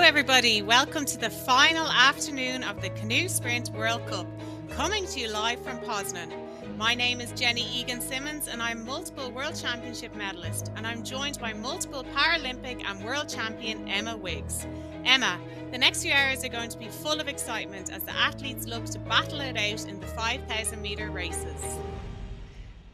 everybody, welcome to the final afternoon of the Canoe Sprint World Cup, coming to you live from Poznan. My name is Jenny Egan-Simmons and I'm multiple World Championship medalist, and I'm joined by multiple Paralympic and World Champion Emma Wiggs. Emma, the next few hours are going to be full of excitement as the athletes look to battle it out in the 5,000 metre races.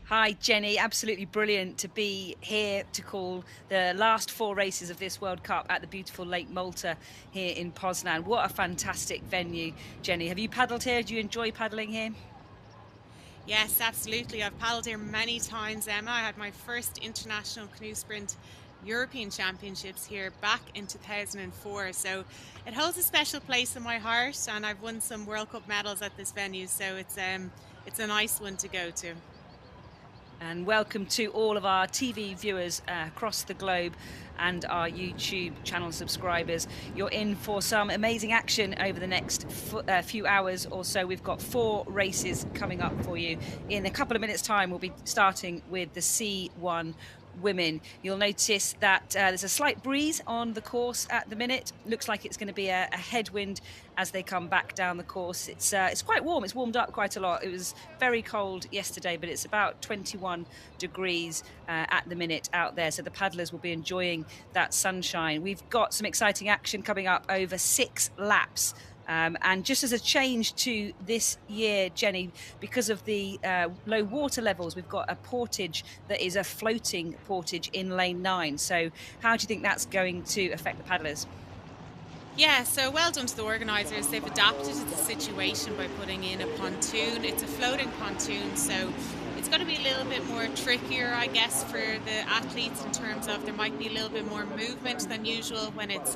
Hi Jenny, absolutely brilliant to be here to call the last four races of this World Cup at the beautiful Lake Malta here in Poznan. What a fantastic venue, Jenny. Have you paddled here? Do you enjoy paddling here? Yes, absolutely. I've paddled here many times, Emma. I had my first International Canoe Sprint European Championships here back in 2004, so it holds a special place in my heart, and I've won some World Cup medals at this venue, so it's a nice one to go to. And welcome to all of our TV viewers across the globe and our YouTube channel subscribers. You're in for some amazing action over the next few hours or so. We've got four races coming up for you. In a couple of minutes' time, we'll be starting with the C1 women. You'll notice that there's a slight breeze on the course at the minute. Looks like it's going to be a headwind as they come back down the course. It's quite warm. It's warmed up quite a lot. It was very cold yesterday, but it's about 21 degrees at the minute out there, so the paddlers will be enjoying that sunshine. We've got some exciting action coming up over 6 laps. And just as a change to this year, Jenny, because of the low water levels, we've got a portage that is a floating portage in lane 9. So how do you think that's going to affect the paddlers? Yeah, so well done to the organisers. They've adapted to the situation by putting in a pontoon. It's a floating pontoon, so it's going to be a little bit more trickier, I guess, for the athletes in terms of there might be a little bit more movement than usual when it's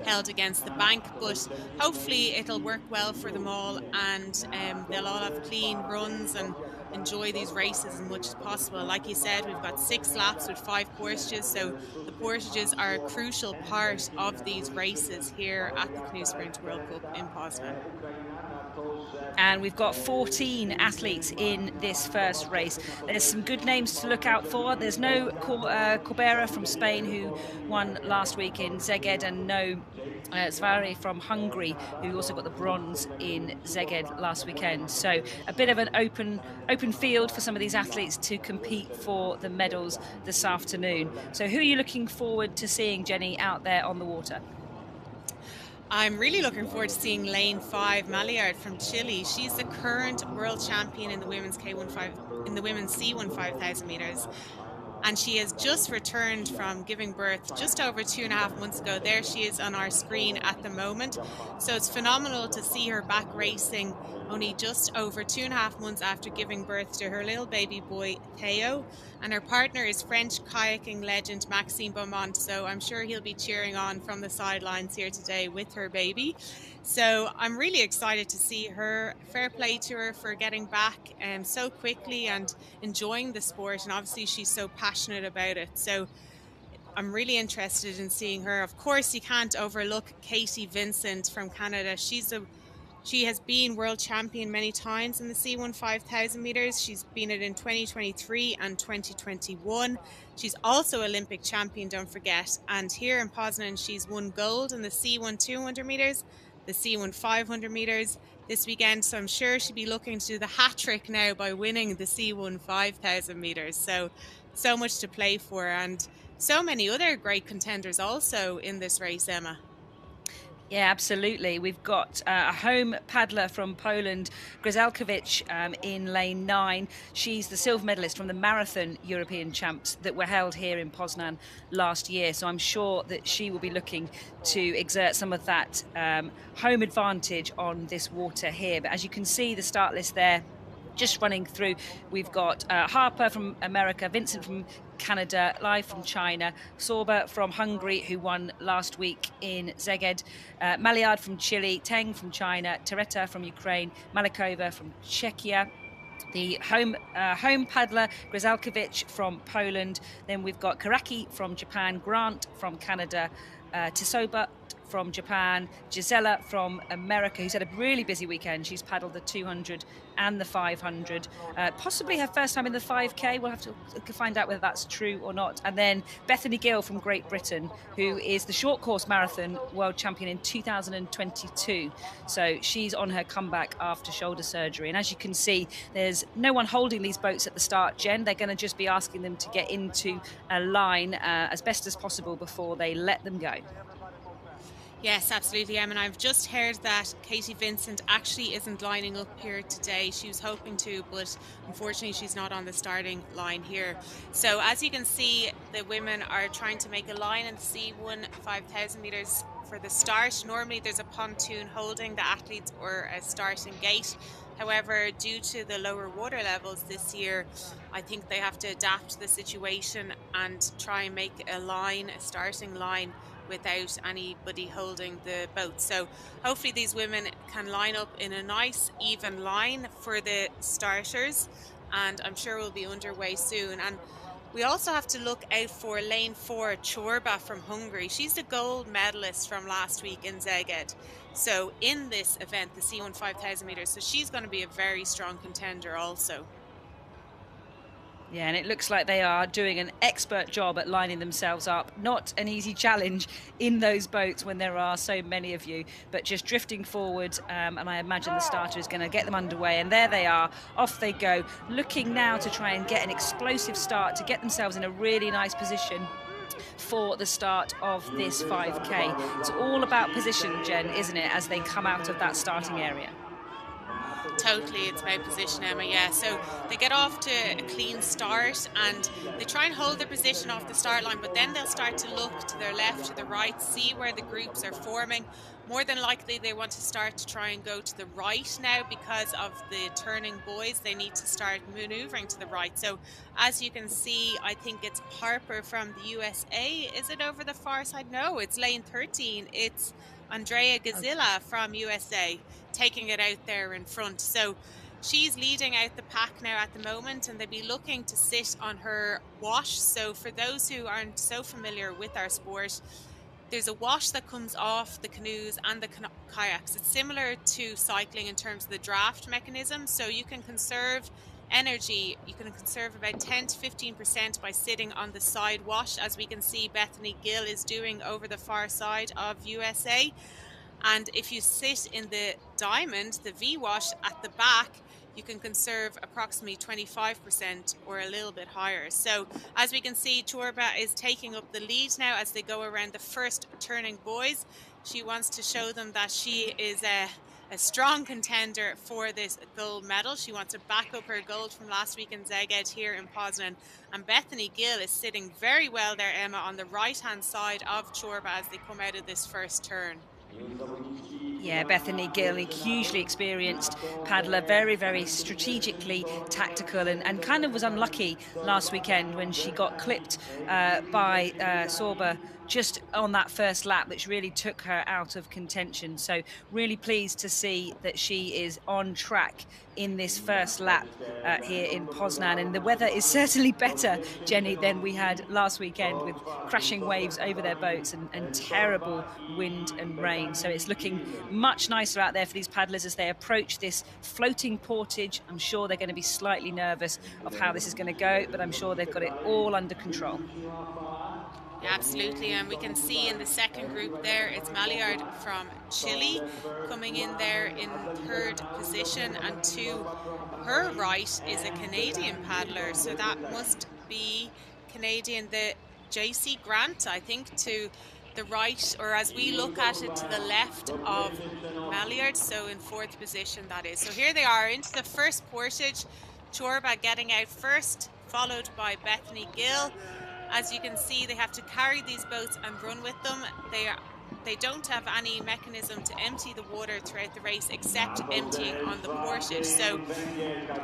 held against the bank, but hopefully it'll work well for them all, and they'll all have clean runs and enjoy these races as much as possible. Like you said, we've got 6 laps with 5 portages, so the portages are a crucial part of these races here at the Canoe Sprint World Cup in Poznan. And we've got 14 athletes in this first race. There's some good names to look out for. There's no Corbera from Spain, who won last week in Szeged, and no Zvari from Hungary, who also got the bronze in Szeged last weekend. So a bit of an open field for some of these athletes to compete for the medals this afternoon. So who are you looking forward to seeing, Jenny, out there on the water? I'm really looking forward to seeing lane 5, Maliard from Chile. She's the current world champion in the women's C1 5,000 meters. And she has just returned from giving birth just over 2.5 months ago. There she is on our screen at the moment. So it's phenomenal to see her back racing only just over 2.5 months after giving birth to her little baby boy, Theo. And her partner is French kayaking legend Maxime Beaumont. So I'm sure he'll be cheering on from the sidelines here today with her baby. So I'm really excited to see her. Fair play to her for getting back so quickly and enjoying the sport. And obviously she's so passionate about it. So I'm really interested in seeing her. Of course, you can't overlook Katie Vincent from Canada. She has been world champion many times in the C1 5,000 meters. She's been it in 2023 and 2021. She's also Olympic champion, don't forget. And here in Poznan, she's won gold in the C1 200 meters, the C1 500 meters this weekend. So I'm sure she'll be looking to do the hat trick now by winning the C1 5,000 meters. So much to play for, and so many other great contenders also in this race, Emma. Yeah, absolutely. We've got a home paddler from Poland, Grzelkiewicz, in lane 9. She's the silver medalist from the marathon European champs that were held here in Poznan last year. So I'm sure that she will be looking to exert some of that home advantage on this water here. But as you can see, the start list there, just running through, we've got Harper from America, Vincent from Canada, live from China, Sorba from Hungary, who won last week in Szeged, Maliard from Chile, Teng from China, Tereta from Ukraine, Malikova from Czechia. The home paddler, Grzelkiewicz from Poland. Then we've got Karaki from Japan, Grant from Canada, Tisoba from Japan, Gisela from America, who's had a really busy weekend. She's paddled the 200 and the 500, possibly her first time in the 5K. We'll have to find out whether that's true or not. And then Bethany Gill from Great Britain, who is the short course marathon world champion in 2022. So she's on her comeback after shoulder surgery. And as you can see, there's no one holding these boats at the start, Jen. They're going to just be asking them to get into a line as best as possible before they let them go. Yes, absolutely, Em. And I've just heard that Katie Vincent actually isn't lining up here today. She was hoping to, but unfortunately she's not on the starting line here. So as you can see, the women are trying to make a line in the C1 5,000 metres for the start. Normally there's a pontoon holding the athletes or a starting gate. However, due to the lower water levels this year, I think they have to adapt the situation and try and make a line, a starting line, without anybody holding the boat. So hopefully these women can line up in a nice even line for the starters, and I'm sure we'll be underway soon. And we also have to look out for lane 4, Chorba from Hungary. She's the gold medalist from last week in Szeged. So in this event, the C1 5,000 metres, so she's going to be a very strong contender also. Yeah, and it looks like they are doing an expert job at lining themselves up. Not an easy challenge in those boats when there are so many of you, but just drifting forward, and I imagine the starter is going to get them underway. And there they are, off they go, looking now to try and get an explosive start to get themselves in a really nice position for the start of this 5K. It's all about position, Jen, isn't it, as they come out of that starting area? Totally, it's about position, Emma. Yeah, so they get off to a clean start and they try and hold their position off the start line, but then they'll start to look to their left, to the right, see where the groups are forming. More than likely they want to start to try and go to the right now because of the turning buoys. They need to start maneuvering to the right. So as you can see, I think it's Harper from the USA. Is it over the far side? No, it's lane 13. It's Andrea Gazilla from USA taking it out there in front. So she's leading out the pack now at the moment, and they'll be looking to sit on her wash. So for those who aren't so familiar with our sport, there's a wash that comes off the canoes and the kayaks. It's similar to cycling in terms of the draft mechanism. So you can conserve energy, you can conserve about 10 to 15% by sitting on the side wash, as we can see Bethany Gill is doing over the far side of USA. And if you sit in the diamond, the V wash at the back, you can conserve approximately 25% or a little bit higher. So as we can see, Chorba is taking up the lead now as they go around the first turning buoys. She wants to show them that she is a strong contender for this gold medal. She wants to back up her gold from last week in Szeged here in Poznan. And Bethany Gill is sitting very well there, Emma, on the right-hand side of Chorba as they come out of this first turn. Yeah, Bethany Gill, a hugely experienced paddler, very, very strategically tactical, and kind of was unlucky last weekend when she got clipped by Sorba just on that first lap, which really took her out of contention. So really pleased to see that she is on track in this first lap here in Poznan. And the weather is certainly better, Jenny, than we had last weekend with crashing waves over their boats and terrible wind and rain. So it's looking much nicer out there for these paddlers as they approach this floating portage. I'm sure they're going to be slightly nervous of how this is going to go, but I'm sure they've got it all under control. Yeah, absolutely, and we can see in the second group there, it's Maillard from Chile coming in there in third position, and to her right is a Canadian paddler, so that must be Canadian, the JC Grant, I think, to the right, or as we look at it, to the left of Maillard, so in fourth position that is. So here they are into the first portage, Chorba getting out first, followed by Bethany Gill. As you can see, they have to carry these boats and run with them. They don't have any mechanism to empty the water throughout the race except emptying on the portage. So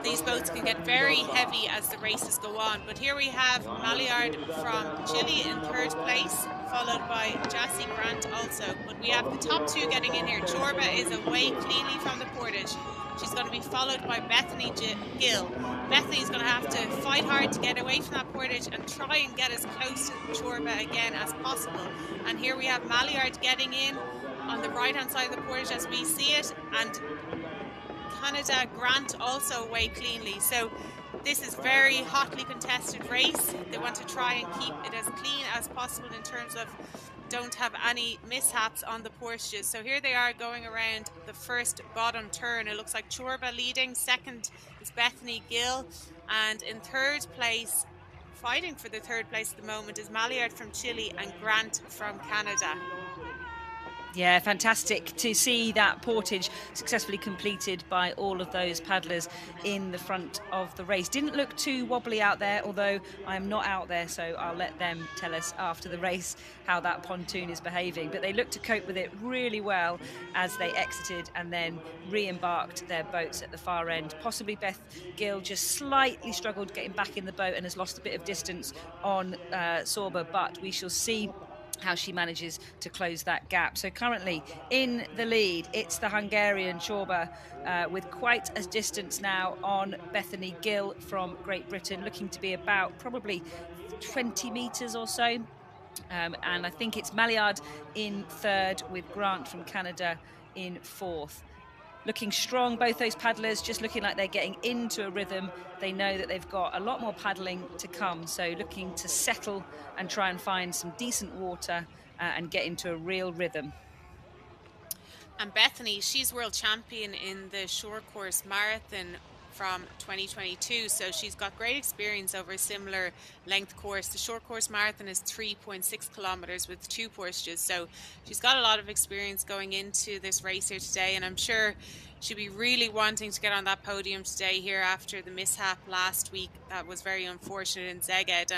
these boats can get very heavy as the races go on. But here we have Maillard from Chile in third place, followed by Jassy Grant also. But we have the top two getting in here. Chorba is away cleanly from the portage. She's going to be followed by Bethany Gill. Bethany's going to have to fight hard to get away from that portage and try and get as close to Chorba again as possible. And here we have Maillard getting in on the right-hand side of the portage as we see it, and Canada Grant also away cleanly. So this is very hotly contested race. They want to try and keep it as clean as possible in terms of don't have any mishaps on the portages. So here they are going around the first bottom turn. It looks like Chorba leading. Second is Bethany Gill. And in third place, fighting for the third place at the moment, is Maillard from Chile and Grant from Canada. Yeah, fantastic to see that portage successfully completed by all of those paddlers in the front of the race. Didn't look too wobbly out there, although I'm not out there, so I'll let them tell us after the race how that pontoon is behaving. But they looked to cope with it really well as they exited and then re-embarked their boats at the far end. Possibly Beth Gill just slightly struggled getting back in the boat and has lost a bit of distance on Sorba, but we shall see how she manages to close that gap. So currently in the lead, it's the Hungarian Chorba with quite a distance now on Bethany Gill from Great Britain, looking to be about probably 20 metres or so. And I think it's Maillard in third with Grant from Canada in fourth. Looking strong, both those paddlers just looking like they're getting into a rhythm. They know that they've got a lot more paddling to come, so looking to settle and try and find some decent water and get into a real rhythm. And Bethany, she's world champion in the short course marathon from 2022, so she's got great experience over a similar length course. The short course marathon is 3.6 kilometers with 2 portages, so she's got a lot of experience going into this race here today, and I'm sure she'll be really wanting to get on that podium today here after the mishap last week that was very unfortunate in Szeged.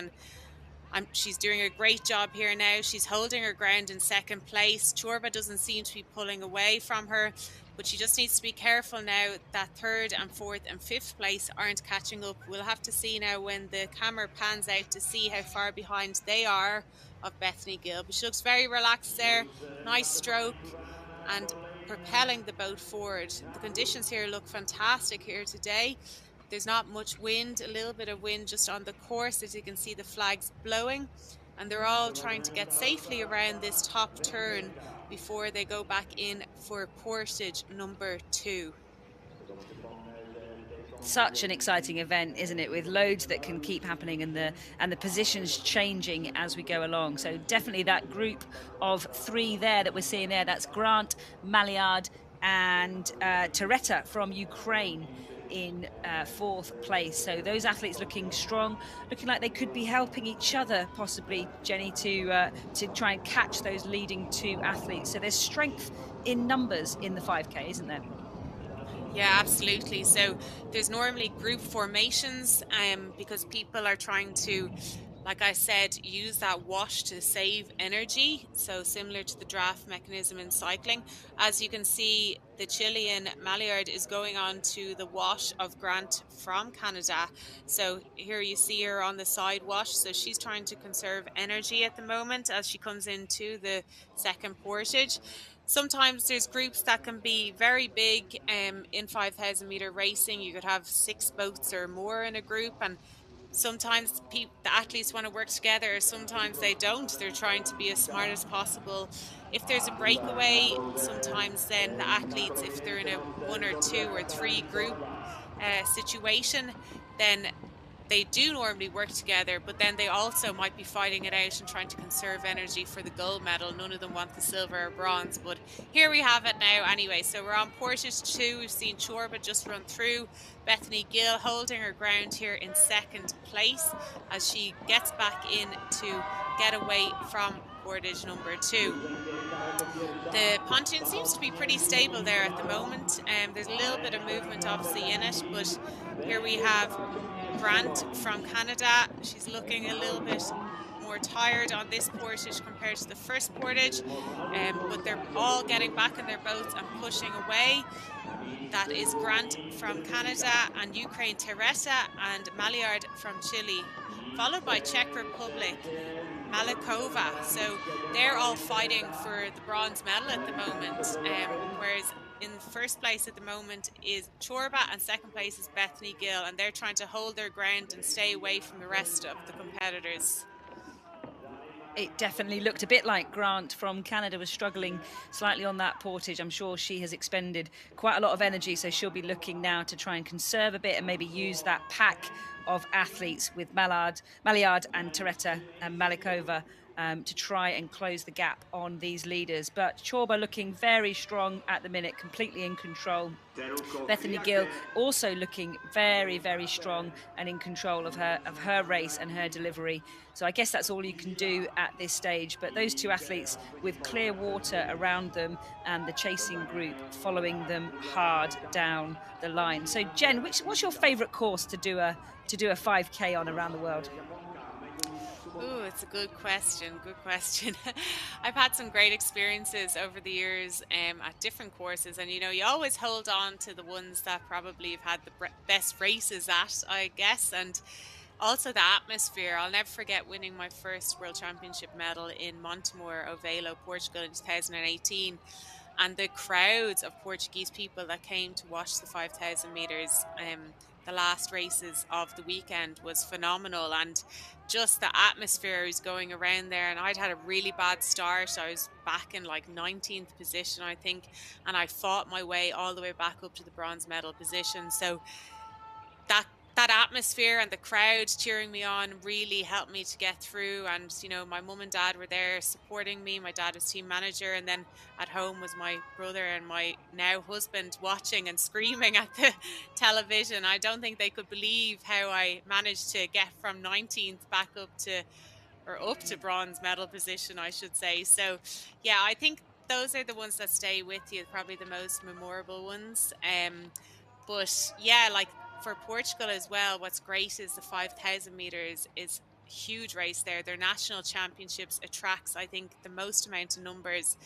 And she's doing a great job here now. She's holding her ground in second place. Chorba doesn't seem to be pulling away from her, but she just needs to be careful now that third and fourth and fifth place aren't catching up. We'll have to see now when the camera pans out to see how far behind they are of Bethany Gill. But she looks very relaxed there. Nice stroke and propelling the boat forward. The conditions here look fantastic here today. There's not much wind, a little bit of wind just on the course, as you can see the flags blowing, and they're all trying to get safely around this top turn before they go back in for portage number 2. Such an exciting event, isn't it, with loads that can keep happening and the positions changing as we go along. So definitely that group of 3 there that we're seeing there, that's Grant, Maillard and Tereta from Ukraine in 4th place. So those athletes looking strong, looking like they could be helping each other possibly, Jenny, to try and catch those leading 2 athletes. So there's strength in numbers in the 5K, isn't there? Yeah, absolutely. So there's normally group formations because people are trying to, like I said, use that wash to save energy. So similar to the draft mechanism in cycling. As you can see, the Chilean Maillard is going on to the wash of Grant from Canada. So here you see her on the side wash. So she's trying to conserve energy at the moment as she comes into the second portage. Sometimes there's groups that can be very big in 5,000 meter racing. You could have 6 boats or more in a group, and sometimes the athletes want to work together, sometimes they don't. They're trying to be as smart as possible. If there's a breakaway, sometimes then the athletes, if they're in a 1 or 2 or 3 group situation, then they do normally work together, but then they also might be fighting it out and trying to conserve energy for the gold medal. None of them want the silver or bronze, but here we have it now anyway. So we're on portage 2. We've seen Chorba just run through. Bethany Gill holding her ground here in second place as she gets back in to get away from portage number 2. The pontoon seems to be pretty stable there at the moment. There's a little bit of movement obviously in it, but here we have Grant from Canada. She's looking a little bit more tired on this portage compared to the first portage, but they're all getting back in their boats and pushing away. That is Grant from Canada and Ukraine Teresa and Maillard from Chile, followed by Czech Republic. Malikova. So they're all fighting for the bronze medal at the moment. Whereas in first place at the moment is Chorba and second place is Bethany Gill, and they're trying to hold their ground and stay away from the rest of the competitors. It definitely looked a bit like Grant from Canada was struggling slightly on that portage. I'm sure she has expended quite a lot of energy, so she'll be looking now to try and conserve a bit and maybe use that pack of athletes with Maillard and Teretta and Malikova to try and close the gap on these leaders. But Chorba looking very strong at the minute, completely in control. Bethany Gill also looking very, very strong and in control of her race and her delivery. So I guess that's all you can do at this stage. But those two athletes with clear water around them and the chasing group following them hard down the line. So Jen, what's your favourite course to do a 5K on around the world? Oh, it's a good question. Good question. I've had some great experiences over the years at different courses, and you always hold on to the ones that probably have had the best races at, I guess, and also the atmosphere. I'll never forget winning my first World Championship medal in Montemor, Ovelo, Portugal in 2018. And the crowds of Portuguese people that came to watch the 5,000 meters, the last races of the weekend, was phenomenal. And just the atmosphere was going around there. And I'd had a really bad start. I was back in like 19th position, I think. And I fought my way all the way back up to the bronze medal position. So that atmosphere and the crowd cheering me on really helped me to get through. And my mum and dad were there supporting me. My dad was team manager, and then at home was my brother and my now husband watching and screaming at the television. I don't think they could believe how I managed to get from 19th back up to bronze medal position, I should say. So yeah, I think those are the ones that stay with you, probably the most memorable ones. But yeah, like for Portugal as well, what's great is the 5,000 meters is a huge race there. Their national championships attracts, I think, the most amount of numbers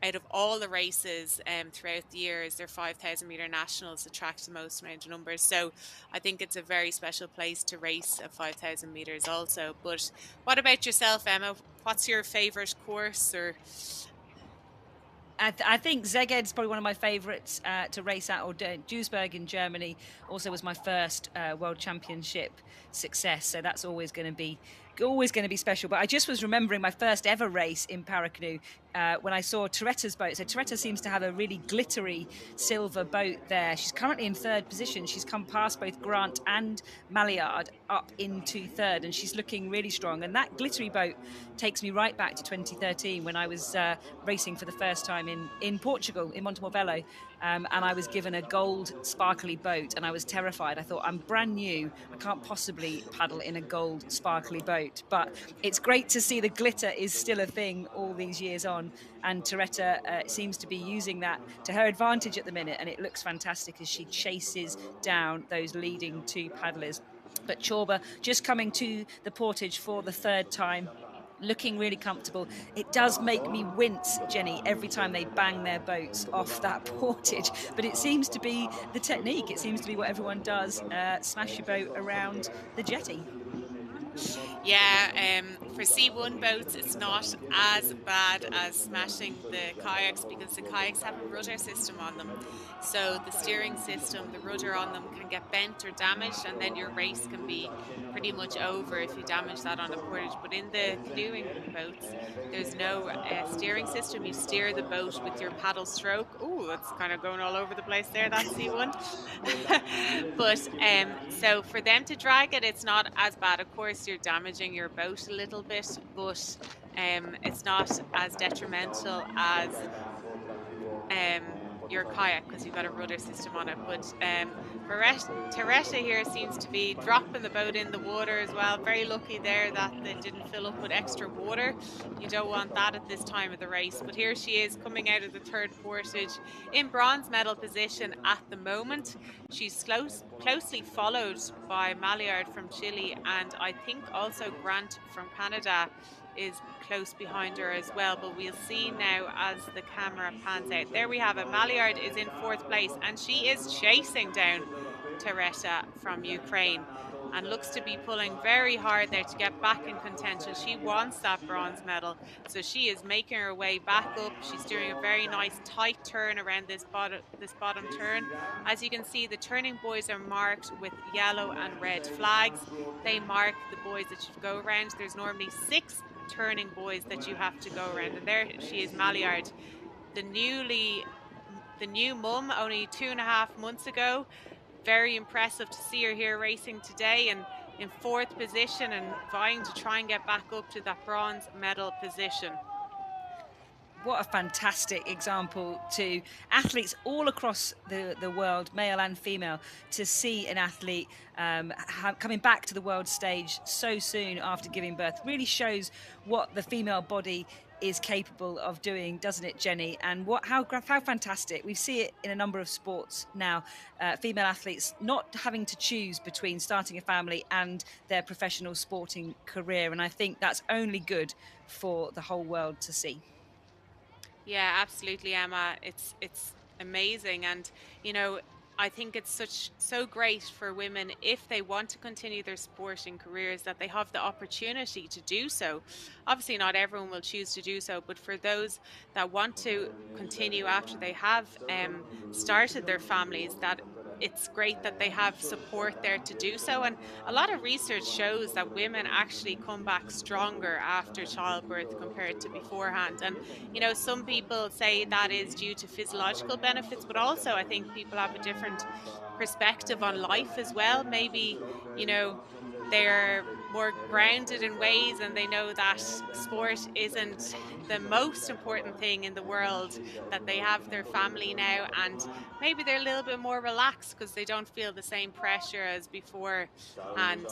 out of all the races throughout the years. Their 5,000 meter nationals attract the most amount of numbers. So I think it's a very special place to race at 5,000 meters also. But what about yourself, Emma? What's your favorite course? Or I think Szeged's probably one of my favourites to race at, or Duisburg in Germany also was my first World Championship success. So that's always going to be special. But I just was remembering my first ever race in Paracanowe when I saw Teretta's boat. So Teretta seems to have a really glittery silver boat there. She's currently in third position. She's come past both Grant and Maillard up into third, and she's looking really strong. And that glittery boat takes me right back to 2013 when I was racing for the first time in Portugal, in Montemor. And I was given a gold sparkly boat, and I was terrified. I thought, I'm brand new. I can't possibly paddle in a gold sparkly boat. But it's great to see the glitter is still a thing all these years on. And Teretta seems to be using that to her advantage at the minute. And it looks fantastic as she chases down those leading two paddlers. But Chorba just coming to the portage for the third time, looking really comfortable. It does make me wince, Jenny, every time they bang their boats off that portage. But it seems to be the technique. It seems to be what everyone does, smash your boat around the jetty. Yeah, for C1 boats, it's not as bad as smashing the kayaks because the kayaks have a rudder system on them. So the steering system, the rudder on them can get bent or damaged, and then your race can be pretty much over if you damage that on a portage. But in the canoeing boats, there's no steering system. You steer the boat with your paddle stroke. Oh, that's kind of going all over the place there, that C1. But so for them to drag it, it's not as bad. Of course, you're damaging your boat a little bit, but it's not as detrimental as your kayak because you've got a rudder system on it. But Teretta here seems to be dropping the boat in the water as well. Very lucky there that they didn't fill up with extra water. You don't want that at this time of the race. But here she is coming out of the third portage in bronze medal position at the moment. She's closely followed by Maillard from Chile, and I think also Grant from Canada is close behind her as well. But we'll see now as the camera pans out. There we have it. Maillard is in fourth place, and she is chasing down Teretta from Ukraine. and looks to be pulling very hard there to get back in contention. She wants that bronze medal, so she is making her way back up. She's doing a very nice tight turn around this bottom turn. As you can see, the turning buoys are marked with yellow and red flags. They mark the buoys that you go around. There's normally 6 turning buoys that you have to go around, and there she is, Maillard, the new mum, only 2.5 months ago. Very impressive to see her here racing today and in 4th position and vying to try and get back up to that bronze medal position. What a fantastic example to athletes all across the world, male and female, to see an athlete coming back to the world stage so soon after giving birth. Really shows what the female body is capable of doing, doesn't it, Jenny? And how fantastic. We see it in a number of sports now, female athletes not having to choose between starting a family and their professional sporting career. And I think that's only good for the whole world to see. Yeah, absolutely, Emma. It's amazing, and I think it's so great for women if they want to continue their sporting careers that they have the opportunity to do so. Obviously, not everyone will choose to do so, but for those that want to continue after they have started their families, that it's great that they have support there to do so. And a lot of research shows that women actually come back stronger after childbirth compared to beforehand. And some people say that is due to physiological benefits, but also I think people have a different perspective on life as well. Maybe, you know, they're more grounded in ways and they know that sport isn't the most important thing in the world, that they have their family now, and maybe they're a little bit more relaxed because they don't feel the same pressure as before. And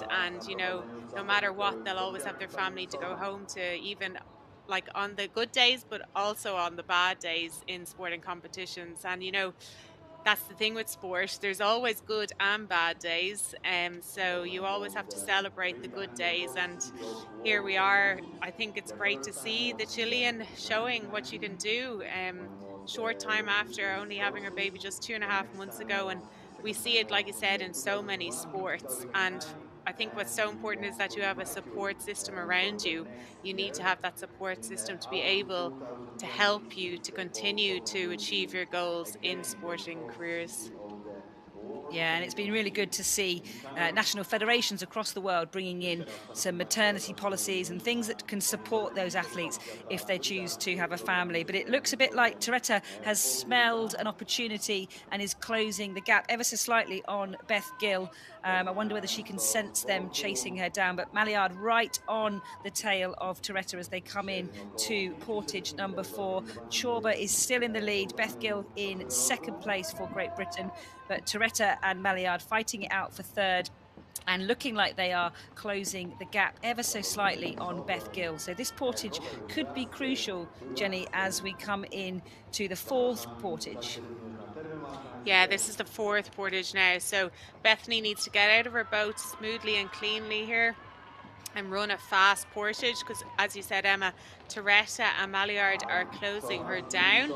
no matter what, they'll always have their family to go home to, even like on the good days, but also on the bad days in sporting competitions. And that's the thing with sport. There's always good and bad days. So you always have to celebrate the good days. And here we are. I think it's great to see the Chilean showing what you can do. Short time after only having her baby just 2.5 months ago. And we see it, like you said, in so many sports. And I think what's so important is that you have a support system around you. You need to have that support system to be able to help you to continue to achieve your goals in sporting careers. Yeah, and it's been really good to see national federations across the world bringing in some maternity policies and things that can support those athletes if they choose to have a family. But it looks a bit like Toretta has smelled an opportunity and is closing the gap ever so slightly on Beth Gill. I wonder whether she can sense them chasing her down. But Maillard right on the tail of Toretta as they come in to portage number 4. Chorba is still in the lead. Beth Gill in 2nd place for Great Britain. But Toretta and Maillard fighting it out for 3rd and looking like they are closing the gap ever so slightly on Beth Gill. So this portage could be crucial, Jenny, as we come in to the 4th portage. Yeah, this is the 4th portage now. So Bethany needs to get out of her boat smoothly and cleanly here and run a fast portage because, as you said, Emma, Toretta and Maillard are closing her down.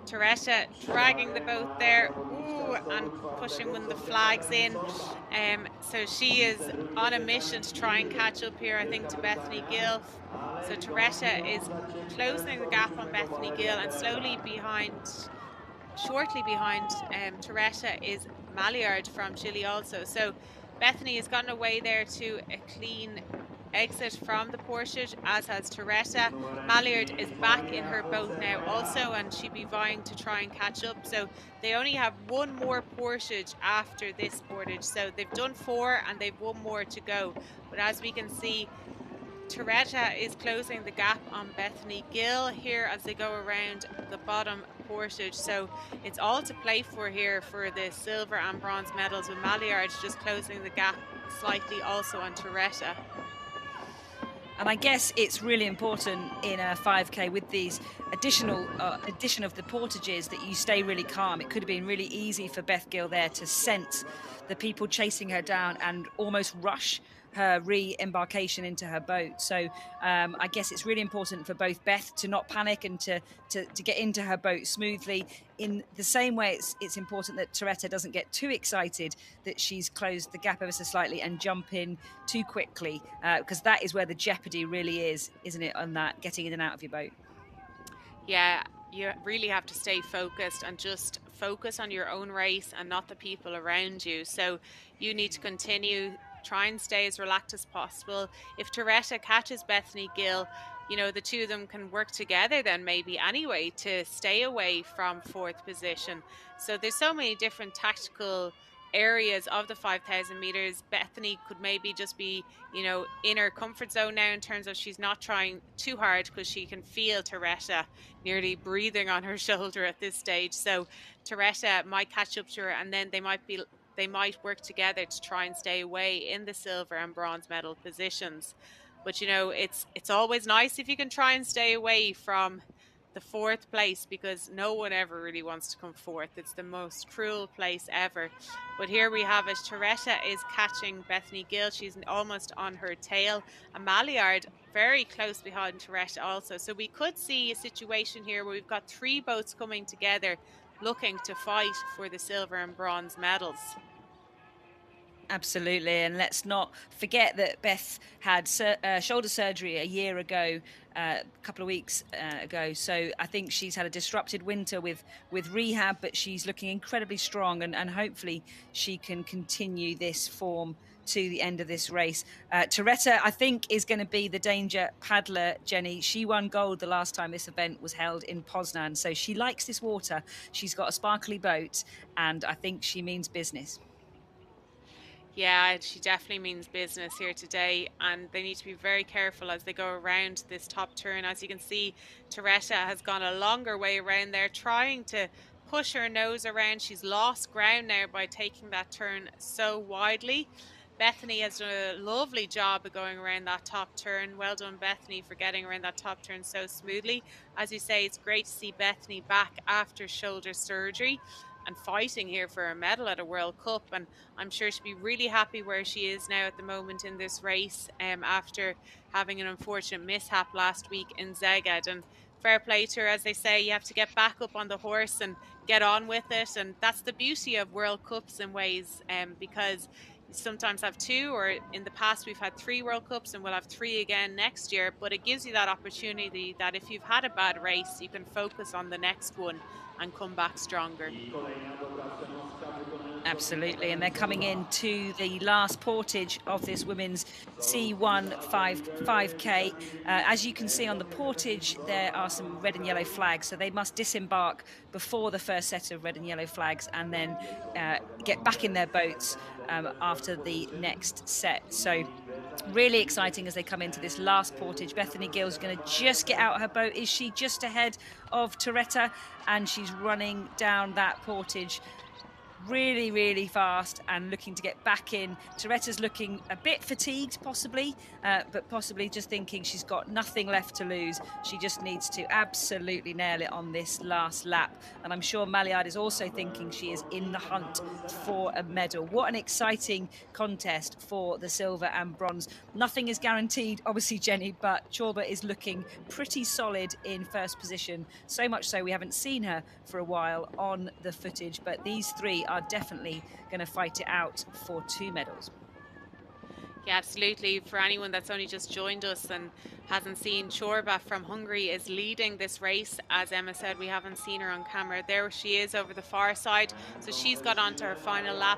Toretta dragging the boat there, ooh, and pushing one of the flags in. So she is on a mission to try and catch up here, I think, to Bethany Gill. So Toretta is closing the gap on Bethany Gill, and shortly behind Toretta is Maillard from Chile also. So Bethany has gotten away there to a clean exit from the portage, as has Toretta. Maillard is back in her boat now also, and she'd be vying to try and catch up. So they only have one more portage after this portage. So they've done 4 and they've one more to go. But as we can see, Toretta is closing the gap on Bethany Gill here as they go around the bottom portage. So it's all to play for here for the silver and bronze medals, with Maillard just closing the gap slightly also on Toretta. And I guess it's really important in a 5K with these addition of the portages that you stay really calm. It could have been really easy for Beth Gill there to sense the people chasing her down and almost rush her re-embarkation into her boat. So I guess it's really important for both Beth to not panic and to get into her boat smoothly. In the same way, it's important that Toretta doesn't get too excited that she's closed the gap ever so slightly and jump in too quickly, because that is where the jeopardy really is, isn't it, on that getting in and out of your boat? Yeah, you really have to stay focused and just focus on your own race and not the people around you. So you need to continue, try and stay as relaxed as possible. If Toretta catches Bethany Gill, you know, the two of them can work together then maybe anyway to stay away from fourth position. So there's so many different tactical areas of the 5,000 meters. Bethany could maybe just be, you know, in her comfort zone now in terms of she's not trying too hard because she can feel Toretta nearly breathing on her shoulder at this stage. So Toretta might catch up to her, and then they might work together to try and stay away in the silver and bronze medal positions. But you know, it's always nice if you can try and stay away from the fourth place, because no one ever really wants to come fourth. It's the most cruel place ever. But here we have it. Toretta is catching Bethany Gill. She's almost on her tail. And Maillard very close behind Toretta also. So we could see a situation here where we've got three boats coming together looking to fight for the silver and bronze medals. Absolutely, and let's not forget that Beth had shoulder surgery a year ago, a couple of weeks ago. So I think she's had a disrupted winter with rehab, but she's looking incredibly strong, and hopefully she can continue this form to the end of this race. Toretta, I think, is going to be the danger paddler, Jenny. She won gold the last time this event was held in Poznan, so she likes this water. She's got a sparkly boat, and I think she means business. Yeah, she definitely means business here today, and they need to be very careful as they go around this top turn. As you can see, Toretta has gone a longer way around there, trying to push her nose around. She's lost ground now by taking that turn so widely. Bethany has done a lovely job of going around that top turn. Well done, Bethany, for getting around that top turn so smoothly. As you say, it's great to see Bethany back after shoulder surgery and fighting here for a medal at a World Cup. And I'm sure she'll be really happy where she is now at the moment in this race, after having an unfortunate mishap last week in Szeged. And fair play to her. As they say, you have to get back up on the horse and get on with it. And that's the beauty of World Cups in ways, because you sometimes have two, or in the past we've had 3 World Cups and we'll have 3 again next year. But it gives you that opportunity that if you've had a bad race, you can focus on the next one and come back stronger. Absolutely, and they're coming into the last portage of this women's C1 5K. As you can see on the portage, there are some red and yellow flags, so they must disembark before the first set of red and yellow flags and then get back in their boats after the next set. So really exciting as they come into this last portage. Bethany Gill's going to just get out her boat. Is she just ahead of Toretta? And she's running down that portage really, really fast and looking to get back in. Toretta's looking a bit fatigued, possibly, but possibly just thinking she's got nothing left to lose. She just needs to absolutely nail it on this last lap. And I'm sure Maillard is also thinking she is in the hunt for a medal. What an exciting contest for the silver and bronze. Nothing is guaranteed, obviously, Jenny, but Chorba is looking pretty solid in first position. So much so we haven't seen her for a while on the footage, but these three are definitely going to fight it out for 2 medals. Yeah, absolutely. For anyone that's only just joined us and hasn't seen, Chorba from Hungary is leading this race. As Emma said, we haven't seen her on camera. There she is over the far side. So she's got onto her final lap,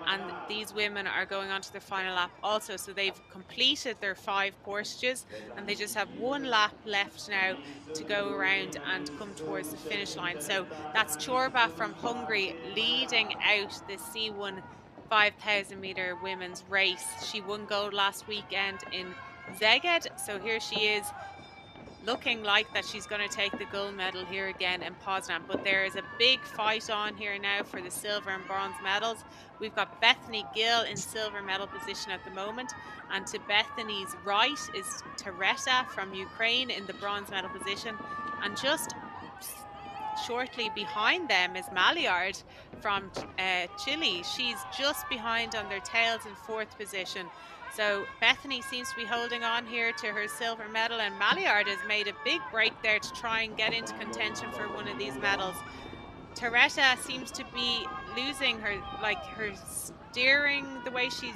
and these women are going onto their final lap also. So they've completed their 5 portages, and they just have 1 lap left now to go around and come towards the finish line. So that's Chorba from Hungary leading out the C1 5,000 meter women's race. She won gold last weekend in Szeged, so here she is looking like that she's going to take the gold medal here again in Poznan. But there is a big fight on here now for the silver and bronze medals. We've got Bethany Gill in silver medal position at the moment, and to Bethany's right is Toretta from Ukraine in the bronze medal position, and just shortly behind them is Maillard from Chile. She's just behind on their tails in 4th position. So Bethany seems to be holding on here to her silver medal, and Maillard has made a big break there to try and get into contention for one of these medals. Toretta seems to be losing her steering, the way she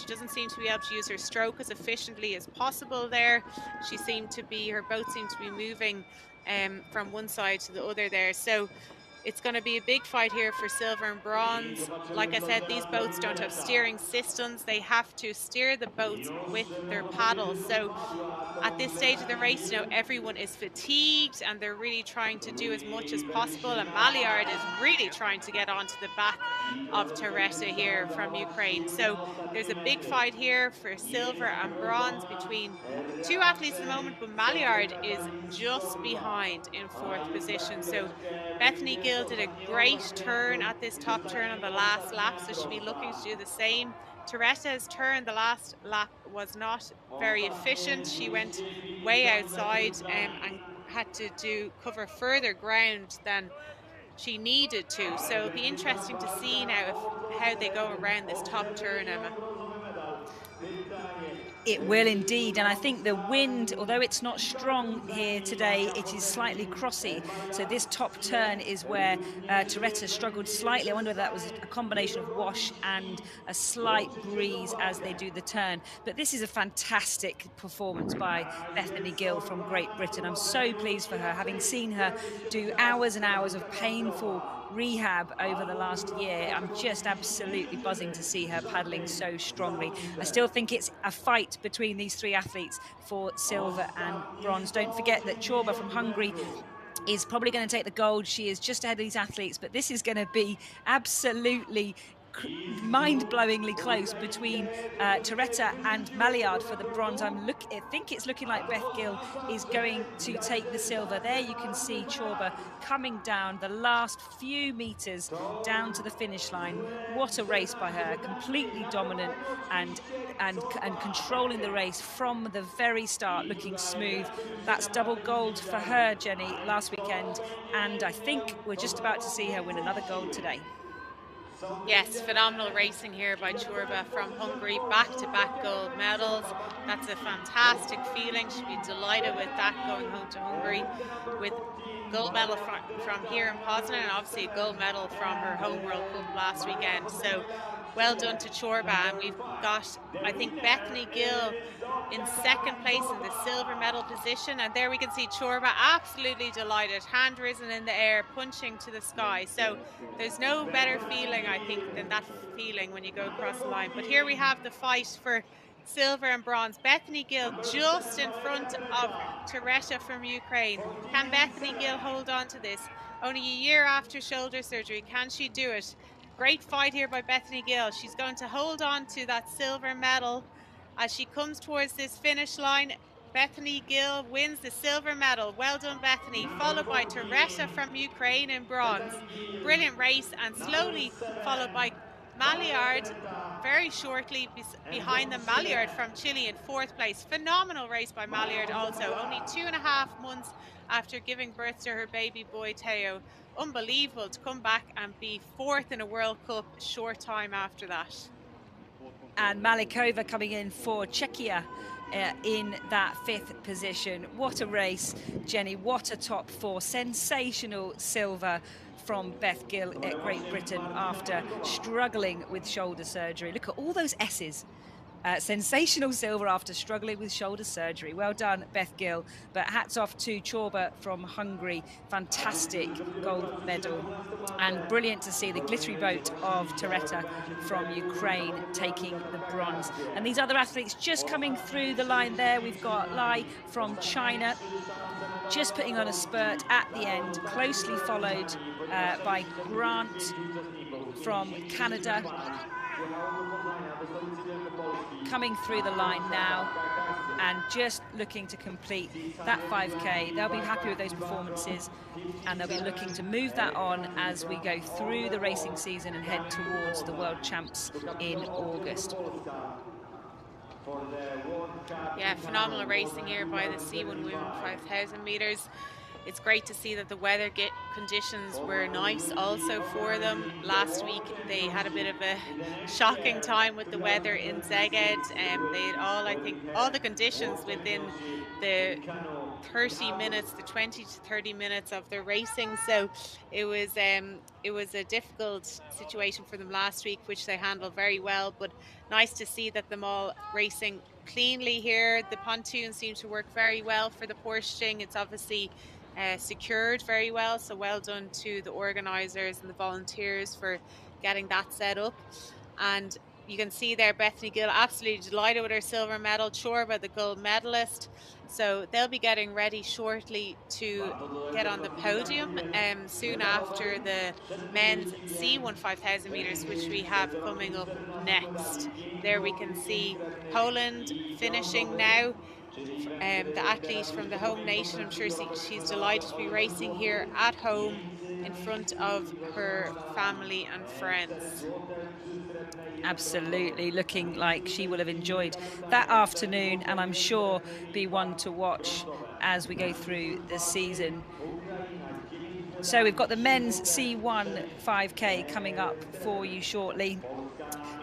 doesn't seem to be able to use her stroke as efficiently as possible there. Her boat seemed to be moving from one side to the other there. So it's going to be a big fight here for silver and bronze. Like I said, these boats don't have steering systems. They have to steer the boats with their paddles. So at this stage of the race, everyone is fatigued and they're really trying to do as much as possible. And Maillard is really trying to get onto the back of Toretta here from Ukraine. So there's a big fight here for silver and bronze between two athletes at the moment, but Maillard is just behind in fourth position. So Bethany Gill did a great turn at this top turn on the last lap, so she'll be looking to do the same. Toretta's turn, the last lap, was not very efficient. She went way outside and had to cover further ground than she needed to. So it'll be interesting to see now how they go around this top turn, Emma. It will indeed, and I think the wind, although it's not strong here today, it is slightly crossy. So this top turn is where Toretta struggled slightly. I wonder whether that was a combination of wash and a slight breeze as they do the turn. But this is a fantastic performance by Bethany Gill from Great Britain. I'm so pleased for her, having seen her do hours and hours of painful rehab over the last year. I'm just absolutely buzzing to see her paddling so strongly. I still think it's a fight between these three athletes for silver and bronze. Don't forget that Chorba from Hungary is probably going to take the gold. She is just ahead of these athletes, but this is going to be absolutely mind-blowingly close between Toretta and Maillard for the bronze. I think it's looking like Beth Gill is going to take the silver. There you can see Chorba coming down the last few meters down to the finish line. What a race by her, completely dominant and controlling the race from the very start, looking smooth. That's double gold for her, Jenny, last weekend, and I think we're just about to see her win another gold today. Yes, phenomenal racing here by Chorba from Hungary, back-to-back gold medals. That's a fantastic feeling. She'll be delighted with that, going home to Hungary with gold medal from here in Poznan, and obviously a gold medal from her home World Cup last weekend. So well done to Chorba. And we've got, I think, Bethany Gill in second place in the silver medal position. And there we can see Chorba absolutely delighted, hand risen in the air, punching to the sky. So there's no better feeling, I think, than that feeling when you go across the line. But here we have the fight for silver and bronze. Bethany Gill just in front of Toretta from Ukraine. Can Bethany Gill hold on to this? Only a year after shoulder surgery, can she do it? Great fight here by Bethany Gill. She's going to hold on to that silver medal as she comes towards this finish line. Bethany Gill wins the silver medal. Well done, Bethany. Followed by Toretta from Ukraine in bronze. Brilliant race, and slowly followed by Maillard very shortly behind them. Maillard from Chile in fourth place. Phenomenal race by Maillard also. Only 2.5 months after giving birth to her baby boy, Teo. Unbelievable to come back and be fourth in a World Cup a short time after that. And Malikova coming in for Czechia in that fifth position. What a race, Jenny. What a top four. Sensational silver from Beth Gill at Great Britain after struggling with shoulder surgery. Look at all those S's. Sensational silver after struggling with shoulder surgery. Well done, Beth Gill. But hats off to Chorba from Hungary. Fantastic gold medal. And brilliant to see the glittery boat of Toretta from Ukraine taking the bronze. And these other athletes just coming through the line there. We've got Lai from China just putting on a spurt at the end, closely followed by Grant from Canada. Coming through the line now and just looking to complete that 5K. They'll be happy with those performances, and they'll be looking to move that on as we go through the racing season and head towards the World Champs in August. Yeah, phenomenal racing here by the C1 women 5,000 meters. It's great to see that the weather conditions were nice also for them. Last week they had a bit of a shocking time with the weather in Szeged. They had I think, all the conditions within the 30 minutes, the 20 to 30 minutes of the racing. So it was a difficult situation for them last week, which they handled very well. But nice to see that them all racing cleanly here. The pontoon seems to work very well for the portaging. It's obviously secured very well. So well done to the organisers and the volunteers for getting that set up. And you can see there Bethany Gill absolutely delighted with her silver medal, Chorba the gold medalist. So they'll be getting ready shortly to get on the podium soon after the men's C1 5000 meters, which we have coming up next. There we can see Poland finishing now. The athlete from the home nation. I'm sure she's delighted to be racing here at home in front of her family and friends. Absolutely, looking like she will have enjoyed that afternoon, and I'm sure be one to watch as we go through the season. So we've got the men's C1 5K coming up for you shortly.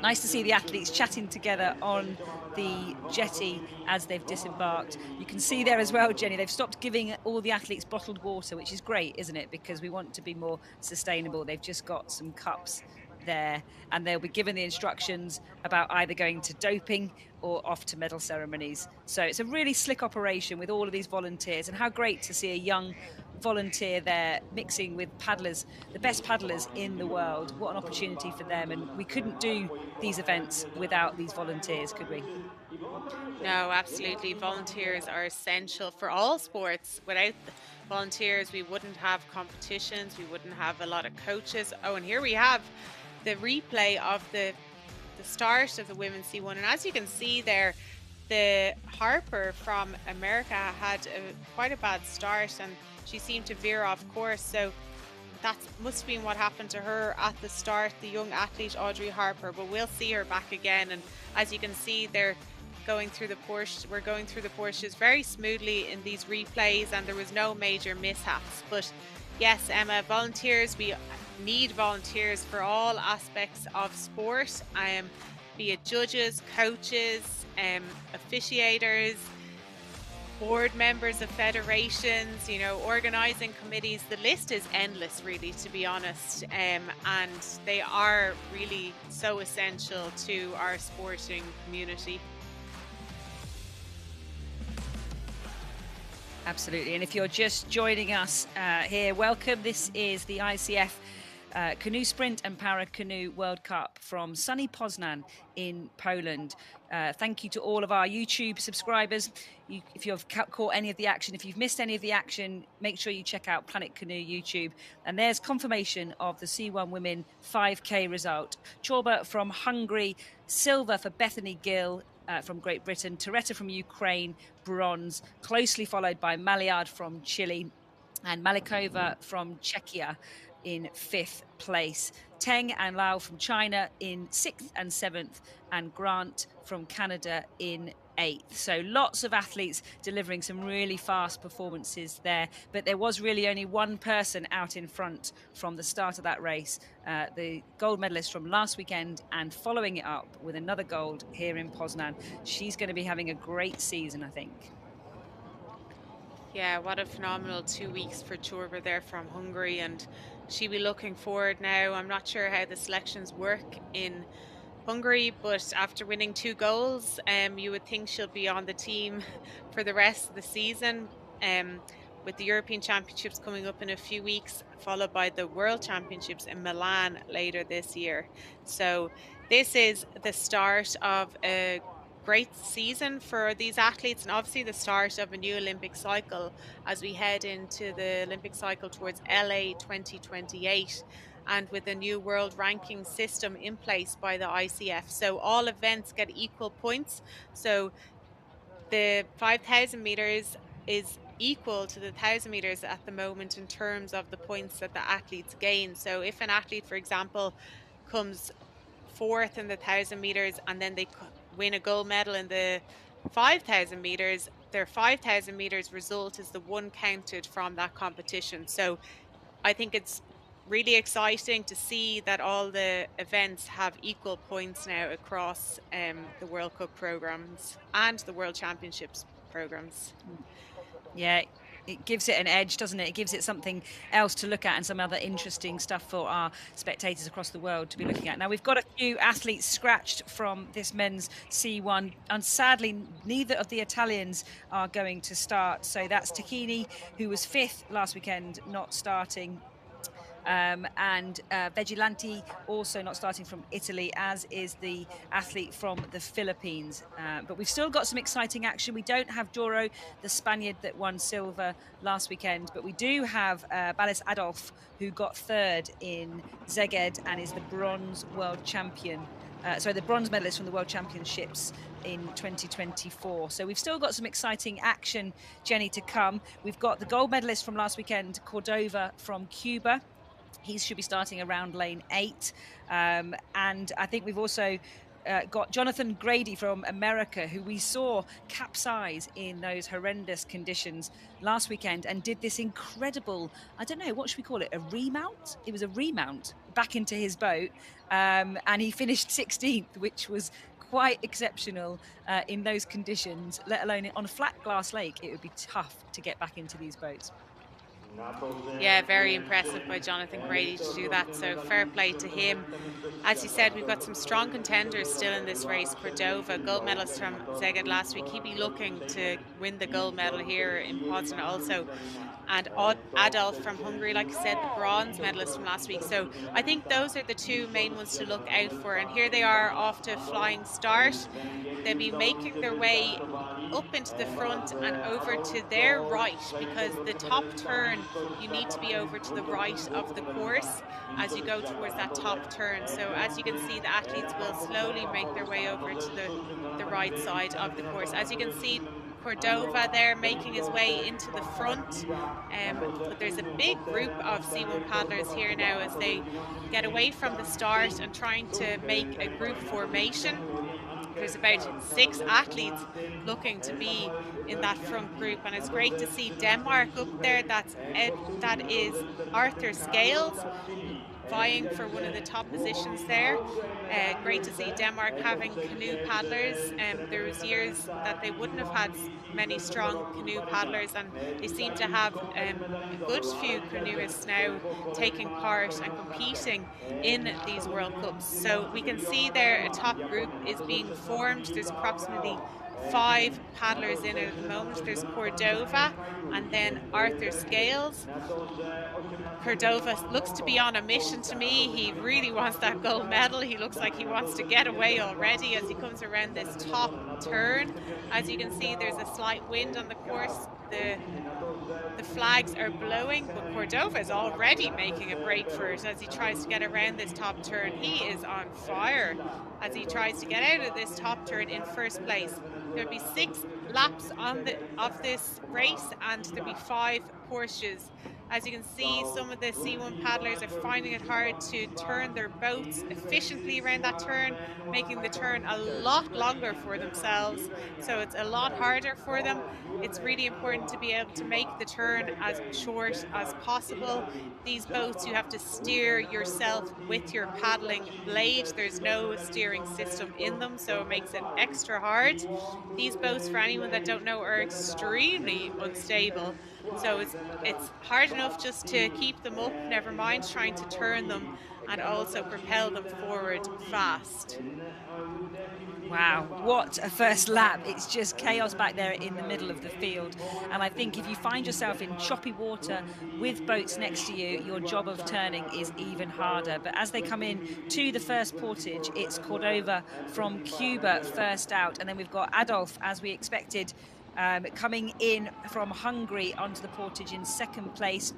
Nice to see the athletes chatting together on the jetty as they've disembarked. You can see there as well, Jenny, they've stopped giving all the athletes bottled water, which is great, isn't it? Because we want to be more sustainable. They've just got some cups there, and they'll be given the instructions about either going to doping or off to medal ceremonies. So it's a really slick operation with all of these volunteers, and how great to see a young volunteer there mixing with paddlers, the best paddlers in the world. What an opportunity for them, and we couldn't do these events without these volunteers, could we? No, absolutely. Volunteers are essential for all sports. Without volunteers, we wouldn't have competitions, we wouldn't have a lot of coaches. Oh, and here we have the replay of the start of the women's C1. And as you can see there, the Harper from America had quite a bad start, and she seemed to veer off course. So that must have been what happened to her at the start, the young athlete Audrey Harper. But we'll see her back again. And as you can see, they're going through the Porsche. We're going through the Porsches very smoothly in these replays, and there was no major mishaps. But yes, Emma, volunteers, we need volunteers for all aspects of sport, be it judges, coaches, officiators, board members of federations, you know, organising committees. The list is endless, really, to be honest, and they are really so essential to our sporting community. Absolutely. And if you're just joining us here, welcome. This is the ICF Canoe Sprint and Paracanowe World Cup from sunny Poznan in Poland. Thank you to all of our YouTube subscribers. If you've caught any of the action, if you've missed any of the action, make sure you check out Planet Canoe YouTube. And there's confirmation of the C1 Women 5K result. Chorba from Hungary, silver for Bethany Gill from Great Britain, Toretta from Ukraine, bronze, closely followed by Maillard from Chile and Malikova from Czechia in 5th place. Teng and Lau from China in 6th and 7th, and Grant from Canada in 8th. So lots of athletes delivering some really fast performances there, but there was really only one person out in front from the start of that race, the gold medalist from last weekend, and following it up with another gold here in Poznan. She's going to be having a great season, I think. Yeah, what a phenomenal 2 weeks for Chorba there from Hungary, and she'll be looking forward now. I'm not sure how the selections work in Hungary, but after winning 2 goals, you would think she'll be on the team for the rest of the season, with the European Championships coming up in a few weeks, followed by the World Championships in Milan later this year. So this is the start of a great season for these athletes, and obviously the start of a new Olympic cycle as we head into the Olympic cycle towards LA 2028, and with a new world ranking system in place by the ICF. So all events get equal points. So the 5,000 meters is equal to the 1,000 meters at the moment in terms of the points that the athletes gain. So if an athlete, for example, comes 4th in the 1,000 meters and then they win a gold medal in the 5,000 meters, their 5,000 meters result is the one counted from that competition. So I think it's really exciting to see that all the events have equal points now across the World Cup programs and the World Championships programs. Yeah, it gives it an edge, doesn't it? It gives it something else to look at and some other interesting stuff for our spectators across the world to be looking at. Now, we've got a few athletes scratched from this men's C1, and sadly, neither of the Italians are going to start. So that's Tacchini, who was 5th last weekend, not starting. And Vigilanti also not starting from Italy, as is the athlete from the Philippines. But we've still got some exciting action. We don't have Joro, the Spaniard that won silver last weekend, but we do have Balis Adolf, who got 3rd in Szeged and is the bronze world champion. The bronze medalist from the World Championships in 2024. So we've still got some exciting action, Jenny, to come. We've got the gold medalist from last weekend, Cordova from Cuba. He should be starting around lane 8. And I think we've also got Jonathan Grady from America, who we saw capsize in those horrendous conditions last weekend and did this incredible, I don't know, what should we call it? A remount? It was a remount back into his boat. And he finished 16th, which was quite exceptional in those conditions, let alone on a flat glass lake. It would be tough to get back into these boats. Yeah, very impressive by Jonathan Grady to do that. So fair play to him. As you said, we've got some strong contenders still in this race. Cordova, gold medalist from Szeged last week. He'd be looking to win the gold medal here in Poznan also. And Adolf from Hungary, like I said, the bronze medalist from last week. So I think those are the two main ones to look out for. And here they are off to a flying start. They'll be making their way up into the front and over to their right, because the top turn, you need to be over to the right of the course as you go towards that top turn. So as you can see, the athletes will slowly make their way over to the right side of the course. As you can see, Cordova there making his way into the front, but there's a big group of C1 paddlers here now as they get away from the start and trying to make a group formation. There's about 6 athletes looking to be in that front group, and it's great to see Denmark up there. That is Arthur Scales vying for one of the top positions there. Great to see Denmark having canoe paddlers. There was years that they wouldn't have had many strong canoe paddlers, and they seem to have a good few canoeists now taking part and competing in these World Cups. So we can see there a top group is being formed. There's approximately 5 paddlers in it at the moment. There's Cordova and then Arthur Scales. Cordova looks to be on a mission to me. He really wants that gold medal. He looks like he wants to get away already as he comes around this top turn. As you can see, there's a slight wind on the course. The flags are blowing, but Cordova is already making a break for it as he tries to get around this top turn. He is on fire as he tries to get out of this top turn in first place. There'll be 6 laps of this race, and there'll be 5 Porsches. As you can see, some of the C1 paddlers are finding it hard to turn their boats efficiently around that turn, making the turn a lot longer for themselves. So it's a lot harder for them. It's really important to be able to make the turn as short as possible. These boats, you have to steer yourself with your paddling blade. There's no steering system in them, so it makes it extra hard. These boats, for anyone that don't know, are extremely unstable. So it's hard enough just to keep them up, never mind trying to turn them and also propel them forward fast. Wow, what a first lap. It's just chaos back there in the middle of the field. And I think if you find yourself in choppy water with boats next to you, your job of turning is even harder. But as they come in to the first portage, it's Cordova from Cuba first out. And then we've got Adolf, as we expected, coming in from Hungary onto the portage in second place.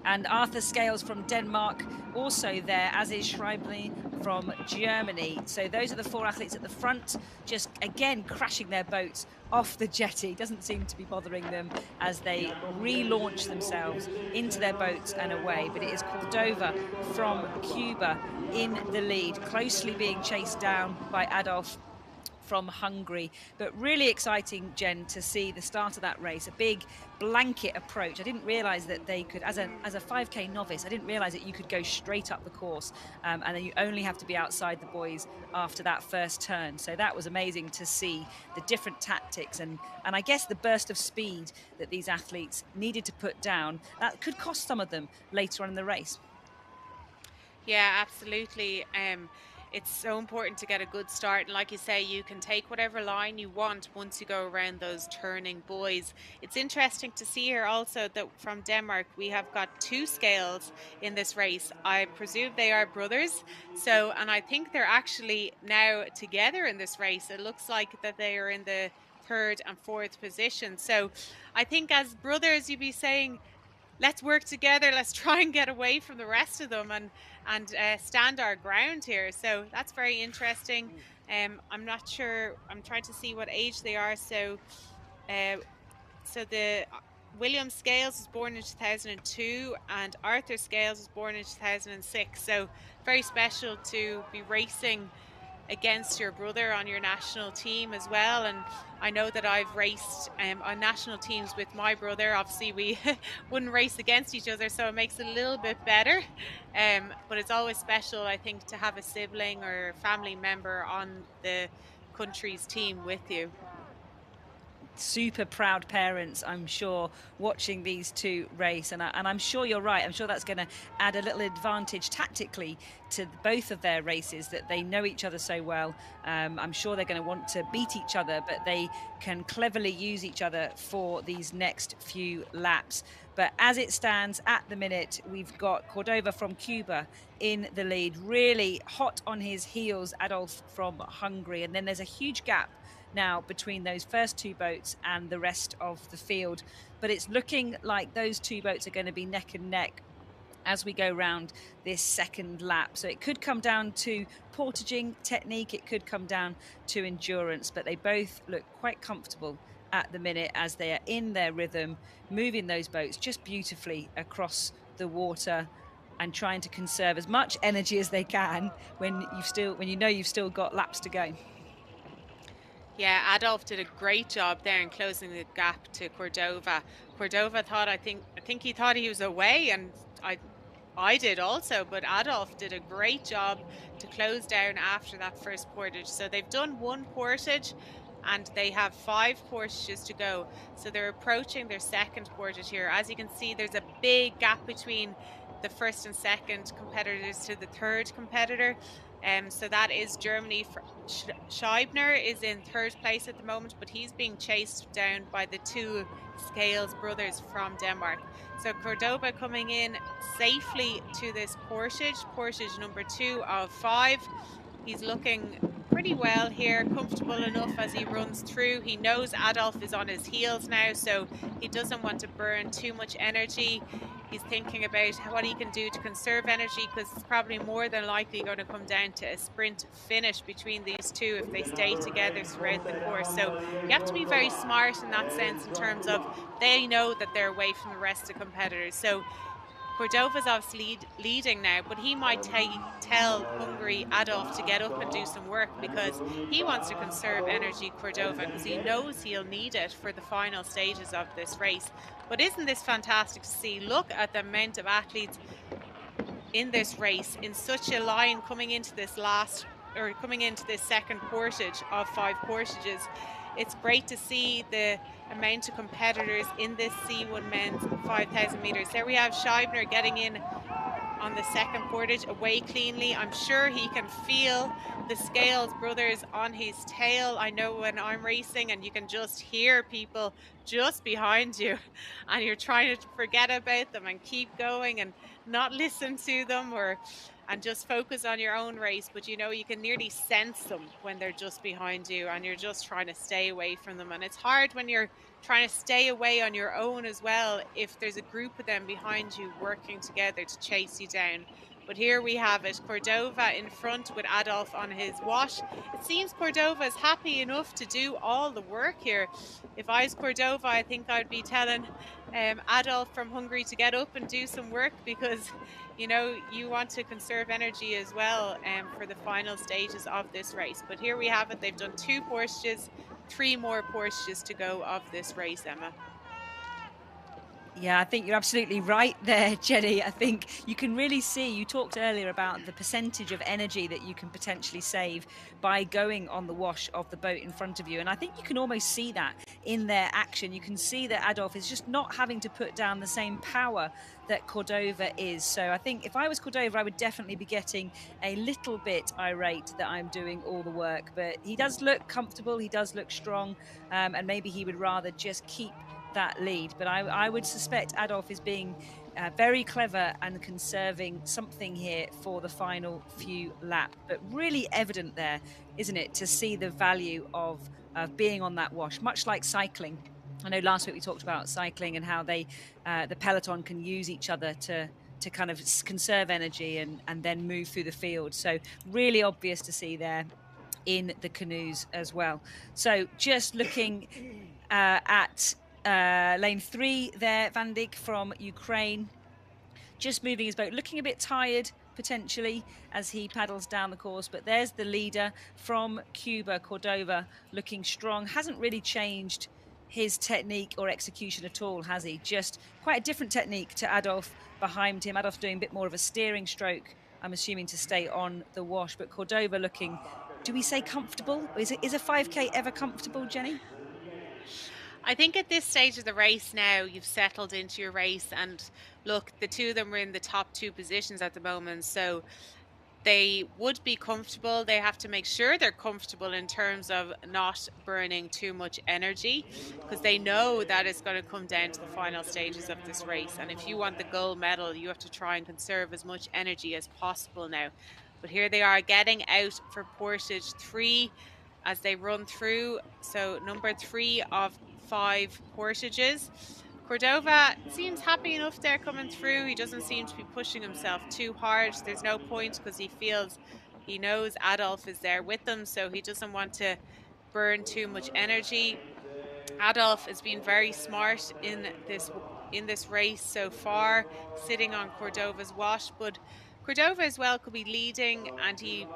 And Arthur Scales from Denmark also there, as is Schreiber from Germany. So those are the 4 athletes at the front, just again crashing their boats off the jetty. Doesn't seem to be bothering them as they relaunch themselves into their boats and away. But it is Cordova from Cuba in the lead, closely being chased down by Adolf from Hungary. But really exciting, Jen, to see the start of that race, a big blanket approach. I didn't realize that they could, as a 5K novice, I didn't realize that you could go straight up the course, and then you only have to be outside the boys after that first turn. So that was amazing to see the different tactics and I guess the burst of speed that these athletes needed to put down. That could cost some of them later on in the race. Yeah, absolutely. It's so important to get a good start. And like you say, you can take whatever line you want once you go around those turning buoys. It's interesting to see here also that from Denmark, we have got two scales in this race. I presume they are brothers. So, and I think they're actually now together in this race. It looks like that they are in the third and fourth position. So I think as brothers, you'd be saying, let's work together. Let's try and get away from the rest of them and stand our ground here. So that's very interesting. I'm not sure. I'm trying to see what age they are. So, uh, the William Scales was born in 2002, and Arthur Scales was born in 2006. So very special to be racing against your brother on your national team as well. And I know that I've raced on national teams with my brother. Obviously we wouldn't race against each other, so it makes it a little bit better, but it's always special, I think, to have a sibling or family member on the country's team with you. Super proud parents, I'm sure, watching these two race, and I'm sure you're right. I'm sure that's going to add a little advantage tactically to both of their races, that they know each other so well. I'm sure they're going to want to beat each other, but they can cleverly use each other for these next few laps. But as it stands at the minute, we've got Cordova from Cuba in the lead, really hot on his heels, Adolf from Hungary, and then there's a huge gap now between those first two boats and the rest of the field. But it's looking like those two boats are going to be neck and neck as we go round this second lap. So it could come down to portaging technique, it could come down to endurance, but they both look quite comfortable at the minute as they are in their rhythm, moving those boats just beautifully across the water and trying to conserve as much energy as they can when you know you've still got laps to go. Yeah, Adolf did a great job there in closing the gap to Cordova. Cordova thought, I think he thought he was away, and I did also, but Adolf did a great job to close down after that first portage. So they've done one portage and they have 5 portages to go. So they're approaching their second portage here. As you can see, there's a big gap between the first and second competitors to the third competitor. So that is Germany. Scheibner is in third place at the moment, but he's being chased down by the two Scales brothers from Denmark. So Cordova coming in safely to this portage number 2 of 5. He's looking pretty well here, comfortable enough as he runs through. He knows Adolf is on his heels now, so he doesn't want to burn too much energy. He's thinking about what he can do to conserve energy, because it's probably more than likely going to come down to a sprint finish between these two if they stay together throughout the course. So you have to be very smart in that sense, in terms of they know that they're away from the rest of the competitors. So Cordova's obviously leading now, but he might tell Hungary Adolf to get up and do some work, because he wants to conserve energy, Cordova, because he knows he'll need it for the final stages of this race. But isn't this fantastic to see? Look at the amount of athletes in this race in such a line coming into this second portage of 5 portages. It's great to see the amount of competitors in this C1 men's 5,000 meters. There we have Scheibner getting in on the second portage away cleanly. I'm sure he can feel the Scales brothers on his tail. I know when I'm racing and you can just hear people just behind you and you're trying to forget about them and keep going and not listen to them and just focus on your own race. But you know, you can nearly sense them when they're just behind you and you're just trying to stay away from them. And it's hard when you're trying to stay away on your own as well, if there's a group of them behind you working together to chase you down. But here we have it, Cordova in front with Adolf on his wash. It seems Cordova is happy enough to do all the work here. If I was Cordova, I think I'd be telling Adolf from Hungary to get up and do some work, because you want to conserve energy as well for the final stages of this race. But here we have it. They've done 2 portages, 3 more portages to go of this race, Emma. Yeah, I think you're absolutely right there, Jenny. I think you can really see, you talked earlier about the percentage of energy that you can potentially save by going on the wash of the boat in front of you. And I think you can almost see that in their action. You can see that Adolf is just not having to put down the same power that Cordova is. So I think if I was Cordova, I would definitely be getting a little bit irate that I'm doing all the work. But he does look comfortable, he does look strong, and maybe he would rather just keep that lead. But I would suspect Adolf is being very clever and conserving something here for the final few laps. But really evident there, isn't it, to see the value of being on that wash, much like cycling. I know last week we talked about cycling and how the peloton can use each other to kind of conserve energy and then move through the field. So really obvious to see there in the canoes as well. So just looking at lane 3 there, Van Dijk from Ukraine, just moving his boat, looking a bit tired potentially as he paddles down the course. But there's the leader from Cuba, Cordova, looking strong. Hasn't really changed his technique or execution at all, has he? Just quite a different technique to Adolf behind him. Adolf doing a bit more of a steering stroke, I'm assuming, to stay on the wash. But Cordova looking, do we say comfortable? Is a 5K ever comfortable, Jenny? I think at this stage of the race now, you've settled into your race, and look, the 2 of them are in the top 2 positions at the moment, so they would be comfortable. They have to make sure they're comfortable in terms of not burning too much energy, because they know that it's going to come down to the final stages of this race. And if you want the gold medal, you have to try and conserve as much energy as possible now. But here they are getting out for portage 3 as they run through. So number 3 of 5 portages. Cordova seems happy enough there coming through. He doesn't seem to be pushing himself too hard. There's no point, because he knows Adolf is there with them, so he doesn't want to burn too much energy. Adolf has been very smart in this race so far, sitting on Cordova's wash, but Cordova as well could be leading, and he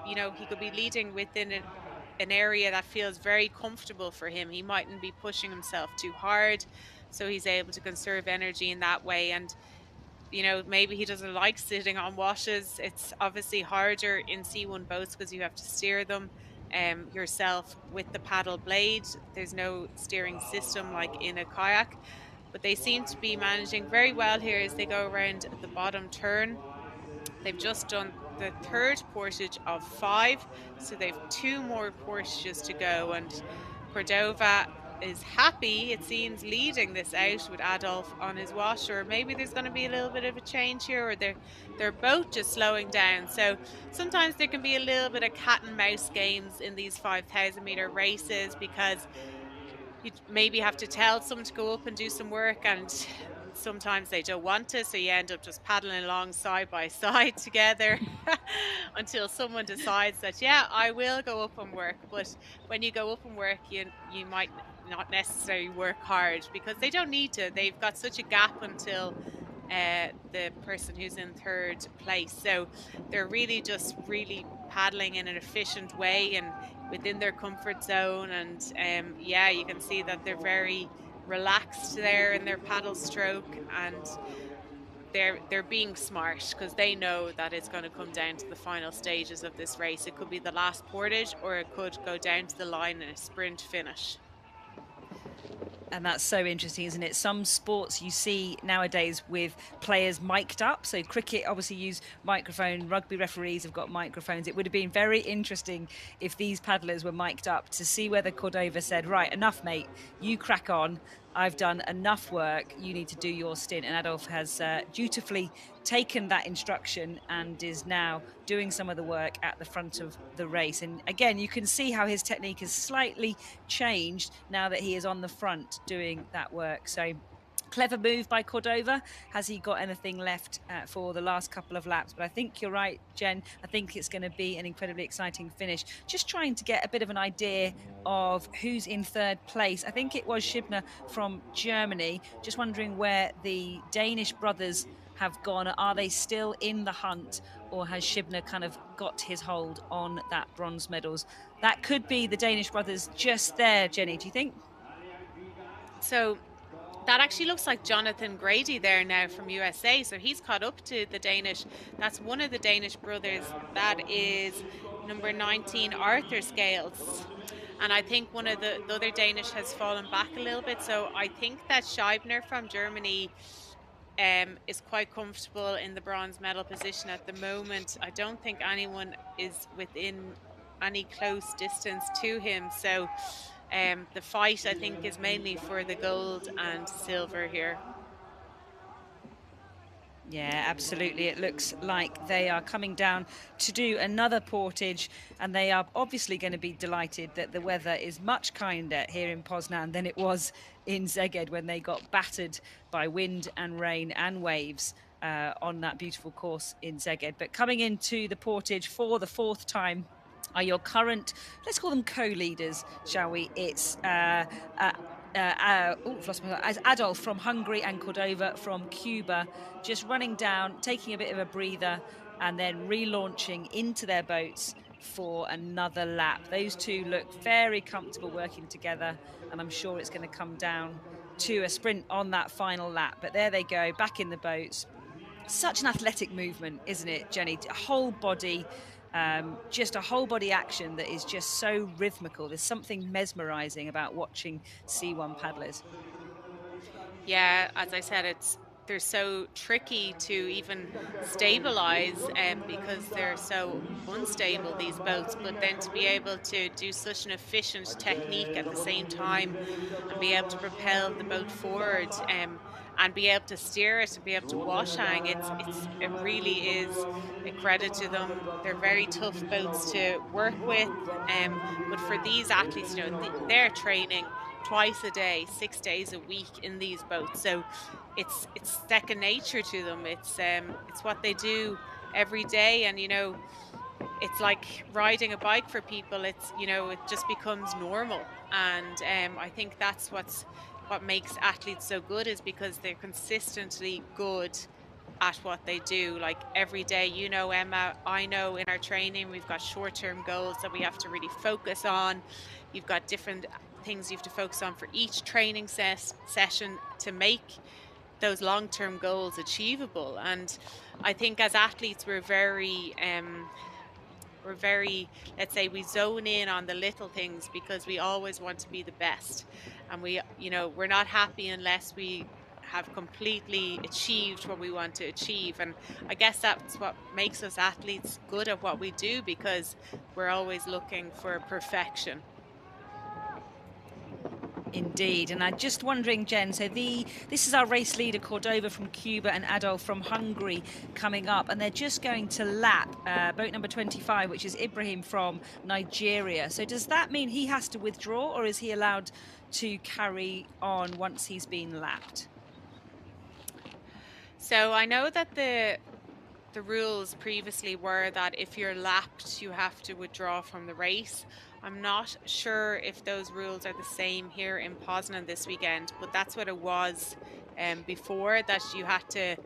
could be leading within an area that feels very comfortable for him. He mightn't be pushing himself too hard, so he's able to conserve energy in that way. And maybe he doesn't like sitting on washes. It's obviously harder in C1 boats because you have to steer them yourself with the paddle blade. There's no steering system like in a kayak, but they seem to be managing very well here as they go around the bottom turn. They've just done the 3rd portage of 5, so they've 2 more portages to go, and Cordova is happy, it seems, leading this out with Adolf on his wash. Or maybe there's going to be a little bit of a change here, or they're both just slowing down. So sometimes there can be a little bit of cat and mouse games in these 5,000 meter races, because you maybe have to tell someone to go up and do some work, and sometimes they don't want to, so you end up just paddling along side by side together until someone decides that, yeah, I will go up and work. But when you go up and work, you might not necessarily work hard, because they don't need to. They've got such a gap until the person who's in 3rd place, so they're really just paddling in an efficient way and within their comfort zone. And yeah, you can see that they're very relaxed there in their paddle stroke, and they're being smart, because they know that it's going to come down to the final stages of this race. It could be the last portage, or it could go down to the line in a sprint finish. And that's so interesting, isn't it? Some sports you see nowadays with players mic'd up. So cricket obviously use microphone, rugby referees have got microphones. It would have been very interesting if these paddlers were mic'd up, to see whether Cordova said, right, enough, mate, you crack on. I've done enough work. You need to do your stint. And Adolf has dutifully taken that instruction and is now doing some of the work at the front of the race. And again, you can see how his technique has slightly changed now that he is on the front doing that work. So Clever move by Cordova. Has he got anything left for the last couple of laps? But I think you're right, Jen. I think it's going to be an incredibly exciting finish. Just trying to get a bit of an idea of who's in third place. I think it was Schibner from Germany. Just wondering where the Danish brothers have gone. Are they still in the hunt, or has Schibner kind of got his hold on that bronze medals? That could be the Danish brothers just there, Jenny, do you think? So that actually looks like Jonathan Grady there now from USA. So he's caught up to the Danish. That's one of the Danish brothers. That is number 19, Arthur Scales. And I think one of the other Danish has fallen back a little bit. So I think that Scheibner from Germany is quite comfortable in the bronze medal position at the moment. I don't think anyone is within any close distance to him. So the fight, I think, is mainly for the gold and silver here. Yeah, absolutely. It looks like they are coming down to do another portage, and they are obviously going to be delighted that the weather is much kinder here in Poznan than it was in Szeged when they got battered by wind and rain and waves on that beautiful course in Szeged. But coming into the portage for the fourth time are your current, let's call them co-leaders, shall we? It's Adolf from Hungary and Cordova from Cuba, just running down, taking a bit of a breather, and then relaunching into their boats for another lap. Those two look very comfortable working together, and I'm sure it's going to come down to a sprint on that final lap. But there they go, back in the boats. Such an athletic movement, isn't it, Jenny? A whole body, just a whole body action that is just so rhythmical. There's something mesmerizing about watching C1 paddlers. Yeah, as I said, they're so tricky to even stabilize because they're so unstable, these boats. But then to be able to do such an efficient technique at the same time and be able to propel the boat forward and be able to steer it and be able to wash hang, it really is a credit to them. They're very tough boats to work with, but for these athletes, they're training twice a day, 6 days a week in these boats. So it's second nature to them. It's what they do every day, and it's like riding a bike for people. It just becomes normal, and I think that's what makes athletes so good, is because they're consistently good at what they do. Like every day, Emma, I know in our training we've got short-term goals that we have to really focus on. You've got different things you have to focus on for each training session to make those long-term goals achievable. And I think as athletes we're very let's say, we zone in on the little things because we always want to be the best, and we're not happy unless we have completely achieved what we want to achieve. And I guess that's what makes us athletes good at what we do, because we're always looking for perfection. Indeed. And I'm just wondering, Jen, so this is our race leader, Cordova from Cuba and Adolf from Hungary coming up, and they're just going to lap boat number 25, which is Ibrahim from Nigeria. So does that mean he has to withdraw, or is he allowed to carry on once he's been lapped? So I know that the rules previously were that if you're lapped, you have to withdraw from the race. I'm not sure if those rules are the same here in Poznan this weekend, but that's what it was before, that you had to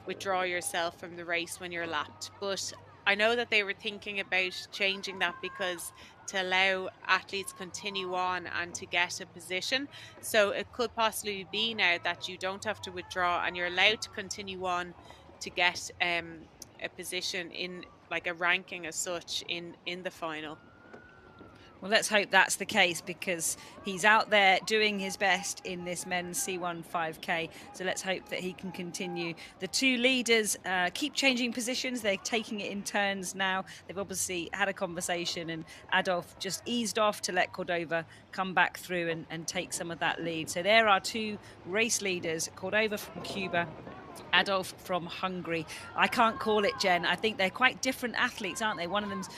withdraw yourself from the race when you're lapped. But I know that they were thinking about changing that because to allow athletes continue on and to get a position. So it could possibly be now that you don't have to withdraw and you're allowed to continue on to get a position in, like, a ranking as such in the final. Well, let's hope that's the case, because he's out there doing his best in this men's C1 5K. So let's hope that he can continue. The two leaders keep changing positions. They're taking it in turns now. They've obviously had a conversation, and Adolf just eased off to let Cordova come back through and take some of that lead. So there are two race leaders, Cordova from Cuba Adolf from Hungary. I can't call it, Jen. I think they're quite different athletes, aren't they? One of them's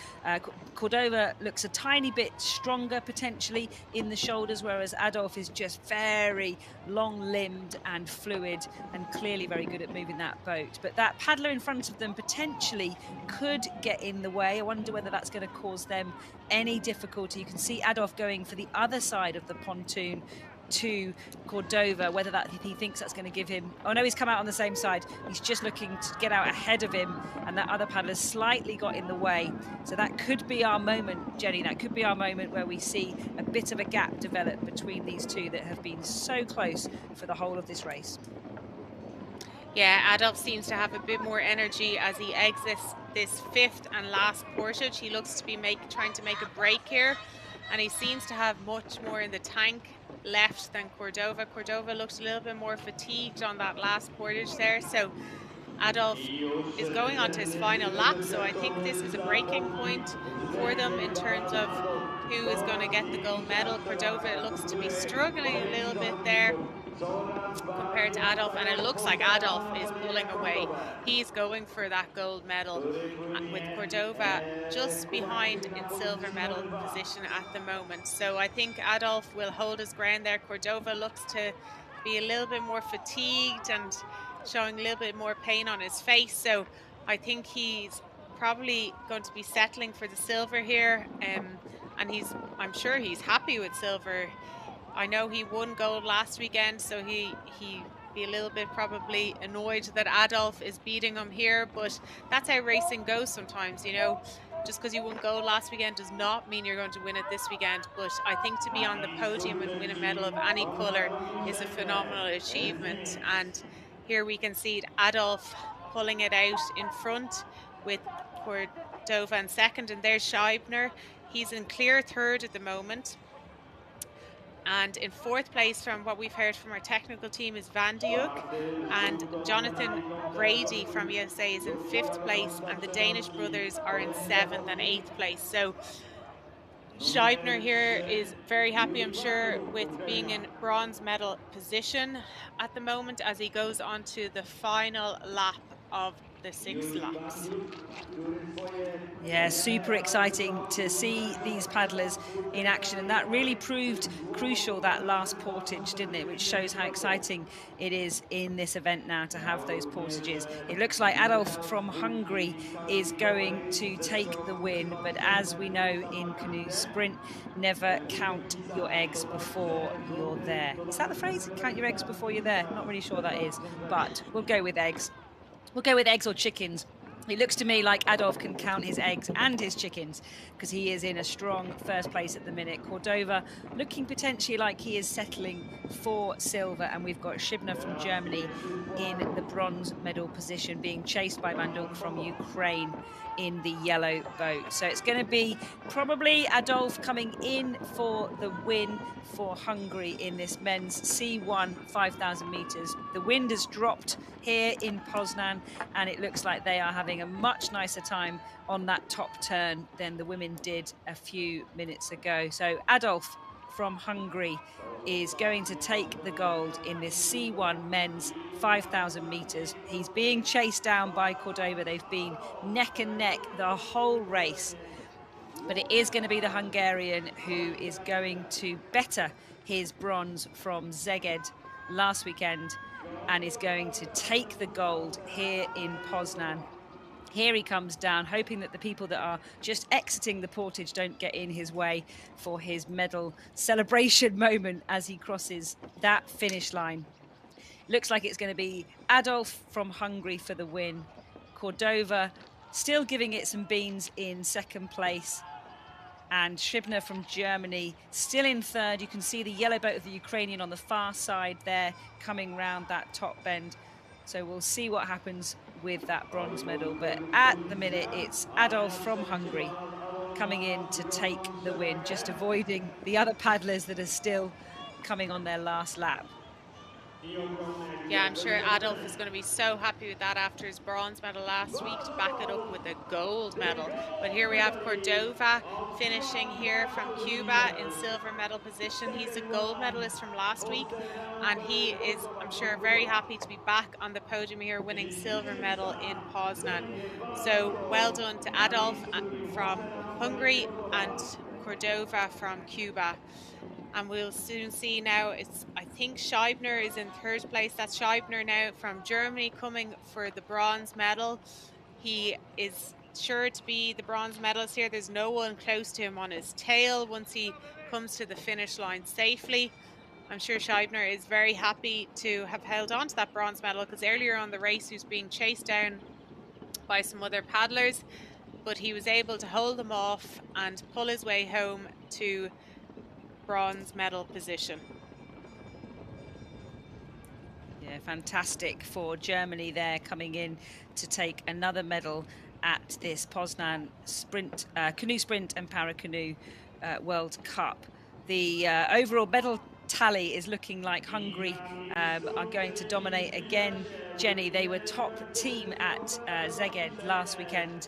Cordova looks a tiny bit stronger potentially in the shoulders, whereas Adolf is just very long-limbed and fluid and clearly very good at moving that boat. But that paddler in front of them potentially could get in the way. I wonder whether that's going to cause them any difficulty. You can see Adolf going for the other side of the pontoon to Cordova, whether that he thinks that's going to give him. Oh no, he's come out on the same side. He's just looking to get out ahead of him, and that other paddler's slightly got in the way. So that could be our moment, Jenny. That could be our moment where we see a bit of a gap develop between these two that have been so close for the whole of this race. Yeah, Adolf seems to have a bit more energy as he exits this fifth and last portage. He looks to be trying to make a break here, and he seems to have much more in the tank left than Cordova. Cordova looked a little bit more fatigued on that last portage there, so Adolf is going on to his final lap, so I think this is a breaking point for them in terms of who is going to get the gold medal. Cordova looks to be struggling a little bit there compared to Adolf, and it looks like Adolf is pulling away. He's going for that gold medal, with Cordova just behind in silver medal position at the moment. So I think Adolf will hold his ground there. Cordova looks to be a little bit more fatigued and showing a little bit more pain on his face. So I think he's probably going to be settling for the silver here. And I'm sure he's happy with silver. I know he won gold last weekend, so he be a little bit probably annoyed that Adolf is beating him here, but that's how racing goes sometimes, you know. Just because you won gold last weekend does not mean you're going to win it this weekend. But I think to be on the podium and win a medal of any colour is a phenomenal achievement. And here we can see Adolf pulling it out in front with Cordova in second, and there's Scheibner. He's in clear third at the moment. And in fourth place, from what we've heard from our technical team, is Van de Hoek. And Jonathan Grady from USA is in fifth place. And the Danish brothers are in seventh and eighth place. So Scheibner here is very happy, I'm sure, with being in bronze medal position at the moment as he goes on to the final lap of the 6 laps. Yeah, super exciting to see these paddlers in action, and that really proved crucial, that last portage, didn't it? Which shows how exciting it is in this event now to have those portages. It looks like Adolf from Hungary is going to take the win, but as we know in canoe sprint, never count your eggs before you're there. Is that the phrase? Count your eggs before you're there? Not really sure that is, but we'll go with eggs. We'll go with eggs or chickens. It looks to me like Adolf can count his eggs and his chickens because he is in a strong first place at the minute. Cordova looking potentially like he is settling for silver, and we've got Scheibner from Germany in the bronze medal position, being chased by Van Dulk from Ukraine in the yellow boat. So it's going to be probably Adolf coming in for the win for Hungary in this men's C1 5,000 meters. The wind has dropped here in Poznan, and it looks like they are having a much nicer time on that top turn than the women did a few minutes ago. So Adolf from Hungary is going to take the gold in this C1 men's 5,000 meters. He's being chased down by Cordova. They've been neck and neck the whole race, but it is going to be the Hungarian who is going to better his bronze from Szeged last weekend and is going to take the gold here in Poznan. Here he comes down, hoping that the people that are just exiting the portage don't get in his way for his medal celebration moment as he crosses that finish line. Looks like it's going to be Adolf from Hungary for the win. Cordova still giving it some beans in second place. And Scheibner from Germany still in third. You can see the yellow boat of the Ukrainian on the far side there coming round that top bend. So we'll see what happens with that bronze medal. But at the minute, it's Adolf from Hungary coming in to take the win, just avoiding the other paddlers that are still coming on their last lap. Yeah, I'm sure Adolf is going to be so happy with that after his bronze medal last week to back it up with a gold medal. But here we have Cordova finishing here from Cuba in silver medal position. He's a gold medalist from last week, and he is, I'm sure, very happy to be back on the podium here winning silver medal in Poznan. So well done to Adolf from Hungary and Cordova from Cuba. And we'll soon see now. I think Scheibner is in third place. That's Scheibner now from Germany coming for the bronze medal. He is sure to be the bronze medalist here. There's no one close to him on his tail once he comes to the finish line safely. I'm sure Scheibner is very happy to have held on to that bronze medal, because earlier on the race he was being chased down by some other paddlers, but he was able to hold them off and pull his way home to bronze medal position. Yeah, fantastic for Germany there, coming in to take another medal at this Poznan sprint, canoe sprint and Paracanowe World Cup. The overall medal tally is looking like Hungary are going to dominate again. Jenny, they were top team at Szeged last weekend.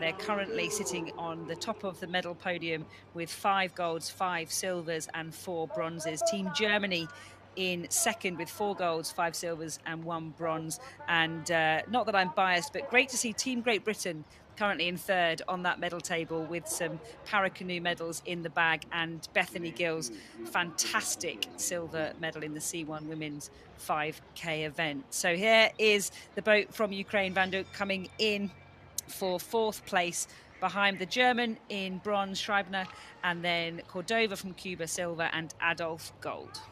They're currently sitting on the top of the medal podium with 5 golds, 5 silvers and 4 bronzes. Team Germany in second with 4 golds, 5 silvers and 1 bronze. And not that I'm biased, but great to see Team Great Britain currently in third on that medal table with some Paracanowe medals in the bag, and Bethany Gill's fantastic silver medal in the C1 women's 5K event. So here is the boat from Ukraine, Van Dijk, coming in for 4th place behind the German in bronze, Schreibner, and then Cordova from Cuba, silver, and Adolf, gold.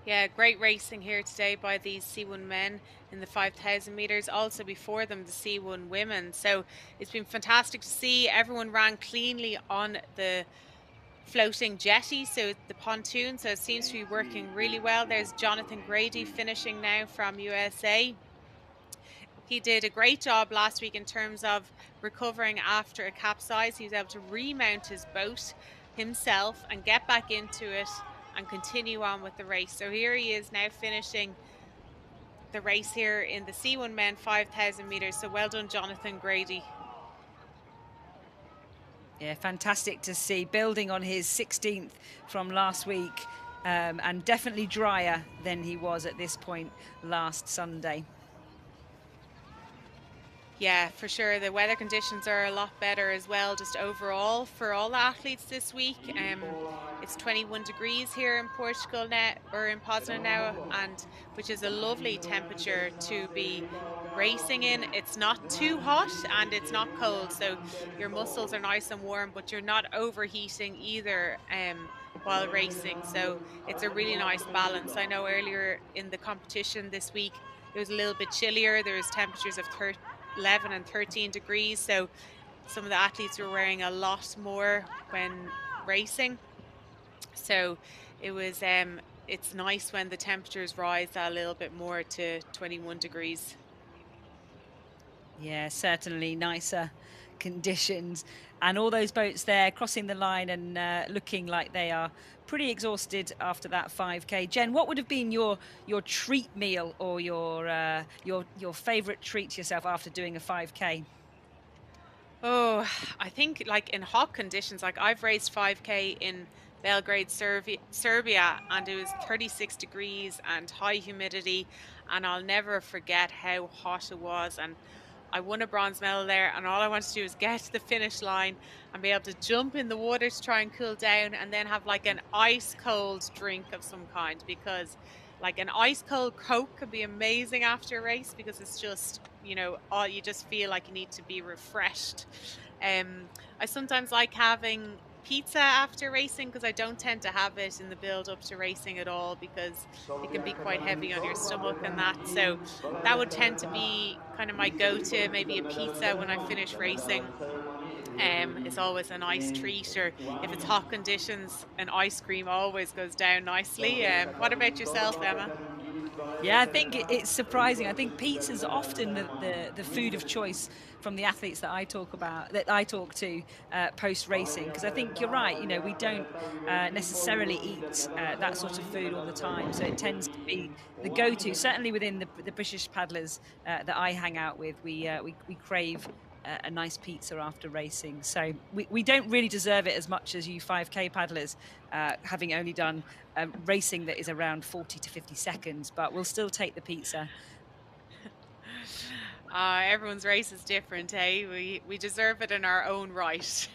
Yeah, great racing here today by these C1 men in the 5,000 meters. Also before them, the C1 women. So it's been fantastic to see. Everyone ran cleanly on the floating jetty, so the pontoon. So it seems to be working really well. There's Jonathan Grady finishing now from USA. He did a great job last week in terms of recovering after a capsize. He was able to remount his boat himself and get back into it and continue on with the race. So here he is now finishing the race here in the C1 men 5,000 meters. So well done, Jonathan Grady. Yeah, fantastic to see, building on his 16th from last week, and definitely drier than he was at this point last Sunday. Yeah, for sure. The weather conditions are a lot better as well, just overall for all the athletes this week. It's 21 degrees here in Portugal now, or in Poznan now, and which is a lovely temperature to be racing in. It's not too hot and it's not cold, so your muscles are nice and warm, but you're not overheating either while racing. So it's a really nice balance. I know earlier in the competition this week it was a little bit chillier. There was temperatures of 11 and 13 degrees, so some of the athletes were wearing a lot more when racing. So it was it's nice when the temperatures rise a little bit more to 21 degrees. Yeah, certainly nicer conditions, and all those boats there crossing the line and looking like they are pretty exhausted after that 5K. Jen, what would have been your treat meal or your favorite treat to yourself after doing a 5K? Oh, I think like in hot conditions, like I've raced 5K in Belgrade, Serbia, and it was 36 degrees and high humidity, and I'll never forget how hot it was. And I won a bronze medal there, and all I wanted to do was get to the finish line and be able to jump in the water to try and cool down, and then have like an ice cold drink of some kind, because like an ice cold Coke could be amazing after a race, because it's just, you know, all you just feel like you need to be refreshed. I sometimes like having pizza after racing, because I don't tend to have it in the build up to racing at all, because it can be quite heavy on your stomach and that. So that would tend to be kind of my go-to, maybe a pizza when I finish racing. Is always a nice treat, or if it's hot conditions, an ice cream always goes down nicely. What about yourself, Emma? Yeah, I think it's surprising. I think pizza's often the food of choice from the athletes that I talk to post racing, because I think you're right. You know, we don't necessarily eat that sort of food all the time, so it tends to be the go-to. Certainly within the British paddlers that I hang out with, we crave a nice pizza after racing. So we don't really deserve it as much as you 5K paddlers, having only done racing that is around 40 to 50 seconds, but we'll still take the pizza. Everyone's race is different, hey? We deserve it in our own right.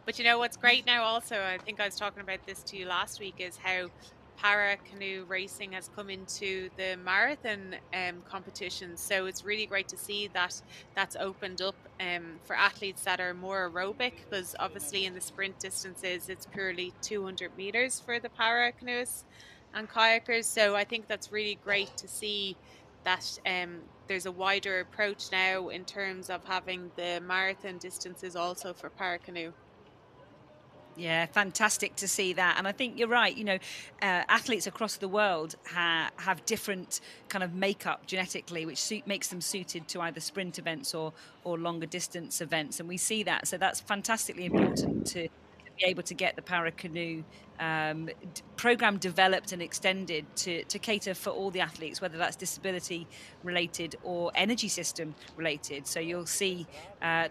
But you know what's great now also, I think I was talking about this to you last week, is how para canoe racing has come into the marathon competition. So it's really great to see that that's opened up for athletes that are more aerobic, because obviously in the sprint distances it's purely 200 meters for the para canoeists and kayakers. So I think that's really great to see that there's a wider approach now in terms of having the marathon distances also for Paracanoe. Yeah, fantastic to see that. And I think you're right. You know, athletes across the world have different kind of makeup genetically, which makes them suited to either sprint events or longer distance events. And we see that. So that's fantastically important to be able to get the para canoe program developed and extended to cater for all the athletes, whether that's disability related or energy system related. So you'll see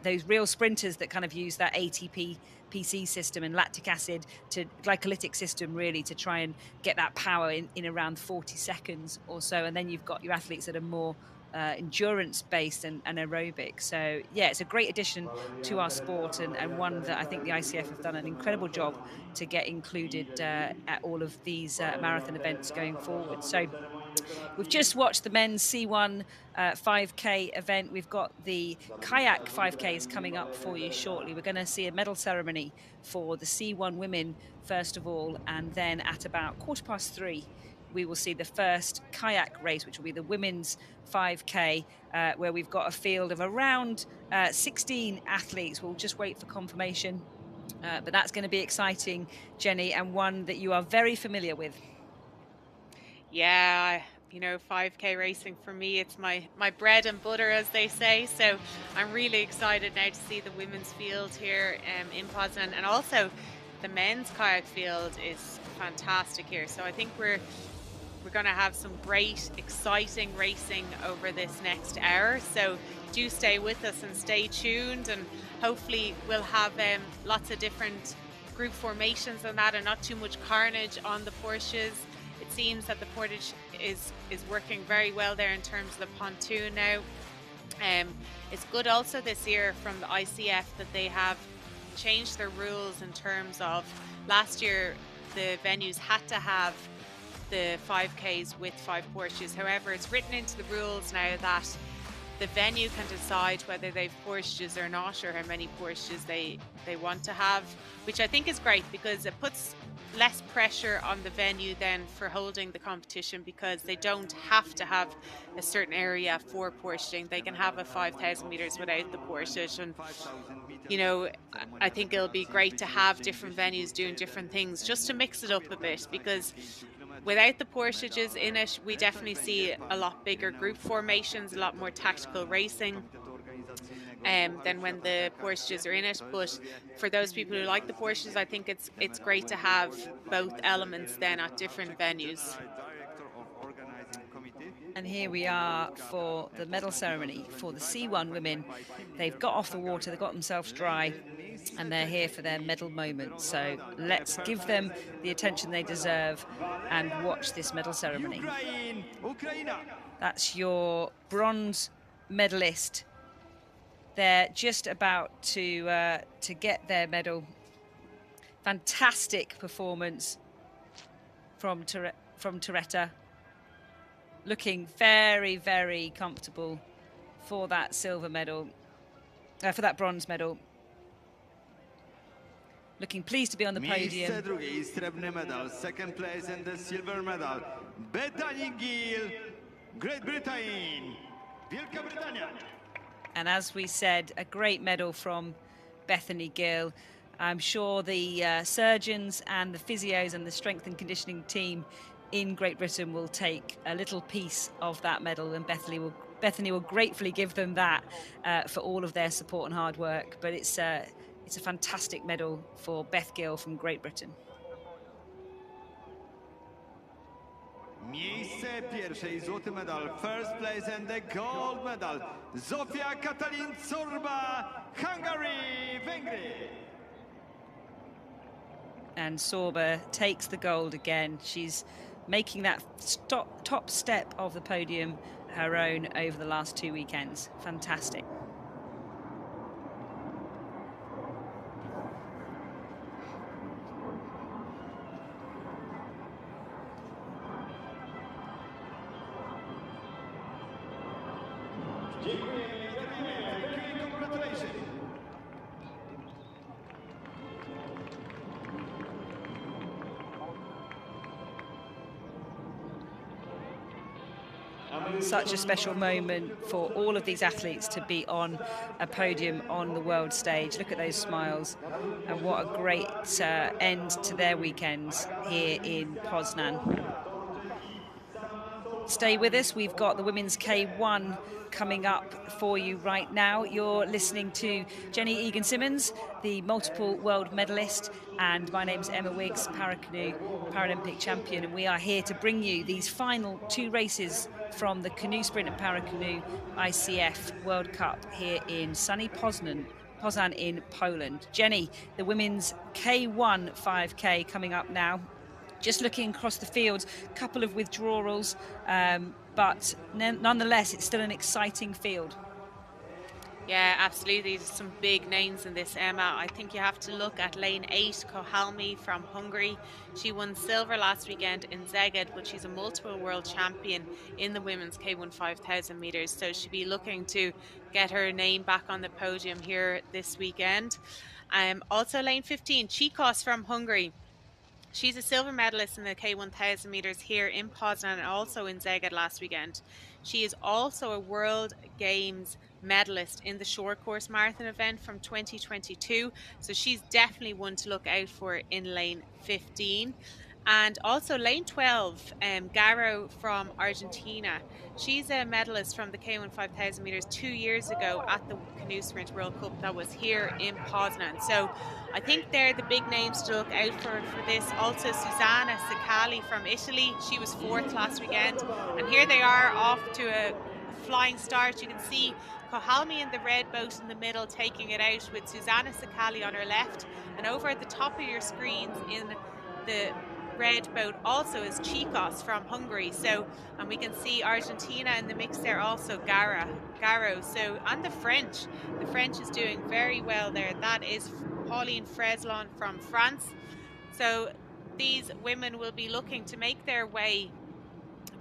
those real sprinters that kind of use that ATP PC system and lactic acid to glycolytic system, really, to try and get that power in around 40 seconds or so. And then you've got your athletes that are more endurance based and aerobic. So yeah, it's a great addition to our sport, and one that I think the ICF have done an incredible job to get included at all of these marathon events going forward. So we've just watched the men's C1 5K event. We've got the kayak 5Ks coming up for you shortly. We're going to see a medal ceremony for the C1 women, first of all, and then at about 3:15, we will see the first kayak race, which will be the women's 5K, where we've got a field of around 16 athletes. We'll just wait for confirmation. But that's going to be exciting, Jenny, and one that you are very familiar with. Yeah, you know, 5K racing for me, it's my bread and butter, as they say. So I'm really excited now to see the women's field here in Poznan, and also the men's kayak field is fantastic here. So I think we're going to have some great, exciting racing over this next hour. So do stay with us and stay tuned, and hopefully we'll have lots of different group formations and that, and not too much carnage on the Porsches. It seems that the portage is working very well there in terms of the pontoon now. It's good also this year from the ICF that they have changed their rules in terms of last year the venues had to have the 5Ks with 5 Porsches. However, it's written into the rules now that the venue can decide whether they've Porsches or not, or how many Porsches they want to have, which I think is great, because it puts less pressure on the venue then for holding the competition, because they don't have to have a certain area for Porsching. They can have a 5,000 meters without the Porsche. And you know, I think it'll be great to have different venues doing different things just to mix it up a bit, because without the Porsches in it, we definitely see a lot bigger group formations, a lot more tactical racing than when the Porsches are in it. But for those people who like the Porsches, I think it's great to have both elements then at different venues. And here we are for the medal ceremony for the C1 women. They've got off the water, they've got themselves dry, and they're here for their medal moment. So let's give them the attention they deserve and watch this medal ceremony. That's your bronze medalist. They're just about to get their medal. Fantastic performance from Toretta. Looking very, very comfortable for that silver medal, for that bronze medal. Looking pleased to be on the podium. Medal, second place and the silver medal. Bethany Gill, Great Britain, Wielka Brytania. And as we said, a great medal from Bethany Gill. I'm sure the surgeons and the physios and the strength and conditioning team in Great Britain will take a little piece of that medal, and Bethany will gratefully give them that for all of their support and hard work. But it's a fantastic medal for Beth Gill from Great Britain. Miejsce pierwsze i złoty medal, first place and the gold medal. Zofia Katalin Zorba, Hungary, Węgry. And Sorba takes the gold again. She's making that top step of the podium her own over the last 2 weekends. Fantastic. Such a special moment for all of these athletes to be on a podium on the world stage. Look at those smiles, and what a great end to their weekends here in Poznan. Stay with us. We've got the women's K1 coming up for you right now. You're listening to Jenny Egan-Simmons, the multiple world medalist, and my name's Emma Wiggs, Paracanowe Paralympic champion, and we are here to bring you these final 2 races from the canoe sprint and Paracanowe ICF World Cup here in sunny Poznan in Poland. Jenny, the women's K1 5K coming up now. Just looking across the field, a couple of withdrawals, but nonetheless, it's still an exciting field. Yeah, absolutely. There's some big names in this, Emma. I think you have to look at lane 8, Kohalmi from Hungary. She won silver last weekend in Szeged, but she's a multiple world champion in the women's K1 5,000 metres. So she'll be looking to get her name back on the podium here this weekend. Also lane 15, Chikos from Hungary. She's a silver medalist in the K1000 metres here in Poznan and also in Szeged last weekend. She is also a World Games medalist in the short course marathon event from 2022. So she's definitely one to look out for in lane 15. And also lane 12, Garo from Argentina. She's a medalist from the K1 5000 metres 2 years ago at the Canoe Sprint World Cup that was here in Poznan. So I think they're the big names to look out for this. Also Susanna Sicali from Italy. She was 4th last weekend. And here they are off to a flying start. You can see Kohalmi in the red boat in the middle taking it out with Susanna Sicali on her left. And over at the top of your screens in the red boat also is Chikos from Hungary. So, and we can see Argentina in the mix there also, Garo. So, and the French is doing very well there. That is Pauline Freslon from France. So these women will be looking to make their way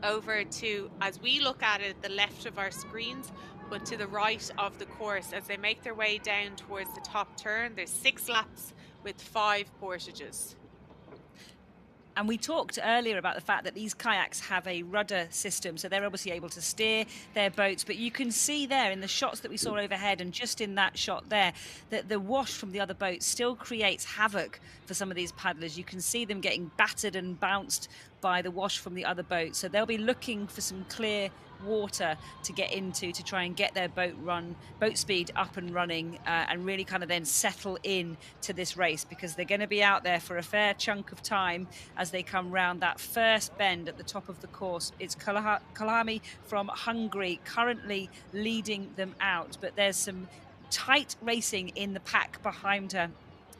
over to, as we look at it, the left of our screens, but to the right of the course as they make their way down towards the top turn. There's 6 laps with 5 portages. And we talked earlier about the fact that these kayaks have a rudder system, so they're obviously able to steer their boats. But you can see there in the shots that we saw overhead and just in that shot there that the wash from the other boats still creates havoc for some of these paddlers. You can see them getting battered and bounced by the wash from the other boat. So they'll be looking for some clear water to get into to try and get their boat speed up and running and really kind of then settle in to this race, because they're going to be out there for a fair chunk of time as they come round that first bend at the top of the course. It's Kohalmi from Hungary currently leading them out, but there's some tight racing in the pack behind her.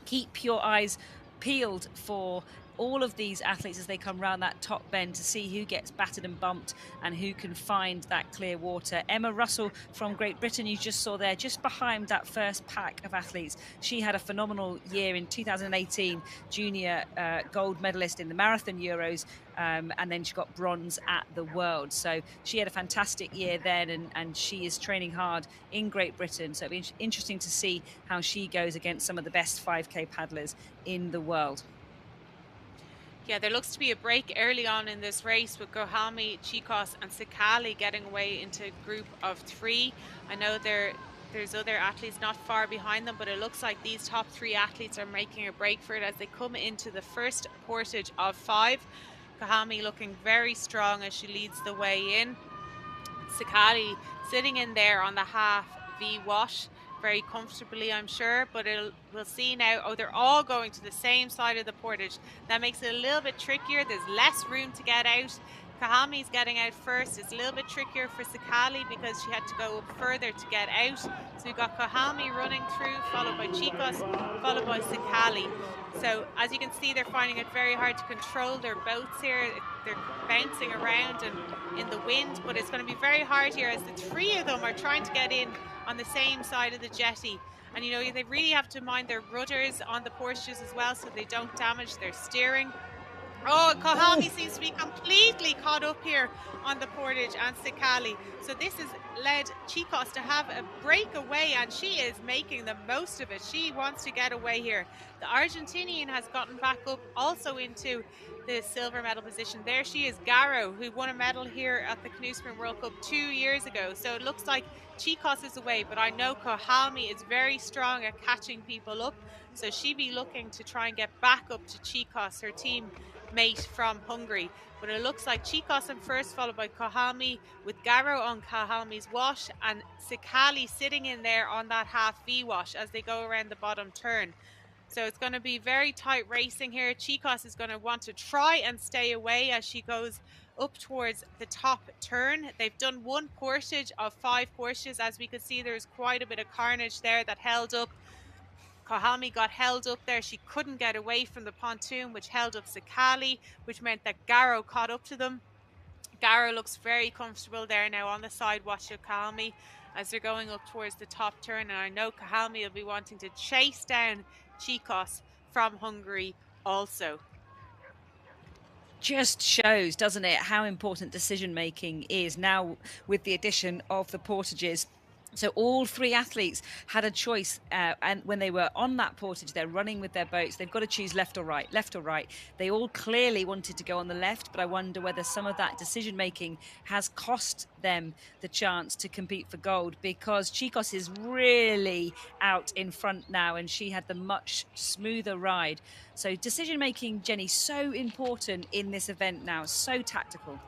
Keep your eyes peeled for all of these athletes as they come round that top bend to see who gets battered and bumped and who can find that clear water. Emma Russell from Great Britain, you just saw there, just behind that first pack of athletes. She had a phenomenal year in 2018, junior gold medalist in the Marathon Euros, and then she got bronze at the World. So she had a fantastic year then, and she is training hard in Great Britain. So it'll be interesting to see how she goes against some of the best 5K paddlers in the world. Yeah, there looks to be a break early on in this race with Kohalmi, Chikos and Sicali getting away into a group of 3. I know there's other athletes not far behind them, but it looks like these top 3 athletes are making a break for it as they come into the first portage of 5. Kahami looking very strong as she leads the way in. Sakali sitting in there on the half V wash very comfortably, I'm sure, but we'll see now. Oh, they're all going to the same side of the portage. That makes it a little bit trickier. There's less room to get out. Kahami's getting out first. It's a little bit trickier for Sakali because she had to go up further to get out. So we've got Kahami running through, followed by Chicos, followed by Sakali. So as you can see, they're finding it very hard to control their boats here. They're bouncing around and in the wind, but it's going to be very hard here as the three of them are trying to get in on the same side of the jetty. And, you know, they really have to mind their rudders on the portages as well so they don't damage their steering. Oh, Kahami seems to be completely caught up here on the portage and Sakali. So this has led Chicos to have a breakaway, and she is making the most of it. She wants to get away here. The Argentinian has gotten back up also into the silver medal position. There she is, Garo, who won a medal here at the Canoe Sprint World Cup 2 years ago. So it looks like Chicos is away, but I know Kahami is very strong at catching people up. So she'd be looking to try and get back up to Chicos, her team mate from Hungary. But it looks like Chicos in first, followed by Kahami, with Garo on Kahami's wash and Sakali sitting in there on that half V wash as they go around the bottom turn. So it's going to be very tight racing here. Chicos is going to want to try and stay away as she goes up towards the top turn. They've done one portage of 5 portages. As we could see, there's quite a bit of carnage there that held up. Kahami got held up there. She couldn't get away from the pontoon, which held up Sakali, which meant that Garo caught up to them. Garo looks very comfortable there now on the side watch of Kahami as they're going up towards the top turn. And I know Kahami will be wanting to chase down Chicos from Hungary also. Just shows, doesn't it, how important decision making is now with the addition of the portages. So all 3 athletes had a choice, and when they were on that portage, they're running with their boats. They've got to choose left or right, left or right. They all clearly wanted to go on the left, but I wonder whether some of that decision making has cost them the chance to compete for gold, because Chicos is really out in front now, and she had the much smoother ride. So decision making, Jenny, so important in this event now, so tactical.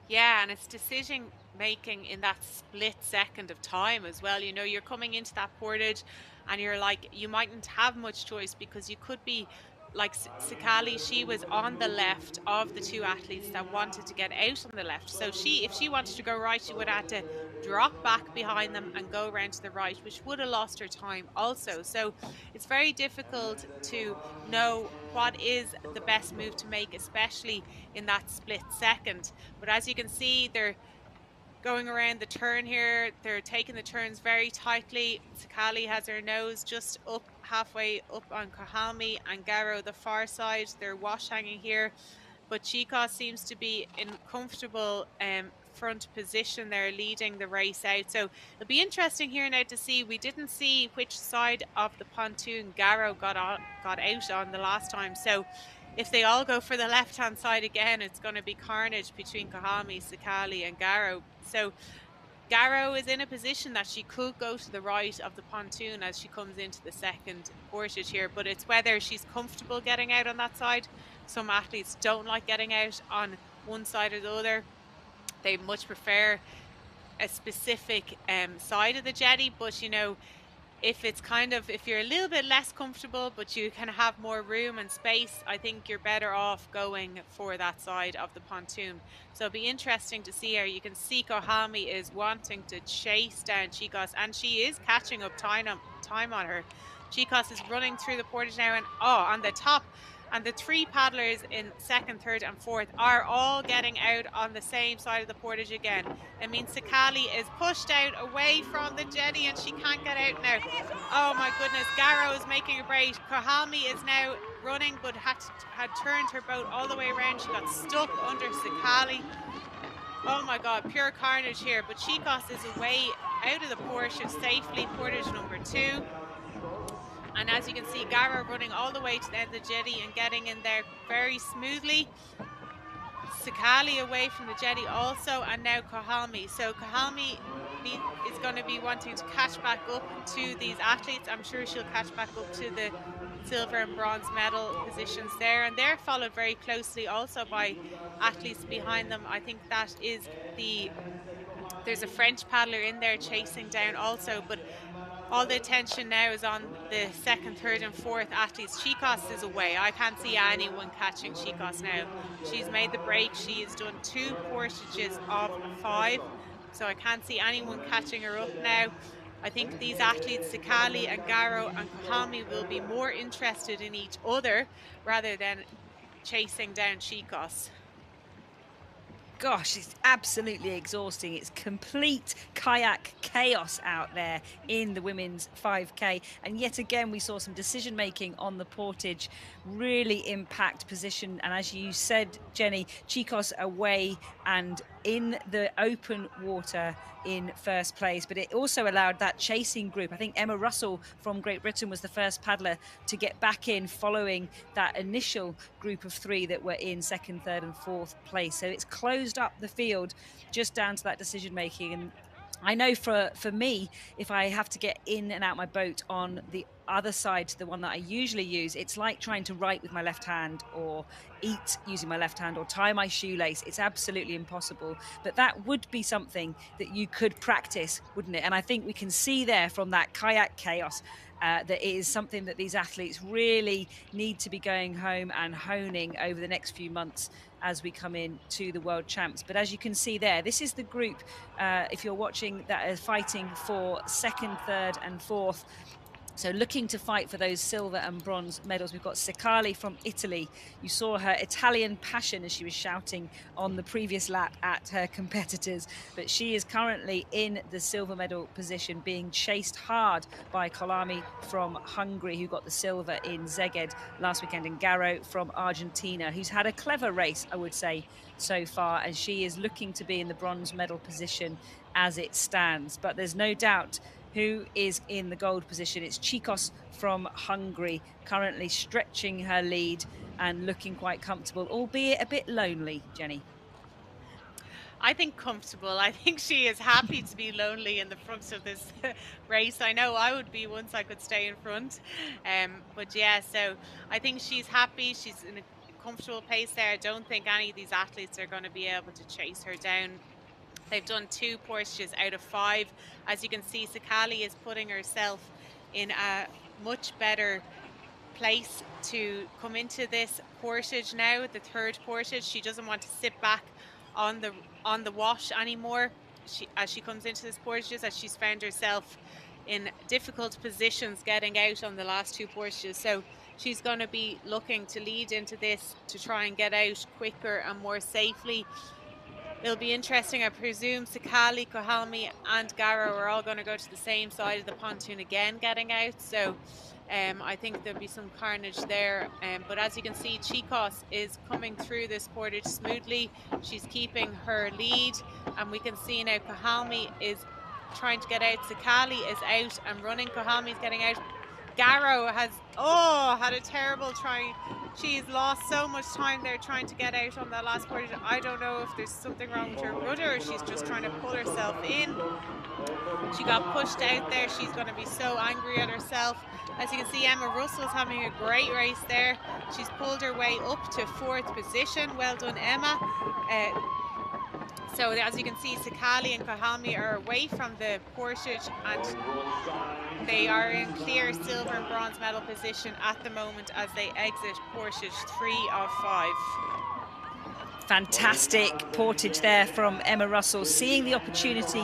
Yeah, and it's decision making in that split second of time as well. You know, you're coming into that portage and you're like, you mightn't have much choice because you could be like Sakali. She was on the left of the 2 athletes that wanted to get out on the left. So if she wanted to go right, she would have had to drop back behind them and go around to the right, which would have lost her time also. So it's very difficult to know what is the best move to make, especially in that split second. But as you can see, they're going around the turn here. They're taking the turns very tightly. Sakali has her nose just up, halfway up on Kahami, and Garo the far side. They're wash hanging here, but Chicos seems to be in comfortable front position there, leading the race out. So it'll be interesting here now to see. We didn't see which side of the pontoon Garo got out on the last time. So if they all go for the left-hand side again, it's going to be carnage between Kahami, Sakali and Garo. So Garo is in a position that she could go to the right of the pontoon as she comes into the second portage here, but it's whether she's comfortable getting out on that side. Some athletes don't like getting out on one side or the other. They much prefer a specific side of the jetty, but you know, if you're a little bit less comfortable but you can have more room and space, I think you're better off going for that side of the pontoon. So it'll be interesting to see her. You can see Kahami is wanting to chase down Chicos, and she is catching up time on her. Chicos is running through the portage now, and on the top, and the 3 paddlers in second, third and fourth are all getting out on the same side of the portage again. It means Sakali is pushed out away from the jetty and she can't get out now. Oh my goodness, Garo is making a break. Kahami is now running but had turned her boat all the way around. She got stuck under Sakali. Oh my god, pure carnage here. But Chicos is away out of the portage safely, portage number 2. And as you can see, Garo running all the way to the end of the jetty and getting in there very smoothly. Sakali away from the jetty also, and now Kahami. So Kahami is going to be wanting to catch back up to these athletes. I'm sure she'll catch back up to the silver and bronze medal positions there, and they're followed very closely also by athletes behind them. I think that is there's a French paddler in there chasing down also, but all the attention now is on the second, third and fourth athletes. Chicos is away. I can't see anyone catching Chicos now. She's made the break. She has done 2 portages of 5, so I can't see anyone catching her up now. I think these athletes, Sakali and Garo and Kohalmi, will be more interested in each other rather than chasing down Chicos. Gosh, it's absolutely exhausting. It's complete kayak chaos out there in the women's 5K. And yet again, we saw some decision making on the portage really impact position. And as you said, Jenny, Chicos away and in the open water in first place, but it also allowed that chasing group. I think Emma Russell from Great Britain was the first paddler to get back in following that initial group of 3 that were in second, third and fourth place. So it's closed up the field just down to that decision making. And I know for me, if I have to get in and out my boat on the other side to the one that I usually use, it's like trying to write with my left hand or eat using my left hand or tie my shoelace. It's absolutely impossible. But that would be something that you could practice, wouldn't it? And I think we can see there from that kayak chaos that it is something that these athletes really need to be going home and honing over the next few months as we come in to the World Champs. But as you can see there, this is the group, if you're watching, that are fighting for second, third and fourth. So looking to fight for those silver and bronze medals. We've got Sakali from Italy. You saw her Italian passion as she was shouting on the previous lap at her competitors. But she is currently in the silver medal position, being chased hard by Kohalmi from Hungary, who got the silver in Szeged last weekend, and Garo from Argentina, who's had a clever race, I would say, so far. And she is looking to be in the bronze medal position as it stands. But there's no doubt who is in the gold position. It's Chicos from Hungary, currently stretching her lead and looking quite comfortable, albeit a bit lonely, Jenny. I think comfortable. I think she is happy to be lonely in the front of this race. I know I would be once I could stay in front. But yeah, so I think she's happy. She's in a comfortable pace there. I don't think any of these athletes are going to be able to chase her down. They've done 2 portages out of 5. As you can see, Sakali is putting herself in a much better place to come into this portage now, the 3rd portage. She doesn't want to sit back on the wash anymore as she comes into this portages, as she's found herself in difficult positions getting out on the last 2 portages. So she's going to be looking to lead into this to try and get out quicker and more safely. It'll be interesting. I presume Sakali, Kohalmi and Garo are all going to go to the same side of the pontoon again getting out. So I think there'll be some carnage there. But as you can see, Chicos is coming through this portage smoothly. She's keeping her lead. And we can see now Kohalmi is trying to get out. Sakali is out and running. Kohalmi is getting out. Garo has had a terrible try. She's lost so much time there trying to get out on the last portage. I don't know if there's something wrong with her rudder or she's just trying to pull herself in. She got pushed out there. She's going to be so angry at herself. As you can see, Emma Russell's having a great race there. She's pulled her way up to 4th position. Well done, Emma. So as you can see, Sakali and Kohalmi are away from the portage and they are in clear silver and bronze medal position at the moment as they exit portage 3 of 5. Fantastic portage there from Emma Russell, seeing the opportunity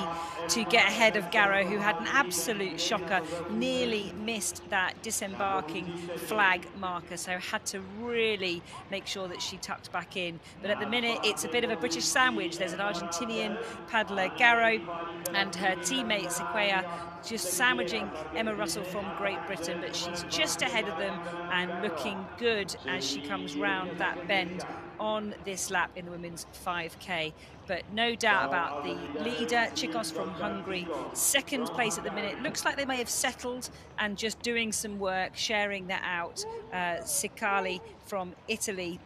to get ahead of Garo, who had an absolute shocker, nearly missed that disembarking flag marker, so had to really make sure that she tucked back in. But at the minute, it's a bit of a British sandwich. There's an Argentinian paddler, Garo, and her teammate, Sequoia, just sandwiching Emma Russell from Great Britain, but she's just ahead of them and looking good as she comes round that bend on this lap in the women's 5K. But no doubt about the leader, Chicos from Hungary, 2nd place at the minute. Looks like they may have settled and just doing some work, sharing that out. Sakali from Italy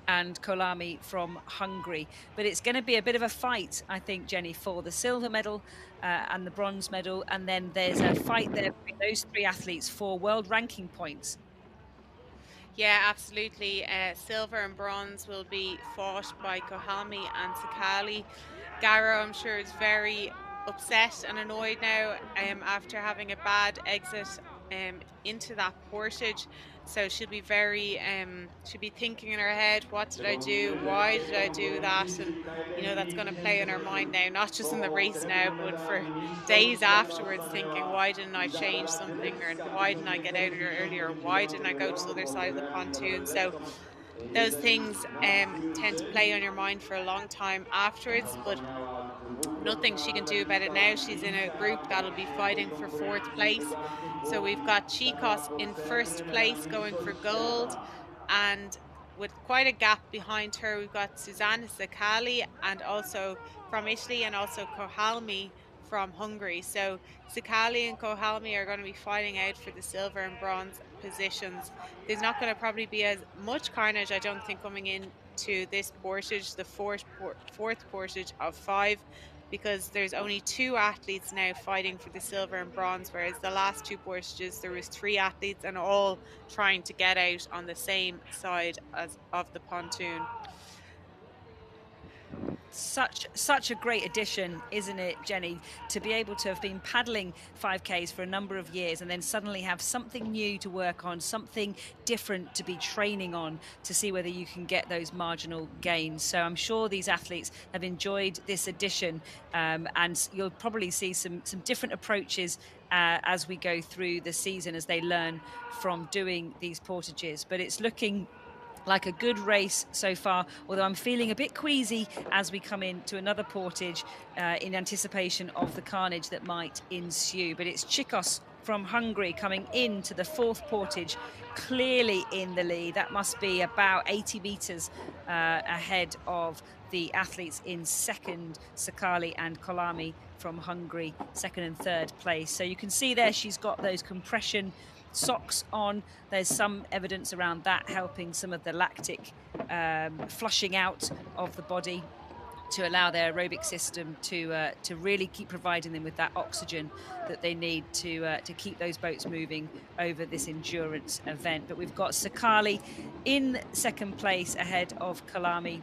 and Kohalmi from Hungary. But it's going to be a bit of a fight, I think, Jenny, for the silver medal and the bronze medal. And then there's a fight there between those 3 athletes for world ranking points. Yeah, absolutely. Silver and bronze will be fought by Kohalmi and Sakali. Garo, I'm sure, is very upset and annoyed now after having a bad exit into that portage. So she'll be thinking in her head, what did I do? Why did I do that? And, that's going to play in her mind now, not just in the race now, but for days afterwards, thinking, why didn't I change something? Or why didn't I get out of here earlier? Why didn't I go to the other side of the pontoon? So those things tend to play on your mind for a long time afterwards, but nothing she can do about it now. She's in a group that'll be fighting for fourth place. So we've got Chicos in first place going for gold, and with quite a gap behind her, we've got Susanna Sakali and also from Italy, and also Kohalmi from Hungary. So Sakali and Kohalmi are going to be fighting out for the silver and bronze positions. There's not going to probably be as much carnage, I don't think, coming in to this portage, the fourth portage of 5, because there's only 2 athletes now fighting for the silver and bronze, whereas the last 2 portages there was 3 athletes and all trying to get out on the same side as of the pontoon. Such a great addition, isn't it, Jenny, to be able to have been paddling 5Ks for a number of years and then suddenly have something new to work on, something different to be training on, to see whether you can get those marginal gains. So I'm sure these athletes have enjoyed this addition, and you'll probably see some different approaches as we go through the season, as they learn from doing these portages. But it's looking like a good race so far, although I'm feeling a bit queasy as we come into another portage in anticipation of the carnage that might ensue. But it's Chicos from Hungary coming into the 4th portage, clearly in the lead. That must be about 80 meters ahead of the athletes in 2nd, Sakali and Kolami from Hungary, 2nd and 3rd place. So you can see there she's got those compression socks on. There's some evidence around that helping some of the lactic flushing out of the body to allow their aerobic system to really keep providing them with that oxygen that they need to keep those boats moving over this endurance event. But we've got Sakali in 2nd place ahead of Kalami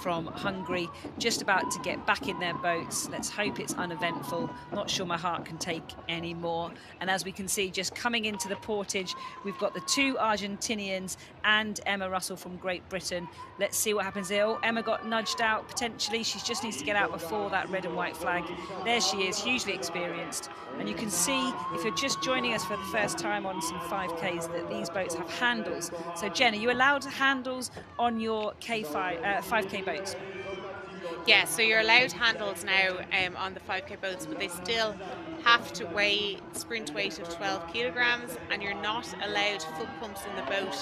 from Hungary, just about to get back in their boats. Let's hope it's uneventful. Not sure my heart can take any more. And as we can see, just coming into the portage, we've got the 2 Argentinians and Emma Russell from Great Britain. Let's see what happens here. Oh, Emma got nudged out potentially. She just needs to get out before that red and white flag. There she is, hugely experienced. And you can see, if you're just joining us for the first time on some 5Ks, that these boats have handles. So Jen, are you allowed handles on your 5K boats? Yeah, so you're allowed handles now on the 5K boats, but they still have to weigh sprint weight of 12 kilograms, and you're not allowed foot pumps in the boat.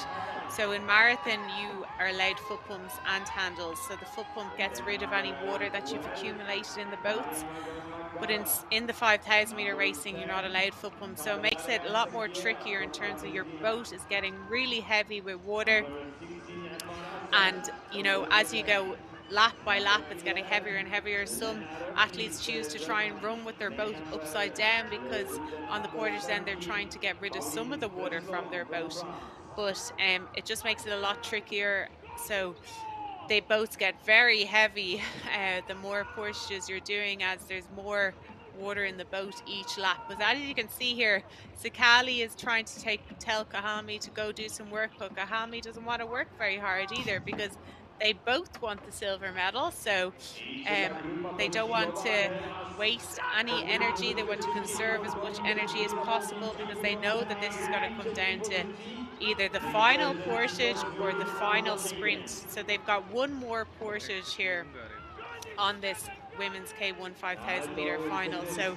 So in marathon, you are allowed foot pumps and handles. So the foot pump gets rid of any water that you've accumulated in the boats. But in the 5,000 meter racing, you're not allowed foot pumps. So it makes it a lot more trickier in terms of your boat is getting really heavy with water. And, as you go lap by lap, it's getting heavier and heavier. Some athletes choose to try and run with their boat upside down, because on the portage then they're trying to get rid of some of the water from their boat. But it just makes it a lot trickier. So they both get very heavy the more portages you're doing, as there's more water in the boat each lap. But as you can see here, Sakali is trying to tell Kahami to go do some work, but Kahami doesn't want to work very hard either, because they both want the silver medal. So they don't want to waste any energy. They want to conserve as much energy as possible, because they know that this is going to come down to either the final portage or the final sprint. So they've got one more portage here on this women's K1 5,000 meter final. So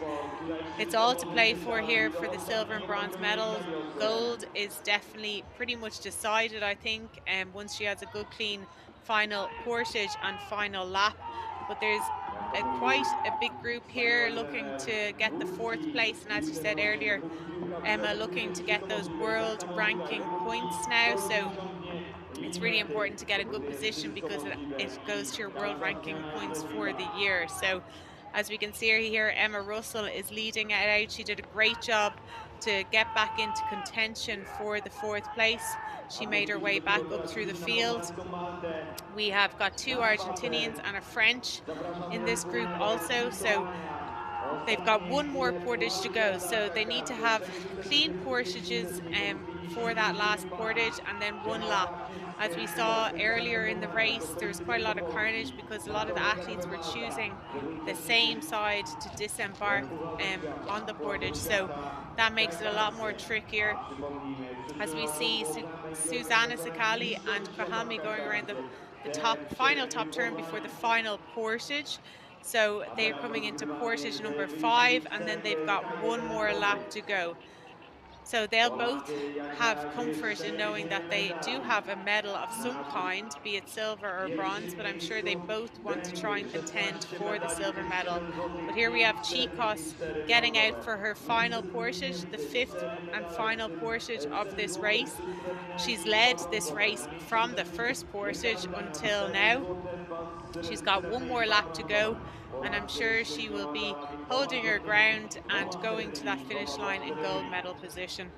it's all to play for here for the silver and bronze medal. Gold is definitely pretty much decided, I think, once she has a good clean final portage and final lap. But there's quite a big group here looking to get the 4th place, and as you said earlier, Emma looking to get those world ranking points now. So it's really important to get a good position, because it goes to your world ranking points for the year. So As we can see here, Emma Russell is leading it out. She did a great job to get back into contention for the 4th place. She made her way back up through the field. We have got 2 Argentinians and a French in this group also, so they've got 1 more portage to go. So they need to have clean portages for that last portage and then 1 lap. As we saw earlier in the race, there was quite a lot of carnage because a lot of the athletes were choosing the same side to disembark on the portage. So that makes it a lot more trickier. As we see Susanna Sakali and Kahami going around the final top turn before the final portage. So they're coming into portage number 5, and then they've got 1 more lap to go. So they'll both have comfort in knowing that they do have a medal of some kind, be it silver or bronze, but I'm sure they both want to try and contend for the silver medal. But here we have Chicos getting out for her final portage, the 5th and final portage of this race. She's led this race from the first portage until now. She's got 1 more lap to go, and I'm sure she will be holding her ground and going to that finish line in gold medal position.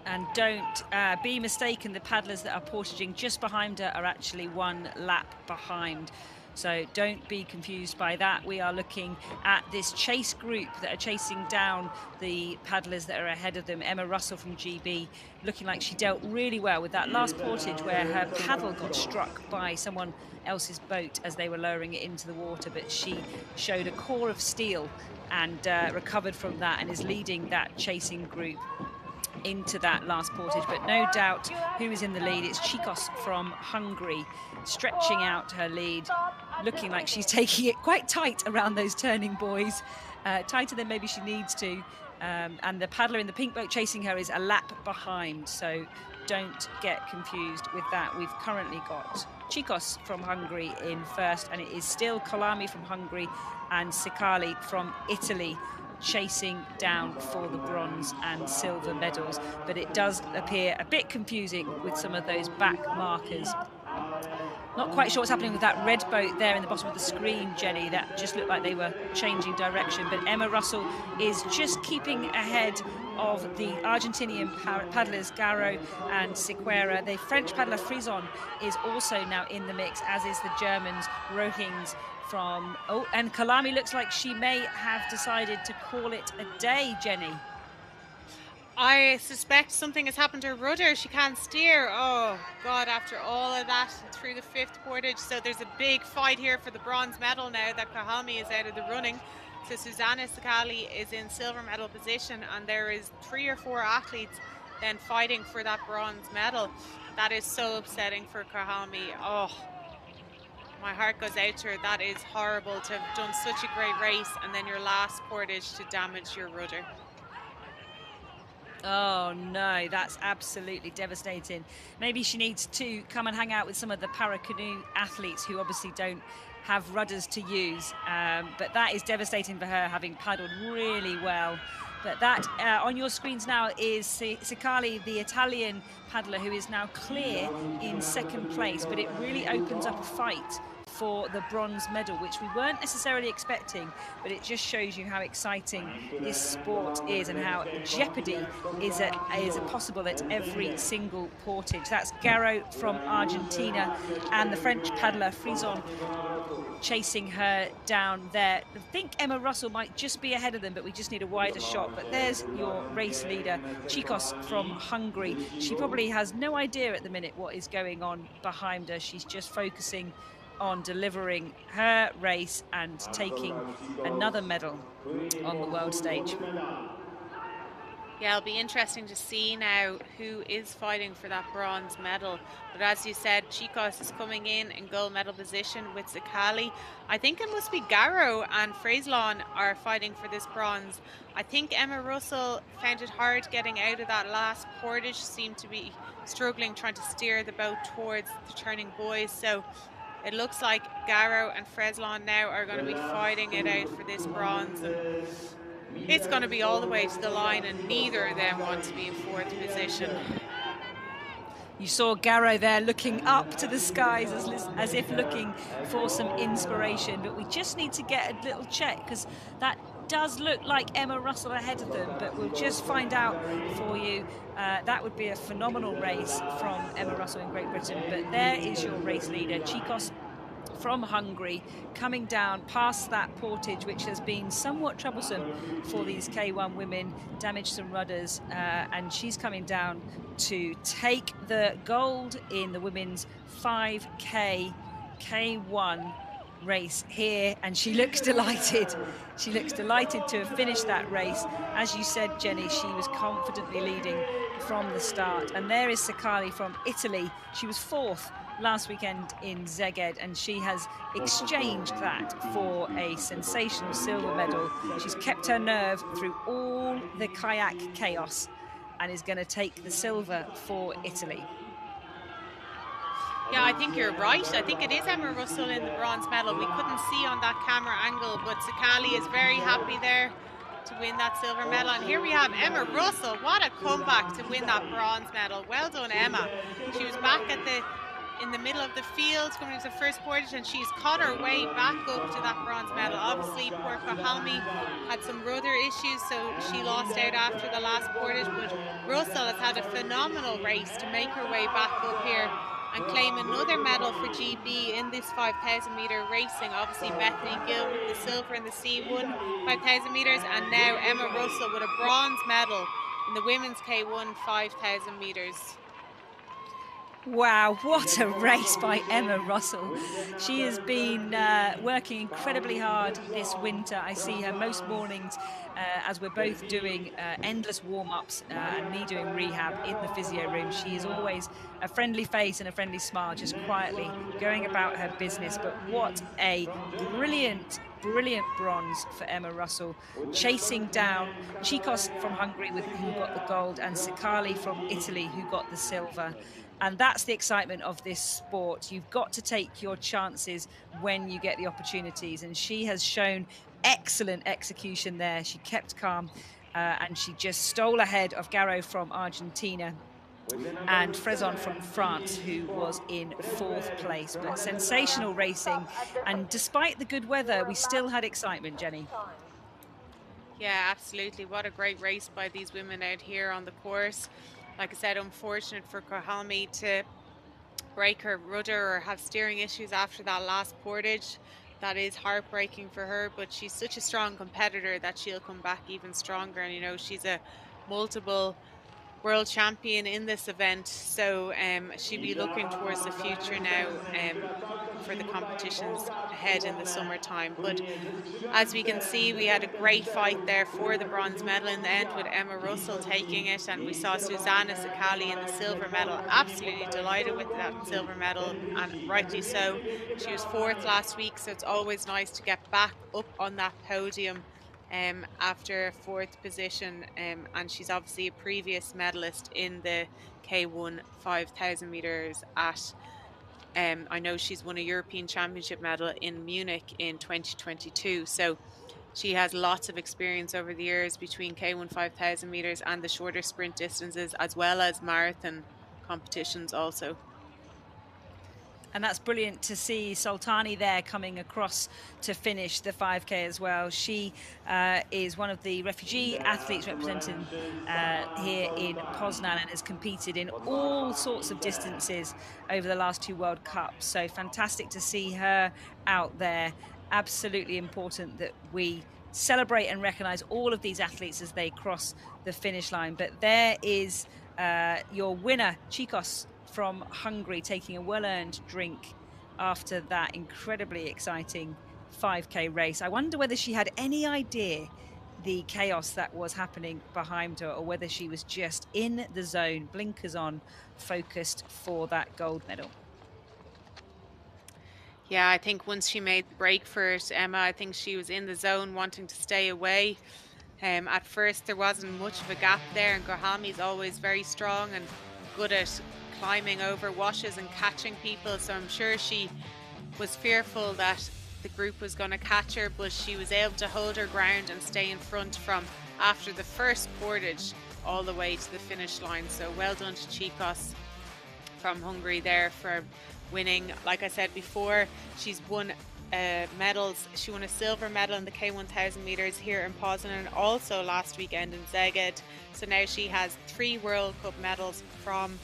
And don't be mistaken, the paddlers that are portaging just behind her are actually 1 lap behind. So don't be confused by that. We are looking at this chase group that are chasing down the paddlers that are ahead of them. Emma Russell from GB looking like she dealt really well with that last portage where her paddle got struck by someone else's boat as they were lowering it into the water, but she showed a core of steel and recovered from that and is leading that chasing group into that last portage. But no doubt who is in the lead. It's Chicos from Hungary, stretching out her lead, looking like she's taking it quite tight around those turning buoys, tighter than maybe she needs to. And the paddler in the pink boat chasing her is a lap behind, so don't get confused with that. We've currently got Chicos from Hungary in first, and it is still Kalami from Hungary and Sikali from Italy chasing down for the bronze and silver medals. But it does appear a bit confusing with some of those back markers. Not quite sure what's happening with that red boat there in the bottom of the screen, Jenny. That just looked like they were changing direction. But Emma Russell is just keeping ahead of the Argentinian paddlers, Garo and Sequeira. The French paddler Frison is also now in the mix, as is the Germans, Rohings from... Oh, and Kalami looks like she may have decided to call it a day, Jenny. I suspect something has happened to her rudder. She can't steer. Oh, God, after all of that through the 5th portage. So there's a big fight here for the bronze medal now that Kahami is out of the running. So Susanna Sakali is in silver medal position, and there is 3 or 4 athletes then fighting for that bronze medal. That is so upsetting for Kahami. Oh, my heart goes out to her. That is horrible to have done such a great race and then your last portage to damage your rudder. Oh no, that's absolutely devastating. Maybe she needs to come and hang out with some of the Paracanowe athletes who obviously don't have rudders to use. But that is devastating for her, having paddled really well. But that on your screens now is Sikali, the Italian paddler, who is now clear in 2nd place. But it really opens up a fight for the bronze medal, which we weren't necessarily expecting, but it just shows you how exciting this sport is and how jeopardy is possible at every single portage. That's Garo from Argentina and the French paddler Frison chasing her down there. I think Emma Russell might just be ahead of them, but we just need a wider shot. But there's your race leader, Chicos from Hungary. She probably has no idea at the minute what is going on behind her. She's just focusing on delivering her race and taking another medal on the world stage. Yeah, it'll be interesting to see now who is fighting for that bronze medal. But as you said, Chicos is coming in gold medal position with Sakali. I think it must be Garo and Fraislon are fighting for this bronze. I think Emma Russell found it hard getting out of that last portage, seemed to be struggling trying to steer the boat towards the turning buoys. So it looks like Garo and Freslon now are going to be fighting it out for this bronze. And it's going to be all the way to the line, and neither of them want to be in 4th position. You saw Garrow there looking up to the skies as if looking for some inspiration. But we just need to get a little check, because that does look like Emma Russell ahead of them, but we'll just find out for you. That would be a phenomenal race from Emma Russell in Great Britain. But there is your race leader, Chicos from Hungary, coming down past that portage, which has been somewhat troublesome for these K1 women, damaged some rudders, and she's coming down to take the gold in the women's 5K K1 race here, and she looks delighted. She looks delighted to have finished that race. As you said, Jenny, she was confidently leading from the start. And there is Sakali from Italy. She was 4th last weekend in Szeged, and she has exchanged that for a sensational silver medal. She's kept her nerve through all the kayak chaos and is going to take the silver for Italy. Yeah, I think you're right. I think it is Emma Russell in the bronze medal. We couldn't see on that camera angle, but Sakali is very happy there to win that silver medal. And here we have Emma Russell. What a comeback to win that bronze medal. Well done, Emma. She was back in the middle of the field coming into the first portage, and she's caught her way back up to that bronze medal. Obviously, poor Kohalmi had some rudder issues, so she lost out after the last portage, but Russell has had a phenomenal race to make her way back up here and claim another medal for GB in this 5,000 metre racing. Obviously, Bethany Gill with the silver in the C1 5,000 metres, and now Emma Russell with a bronze medal in the women's K1 5,000 metres. Wow, what a race by Emma Russell. She has been working incredibly hard this winter. I see her most mornings as we're both doing endless warm-ups and me doing rehab in the physio room. She is always a friendly face and a friendly smile, just quietly going about her business. But what a brilliant bronze for Emma Russell, chasing down Chicos from Hungary who got the gold, and Sakali from Italy who got the silver. And that's the excitement of this sport. You've got to take your chances when you get the opportunities. And she has shown excellent execution there. She kept calm and she just stole ahead of Garrow from Argentina and Frezon from France, who was in 4th place. But sensational racing. And despite the good weather, we still had excitement, Jenny. Yeah, absolutely. What a great race by these women out here on the course. Like I said, unfortunate for Kohalmi to break her rudder or have steering issues after that last portage. That is heartbreaking for her, but she's such a strong competitor that she'll come back even stronger. And, you know, she's a multiple world champion in this event, so she'll be looking towards the future now for the competitions ahead in the summertime. But as we can see, we had a great fight there for the bronze medal in the end, with Emma Russell taking it, and we saw Susanna Sakali in the silver medal. Absolutely delighted with that silver medal, and rightly so. She was 4th last week, so it's always nice to get back up on that podium after 4th position, and she's obviously a previous medalist in the K1 5,000 metres at I know she's won a European Championship medal in Munich in 2022, so she has lots of experience over the years between K1 5,000 metres and the shorter sprint distances, as well as marathon competitions also. And that's brilliant to see Soltani there coming across to finish the 5K as well. She is one of the refugee athletes representing here in Poznan and has competed in all sorts of distances over the last 2 World Cups. So fantastic to see her out there. Absolutely important that we celebrate and recognise all of these athletes as they cross the finish line. But there is your winner, Chicos from Hungary, taking a well-earned drink after that incredibly exciting 5K race. I wonder whether she had any idea the chaos that was happening behind her, or whether she was just in the zone, blinkers on, focused for that gold medal. Yeah, I think once she made the break for it, Emma, I think she was in the zone wanting to stay away. At first there wasn't much of a gap there, and Kohalmi's always very strong and good at climbing over washes and catching people, so I'm sure she was fearful that the group was going to catch her, but she was able to hold her ground and stay in front from after the first portage all the way to the finish line. So well done to Chicos from Hungary there for winning. Like I said before, she's won medals. She won a silver medal in the K1000 meters here in Poznan and also last weekend in Szeged. So now she has 3 World Cup medals from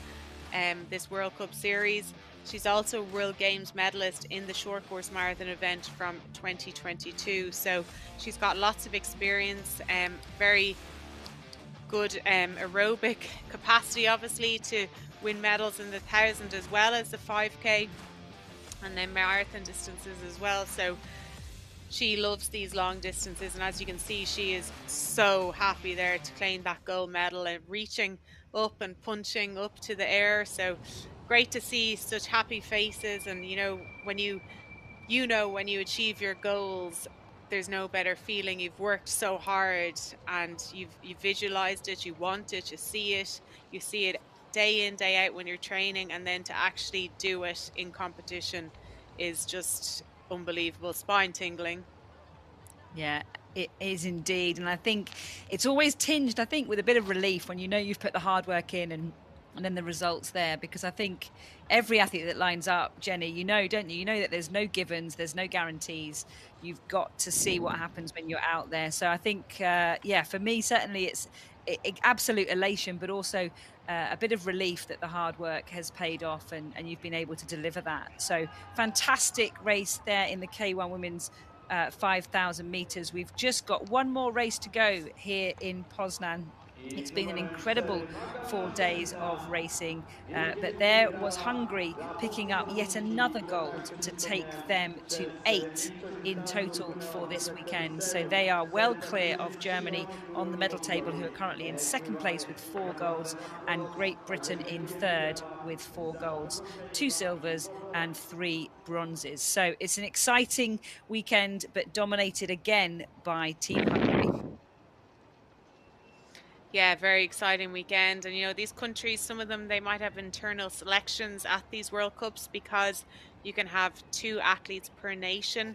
this World Cup series. She's also World Games medalist in the short course marathon event from 2022. So she's got lots of experience, very good aerobic capacity, obviously, to win medals in the 1000 as well as the 5K and then marathon distances as well. So she loves these long distances, and as you can see, she is so happy there to claim that gold medal and reaching up and punching up to the air. So great to see such happy faces. And when you achieve your goals, there's no better feeling. You've worked so hard and you've visualized it, you want it, you see it day in, day out when you're training, and then to actually do it in competition is just unbelievable, spine tingling. Yeah, it is indeed. And I think it's always tinged, with a bit of relief when you've put the hard work in and then the results there, because I think every athlete that lines up, Jenny, don't you? You know that there's no givens, there's no guarantees. You've got to see what happens when you're out there. So I think, for me, certainly it's absolute elation, but also a bit of relief that the hard work has paid off and you've been able to deliver that. So fantastic race there in the K1 women's 5,000 meters. We've just got one more race to go here in Poznan. It's been an incredible 4 days of racing, but there was Hungary picking up yet another gold to take them to 8 in total for this weekend. So they are well clear of Germany on the medal table, who are currently in second place with 4 golds, and Great Britain in third with 4 golds, 2 silvers and 3 bronzes. So it's an exciting weekend, but dominated again by Team Hungary. Yeah, very exciting weekend. And these countries, some of them, they might have internal selections at these World Cups because you can have 2 athletes per nation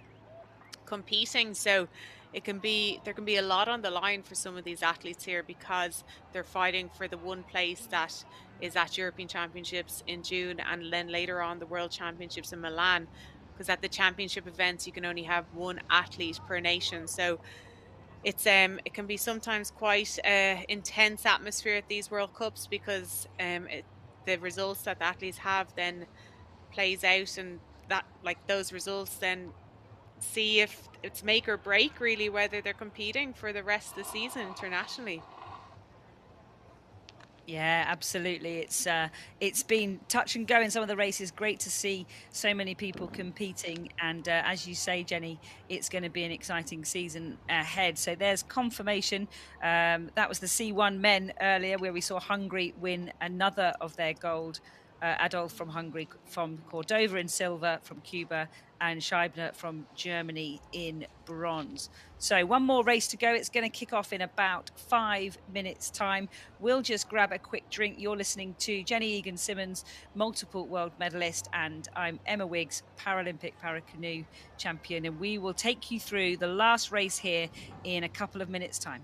competing. So there can be a lot on the line for some of these athletes here because they're fighting for the one place that is at European Championships in June and then later on the World Championships in Milan, because at the championship events you can only have 1 athlete per nation. So it can be sometimes quite intense atmosphere at these World Cups because the results that the athletes have then plays out, and that, like, those results then see if it's make or break really whether they're competing for the rest of the season internationally. Yeah, absolutely. It's been touch and go in some of the races. Great to see so many people competing, and as you say, Jenny, it's going to be an exciting season ahead. So there's confirmation. That was the C1 men earlier, where we saw Hungary win another of their gold. Adolf from Hungary, from Cordova in silver, from Cuba, and Scheibner from Germany in bronze. So one more race to go. It's going to kick off in about 5 minutes' time. We'll just grab a quick drink. You're listening to Jenny Egan-Simmons, multiple world medalist, and I'm Emma Wiggs, Paralympic Paracanoe champion, and we will take you through the last race here in a couple of minutes' time.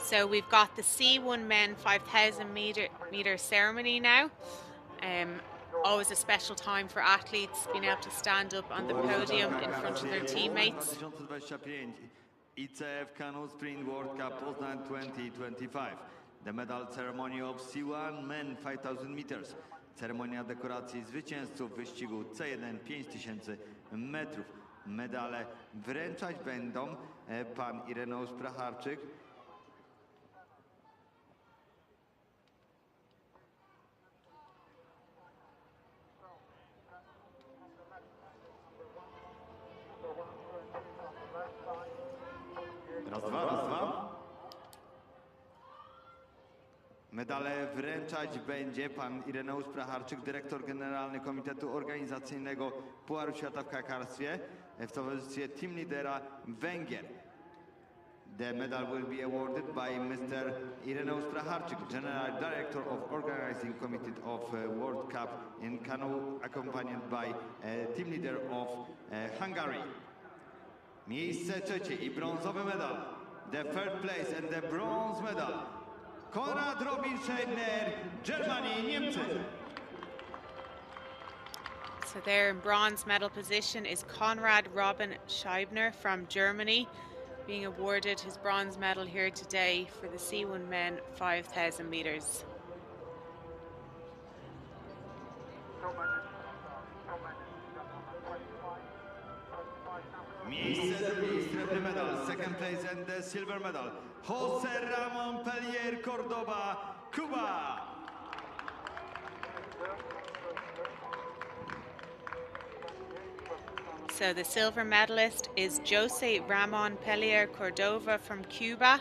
So we've got the C1 men 5,000 meter ceremony now. Always a special time for athletes being able to stand up on the podium in front of their teammates. ICF Canoe Sprint World Cup Poznan 2025. The medal ceremony of C1 men 5,000 meters. Ceremonia dekoracji zwycięzców wyścigu C1 5000 metrów. Medale wręczać będą pan Ireneusz Pracharczyk, raz, dwa. Medale wręczać będzie pan Ireneusz Pracharczyk, dyrektor generalny Komitetu Organizacyjnego Pucharu Świata w kajakarstwie w towarzystwie team lidera Węgier. The medal will be awarded by Mr. Ireneusz Pracharczyk, General Director of Organizing Committee of World Cup in Canoe, accompanied by team leader of Hungary. Miejsce trzecie i brązowy medal. The third place and the bronze medal. Konrad Robin Scheidner, Germany, Niemcy. So there in bronze medal position is Konrad Robin Scheibner from Germany, being awarded his bronze medal here today for the C1 men 5,000 meters. Miejsce drugie, srebrny medal, second place and the silver medal. Jose Ramon Pellier, Cordoba, Cuba. So the silver medalist is Jose Ramon Pellier Cordova from Cuba.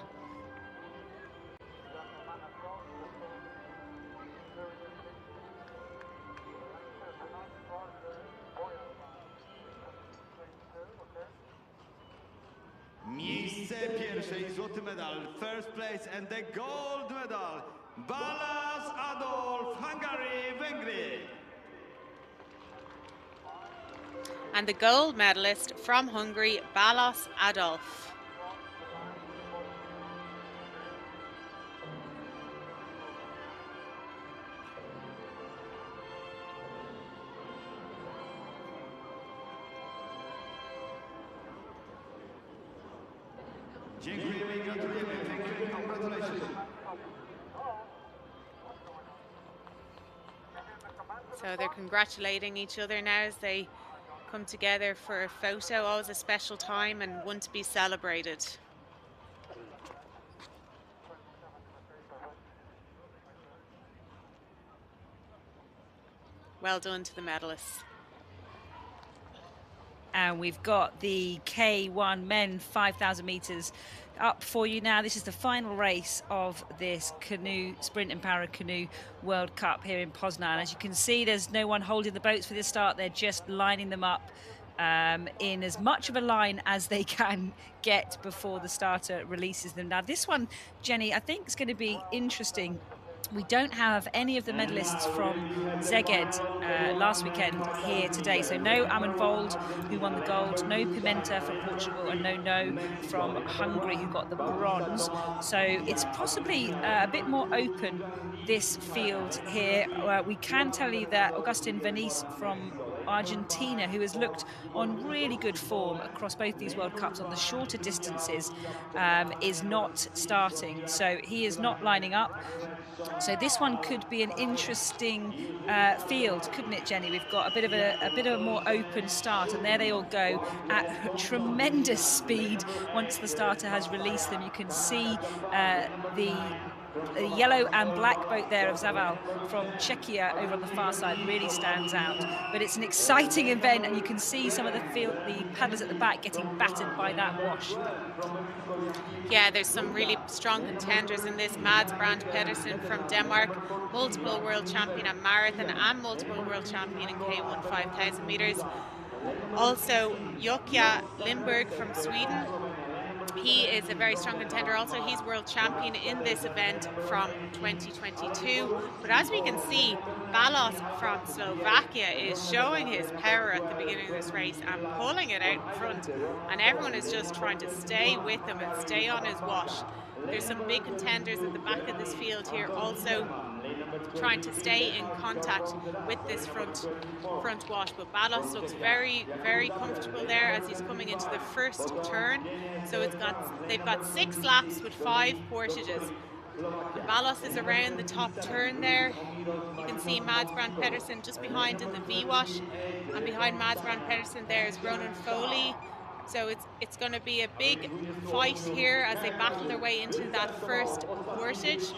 Miejsce pierwsze i złoty medal, first place and the gold medal. Balázs Adolf, Hungary, Węgry. And the gold medalist from Hungary, Balázs Adolf. Dziękujemy i gratulujemy. Thank you and congratulations. So they're congratulating each other now as they come together for a photo. Always a special time and one to be celebrated. Well done to the medalists. And we've got the K1 men 5,000 meters up for you now. This is the final race of this canoe sprint and Paracanowe World Cup here in Poznan. As you can see, there's no one holding the boats for this start. They're just lining them up in as much of a line as they can get before the starter releases them. Now this one, Jenny, I think is going to be interesting. We don't have any of the medalists from WZKaj last weekend here today. So no Amanvold, who won the gold, no Pimenta from Portugal, and no from Hungary, who got the bronze. So it's possibly a bit more open, this field here. We can tell you that Agustin Venice from Argentina, who has looked on really good form across both these World Cups on the shorter distances, is not starting. So he is not lining up. So this one could be an interesting field, couldn't it, Jenny? We've got a bit of a more open start, and there they all go at tremendous speed. Once the starter has released them, you can see the yellow and black boat there of Zaval from Czechia over on the far side really stands out. But it's an exciting event, and you can see some of the paddlers at the back getting battered by that wash. Yeah, there's some really strong contenders in this. Mads Brandt Pedersen from Denmark, multiple world champion at marathon and multiple world champion in K1 5,000 meters. Also, Jokja Lindberg from Sweden. He is a very strong contender. Also, he's world champion in this event from 2022. But as we can see, Balázs from Slovakia is showing his power at the beginning of this race and pulling it out in front. And everyone is just trying to stay with him and stay on his wash. There's some big contenders at the back of this field here also trying to stay in contact with this front wash. But Balázs looks very, very comfortable there as he's coming into the first turn. So they've got 6 laps with 5 portages. And Balázs is around the top turn there. You can see Mads Brandt Pedersen just behind in the V-wash. And behind Mads Brandt Pedersen there is Ronan Foley. So it's going to be a big fight here as they battle their way into that first portage.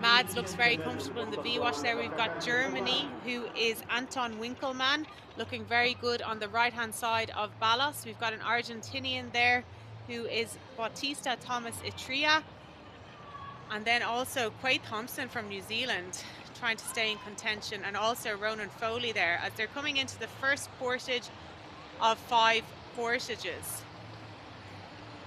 Mads looks very comfortable in the V-wash there. We've got Germany, who is Anton Winkelmann, looking very good on the right-hand side of Balázs. We've got an Argentinian there, who is Bautista Thomas Itria. And then also Quade Thompson from New Zealand trying to stay in contention, and also Ronan Foley there as they're coming into the first portage of 5 portages.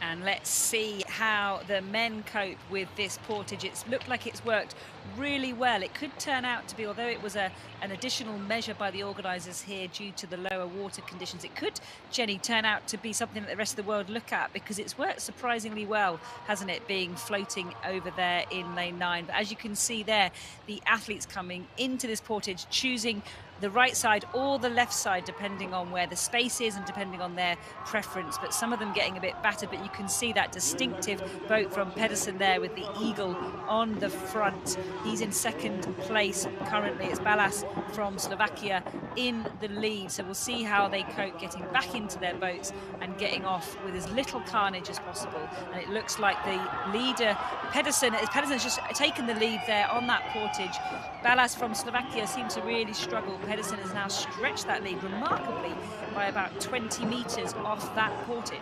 And let's see how the men cope with this portage. It's looked like it's worked really well. It could turn out to be, although it was an additional measure by the organisers here due to the lower water conditions, it could, Jenny, turn out to be something that the rest of the world look at, because it's worked surprisingly well, hasn't it, being floating over there in lane 9. But as you can see there, the athletes coming into this portage choosing the right side or the left side, depending on where the space is and depending on their preference. But some of them getting a bit battered, but you can see that distinctive boat from Pedersen there with the eagle on the front. He's in second place currently. It's Balázs from Slovakia in the lead. So we'll see how they cope getting back into their boats and getting off with as little carnage as possible. And it looks like the leader, Pedersen's just taken the lead there on that portage. Balázs from Slovakia seemed to really struggle. Pedersen has now stretched that lead remarkably by about 20 metres off that portage.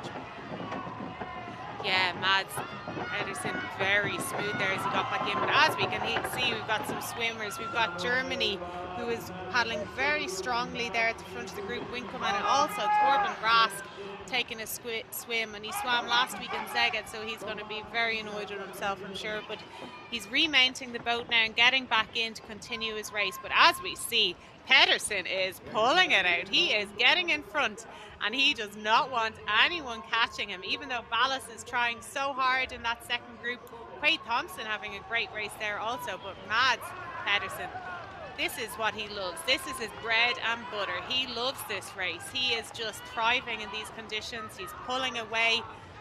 Yeah, Mads Pedersen very smooth there as he got back in. But as we can see, we've got some swimmers. We've got Germany, who is paddling very strongly there at the front of the group, Winkelmann, and also Torben Rask taking a swim, and he swam last week in Szeged, so he's going to be very annoyed with himself, I'm sure. But he's remounting the boat now and getting back in to continue his race. But as we see, Pedersen is pulling it out. He is getting in front, and he does not want anyone catching him, even though Balázs is trying so hard in that second group. Quade Thompson having a great race there also, but Mads Pedersen, this is what he loves. This is his bread and butter. He loves this race. He is just thriving in these conditions. He's pulling away,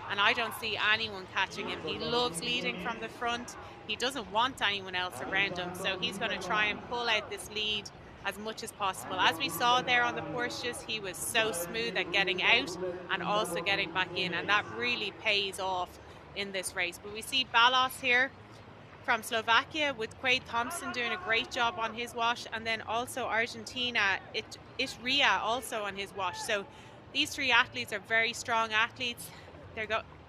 and I don't see anyone catching him. He loves leading from the front. He doesn't want anyone else around him, so he's going to try and pull out this lead as much as possible. As we saw there on the portages, he was so smooth at getting out and also getting back in, and that really pays off in this race. But we see Balázs here from Slovakia with Quade Thompson doing a great job on his wash, and then also Argentina, Ria also on his wash. So these 3 athletes are very strong athletes.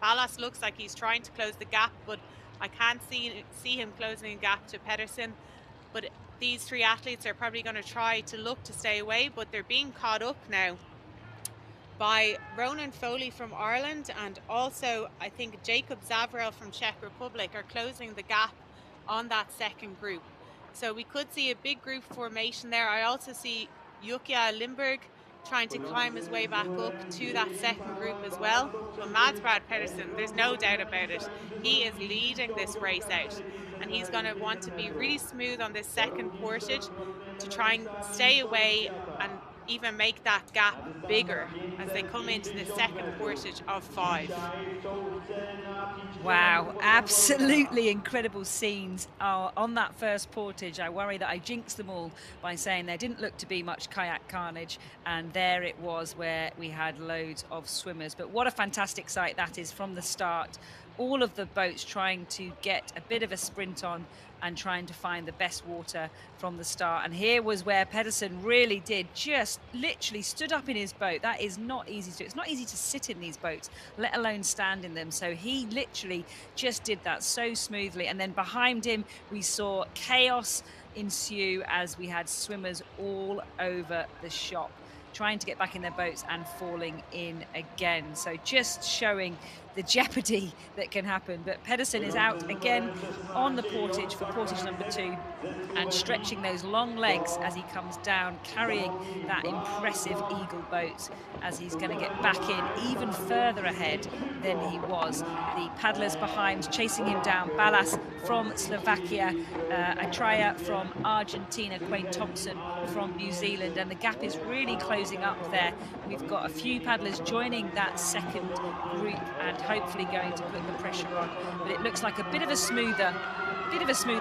Balázs looks like he's trying to close the gap, but I can't see him closing a gap to Pedersen. But these 3 athletes are probably going to try to look to stay away, but they're being caught up now by Ronan Foley from Ireland, and also I think Jacob Zavrel from Czech Republic are closing the gap on that second group. So we could see a big group formation there. I also see Jukja Limburg trying to climb his way back up to that second group as well. But Mads Pedersen, there's no doubt about it, he is leading this race out, and he's going to want to be really smooth on this second portage to try and stay away and even make that gap bigger as they come into the second portage of 5. Wow, absolutely incredible scenes on that first portage. I worry that I jinxed them all by saying there didn't look to be much kayak carnage, and there it was where we had loads of swimmers. But what a fantastic sight that is from the start. All of the boats trying to get a bit of a sprint on and trying to find the best water from the start. And here was where Pedersen really did just literally stood up in his boat. That is not easy to do. It's not easy to sit in these boats, let alone stand in them. So he literally just did that so smoothly. And then behind him, we saw chaos ensue as we had swimmers all over the shop, trying to get back in their boats and falling in again. So just showing the jeopardy that can happen. But Pedersen is out again on the portage for portage number 2 and stretching those long legs as he comes down, carrying that impressive eagle boat as he's going to get back in even further ahead than he was. The paddlers behind chasing him down, Balázs from Slovakia, Atraya from Argentina, Quade Thompson from New Zealand, and the gap is really closing up there. We've got a few paddlers joining that second group and hopefully going to put the pressure on. But it looks like a bit of a smoother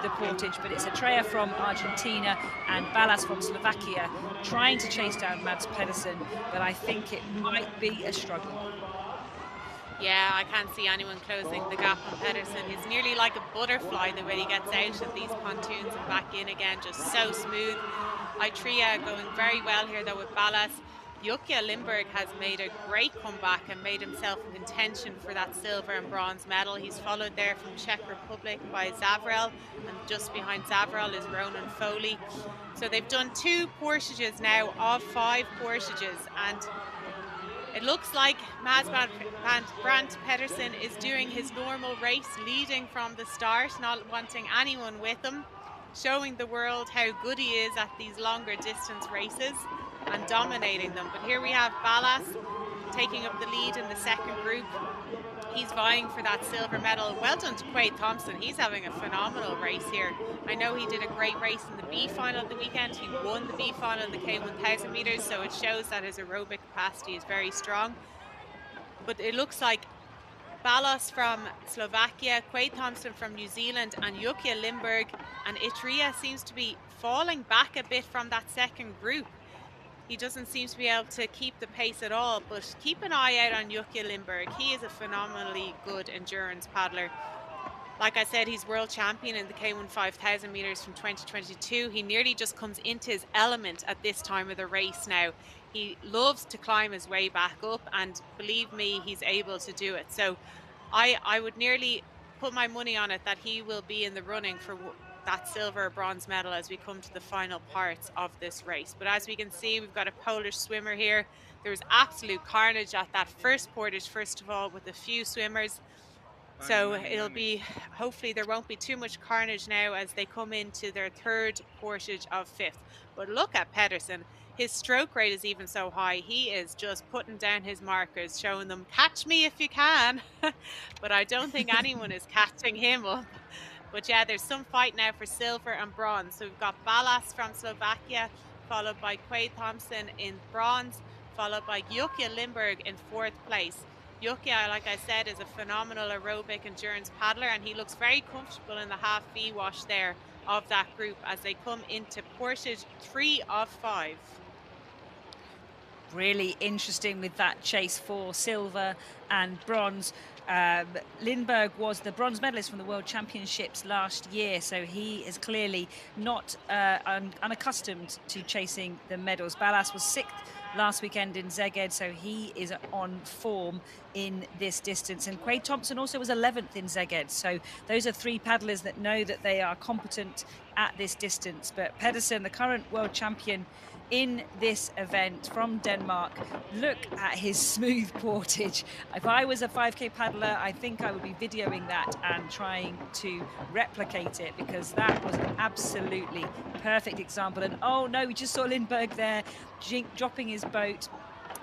portage, but it's Atraya from Argentina and Balázs from Slovakia trying to chase down Mads Pedersen, but I think it might be a struggle. Yeah, I can't see anyone closing the gap on Pedersen. He's nearly like a butterfly the way he gets out of these pontoons and back in again, just so smooth. Atraya going very well here though with Balázs. Yukia Lindberg has made a great comeback and made himself in contention for that silver and bronze medal. He's followed there from Czech Republic by Zavrel, and just behind Zavrel is Ronan Foley. So they've done 2 portages now of 5 portages, and it looks like Mads Brandt Pedersen is doing his normal race, leading from the start, not wanting anyone with him, showing the world how good he is at these longer distance races and dominating them. But here we have Ballas taking up the lead in the second group. He's vying for that silver medal. Well done to Quaid Thompson. He's having a phenomenal race here. I know he did a great race in the B final of the weekend. He won the B final of the K1000 meters, so it shows that his aerobic capacity is very strong. But it looks like Ballas from Slovakia, Quaid Thompson from New Zealand, and Yukia Lindberg and Itria seems to be falling back a bit from that second group. He doesn't seem to be able to keep the pace at all, but keep an eye out on Yukia Lindberg. He is a phenomenally good endurance paddler. Like I said, he's world champion in the K1 5000 meters from 2022. He nearly just comes into his element at this time of the race now. He loves to climb his way back up, and believe me, he's able to do it. So I would nearly put my money on it that he will be in the running for that silver or bronze medal as we come to the final parts of this race. But as we can see, we've got a Polish swimmer here. There's absolute carnage at that first portage, first of all, with a few swimmers. So it'll be, hopefully there won't be too much carnage now as they come into their third portage of 5th. But look at Pedersen. His stroke rate is even so high. He is just putting down his markers, showing them, catch me if you can. But I don't think anyone is catching him up. But yeah, there's some fight now for silver and bronze. So we've got Ballas from Slovakia, followed by Quaid Thompson in bronze, followed by Yukia Lindberg in 4th place. Yukia, like I said, is a phenomenal aerobic endurance paddler, and he looks very comfortable in the half V wash there of that group as they come into portage 3 of 5. Really interesting with that chase for silver and bronze. Lindberg was the bronze medalist from the World Championships last year, so he is clearly not unaccustomed to chasing the medals. Ballas was 6th last weekend in Szeged, so he is on form in this distance. And Quaid Thompson also was 11th in Szeged, so those are 3 paddlers that know that they are competent at this distance. But Pedersen, the current world champion in this event from Denmark, look at his smooth portage. If I was a 5K paddler, I think I would be videoing that and trying to replicate it, because that was an absolutely perfect example. And oh no, we just saw Lindberg there dropping his boat.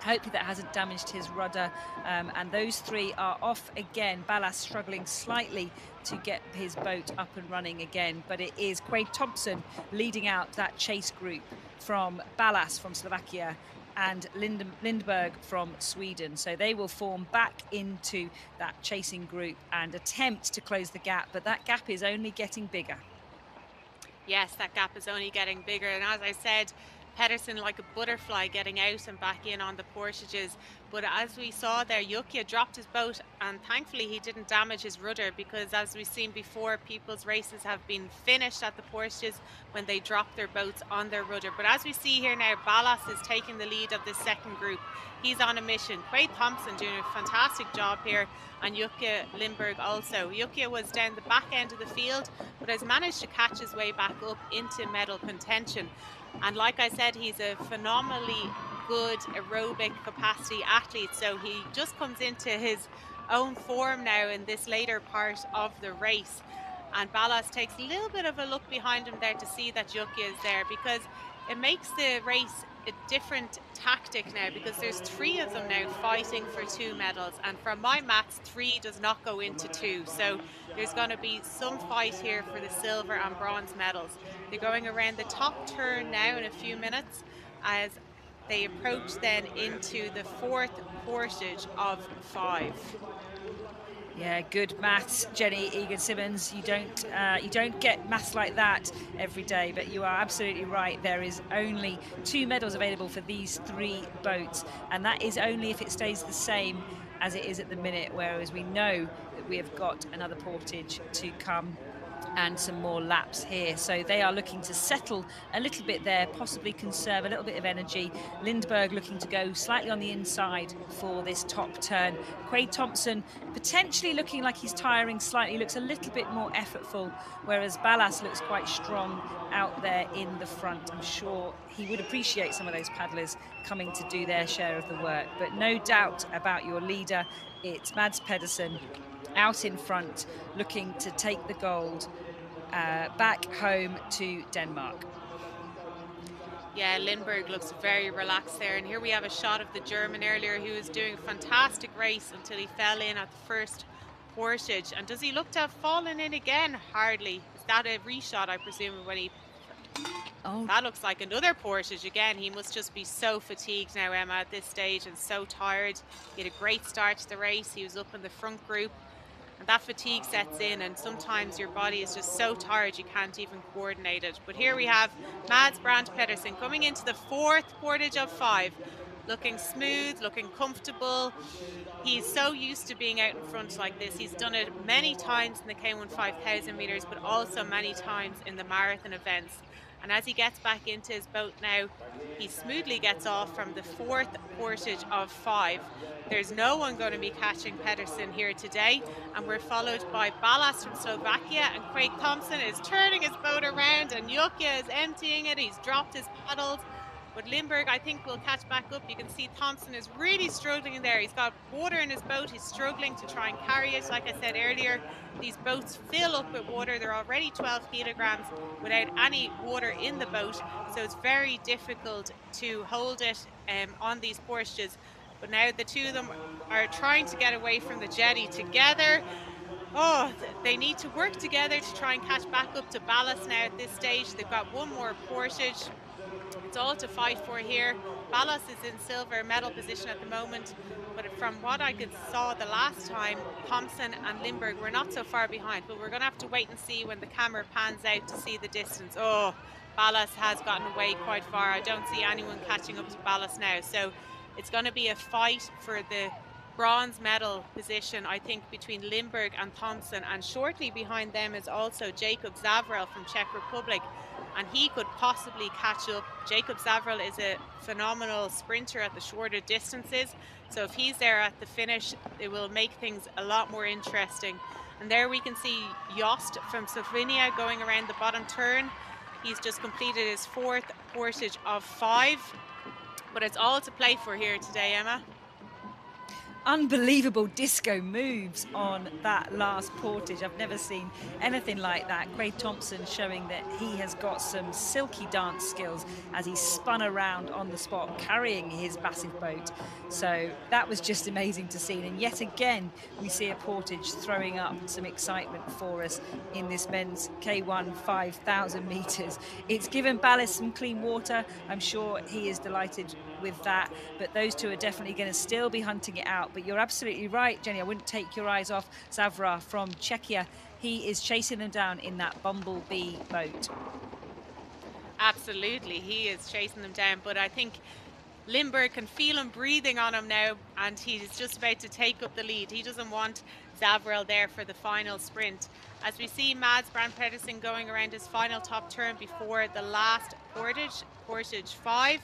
Hopefully that hasn't damaged his rudder. And those 3 are off again. Ballas struggling slightly to get his boat up and running again. But it is Quaid Thompson leading out that chase group from Ballas from Slovakia and Lindberg from Sweden. So they will form back into that chasing group and attempt to close the gap. But that gap is only getting bigger. Yes, that gap is only getting bigger. And as I said, Pedersen like a butterfly getting out and back in on the portages. But as we saw there, Yukia dropped his boat, and thankfully he didn't damage his rudder, because as we've seen before, people's races have been finished at the portages when they drop their boats on their rudder. But as we see here now, Ballas is taking the lead of this second group. He's on a mission. Quaid Thompson doing a fantastic job here, and Yukia Lindberg also. Yukia was down the back end of the field, but has managed to catch his way back up into medal contention. And like I said, he's a phenomenally good aerobic capacity athlete. So he just comes into his own form now in this later part of the race. And Ballas takes a little bit of a look behind him there to see that Yukia is there, because it makes the race a different tactic now, because there's 3 of them now fighting for 2 medals, and from my maths 3 does not go into 2, so there's going to be some fight here for the silver and bronze medals. They're going around the top turn now in a few minutes as they approach then into the 4th portage of 5. Yeah, good maths, Jenny Egan-Simmons. You don't get maths like that every day, but you are absolutely right. There is only 2 medals available for these 3 boats, and that is only if it stays the same as it is at the minute, whereas we know that we have got another portage to come and some more laps here. So they are looking to settle a little bit there, possibly conserve a little bit of energy. Lindberg looking to go slightly on the inside for this top turn. Quade Thompson potentially looking like he's tiring slightly, looks a little bit more effortful, whereas Ballas looks quite strong out there in the front. I'm sure he would appreciate some of those paddlers coming to do their share of the work, but no doubt about your leader. It's Mads Pedersen out in front, looking to take the gold back home to Denmark. Yeah, Lindberg looks very relaxed there. And here we have a shot of the German earlier who was doing a fantastic race until he fell in at the first portage. And does he look to have fallen in again? Hardly. Is that a reshot, I presume, when he... Oh, that looks like another portage again. He must just be so fatigued now, Emma, at this stage, and so tired. He had a great start to the race. He was up in the front group. And that fatigue sets in, and sometimes your body is just so tired you can't even coordinate it. But here we have Mads Brandt Pedersen coming into the fourth portage of 5, looking smooth, looking comfortable. He's so used to being out in front like this. He's done it many times in the K1 5,000 meters, but also many times in the marathon events. And as he gets back into his boat now, he smoothly gets off from the fourth portage of 5. There's no one going to be catching Pedersen here today. And we're followed by Ballas from Slovakia, and Craig Thompson is turning his boat around, and Yukia is emptying it. He's dropped his paddles. But Lindberg, I think, will catch back up. You can see Thompson is really struggling in there. He's got water in his boat. He's struggling to try and carry it. Like I said earlier, these boats fill up with water. They're already 12 kilograms without any water in the boat. So it's very difficult to hold it on these portages. But now the two of them are trying to get away from the jetty together. Oh, they need to work together to try and catch back up to Ballas now at this stage. They've got one more portage. It's all to fight for here. Ballas is in silver medal position at the moment, but from what I saw the last time, Thompson and Lindberg were not so far behind, but we're going to have to wait and see when the camera pans out to see the distance. Oh, Ballas has gotten away quite far. I don't see anyone catching up to Ballas now, so it's going to be a fight for the bronze medal position, I think, between Lindberg and Thompson, and shortly behind them is also Jakob Zavrel from Czech Republic, and he could possibly catch up. Jakob Zavrel is a phenomenal sprinter at the shorter distances, so if he's there at the finish, it will make things a lot more interesting. And there we can see Jost from Slovenia going around the bottom turn. He's just completed his fourth portage of 5, but it's all to play for here today, Emma. Unbelievable disco moves on that last portage. I've never seen anything like that. Craig Thompson showing that he has got some silky dance skills as he spun around on the spot, carrying his massive boat. So that was just amazing to see. And yet again, we see a portage throwing up some excitement for us in this men's K1 5,000 meters. It's given Ballas some clean water. I'm sure he is delighted with that, but those two are definitely going to still be hunting it out. But you're absolutely right, Jenny, I wouldn't take your eyes off Zavra from Czechia. He is chasing them down in that bumblebee boat. Absolutely, he is chasing them down, but I think Lindberg can feel him breathing on him now, and he's just about to take up the lead. He doesn't want Zavrel there for the final sprint. As we see Mads Brandt Pedersen going around his final top turn before the last portage, portage 5.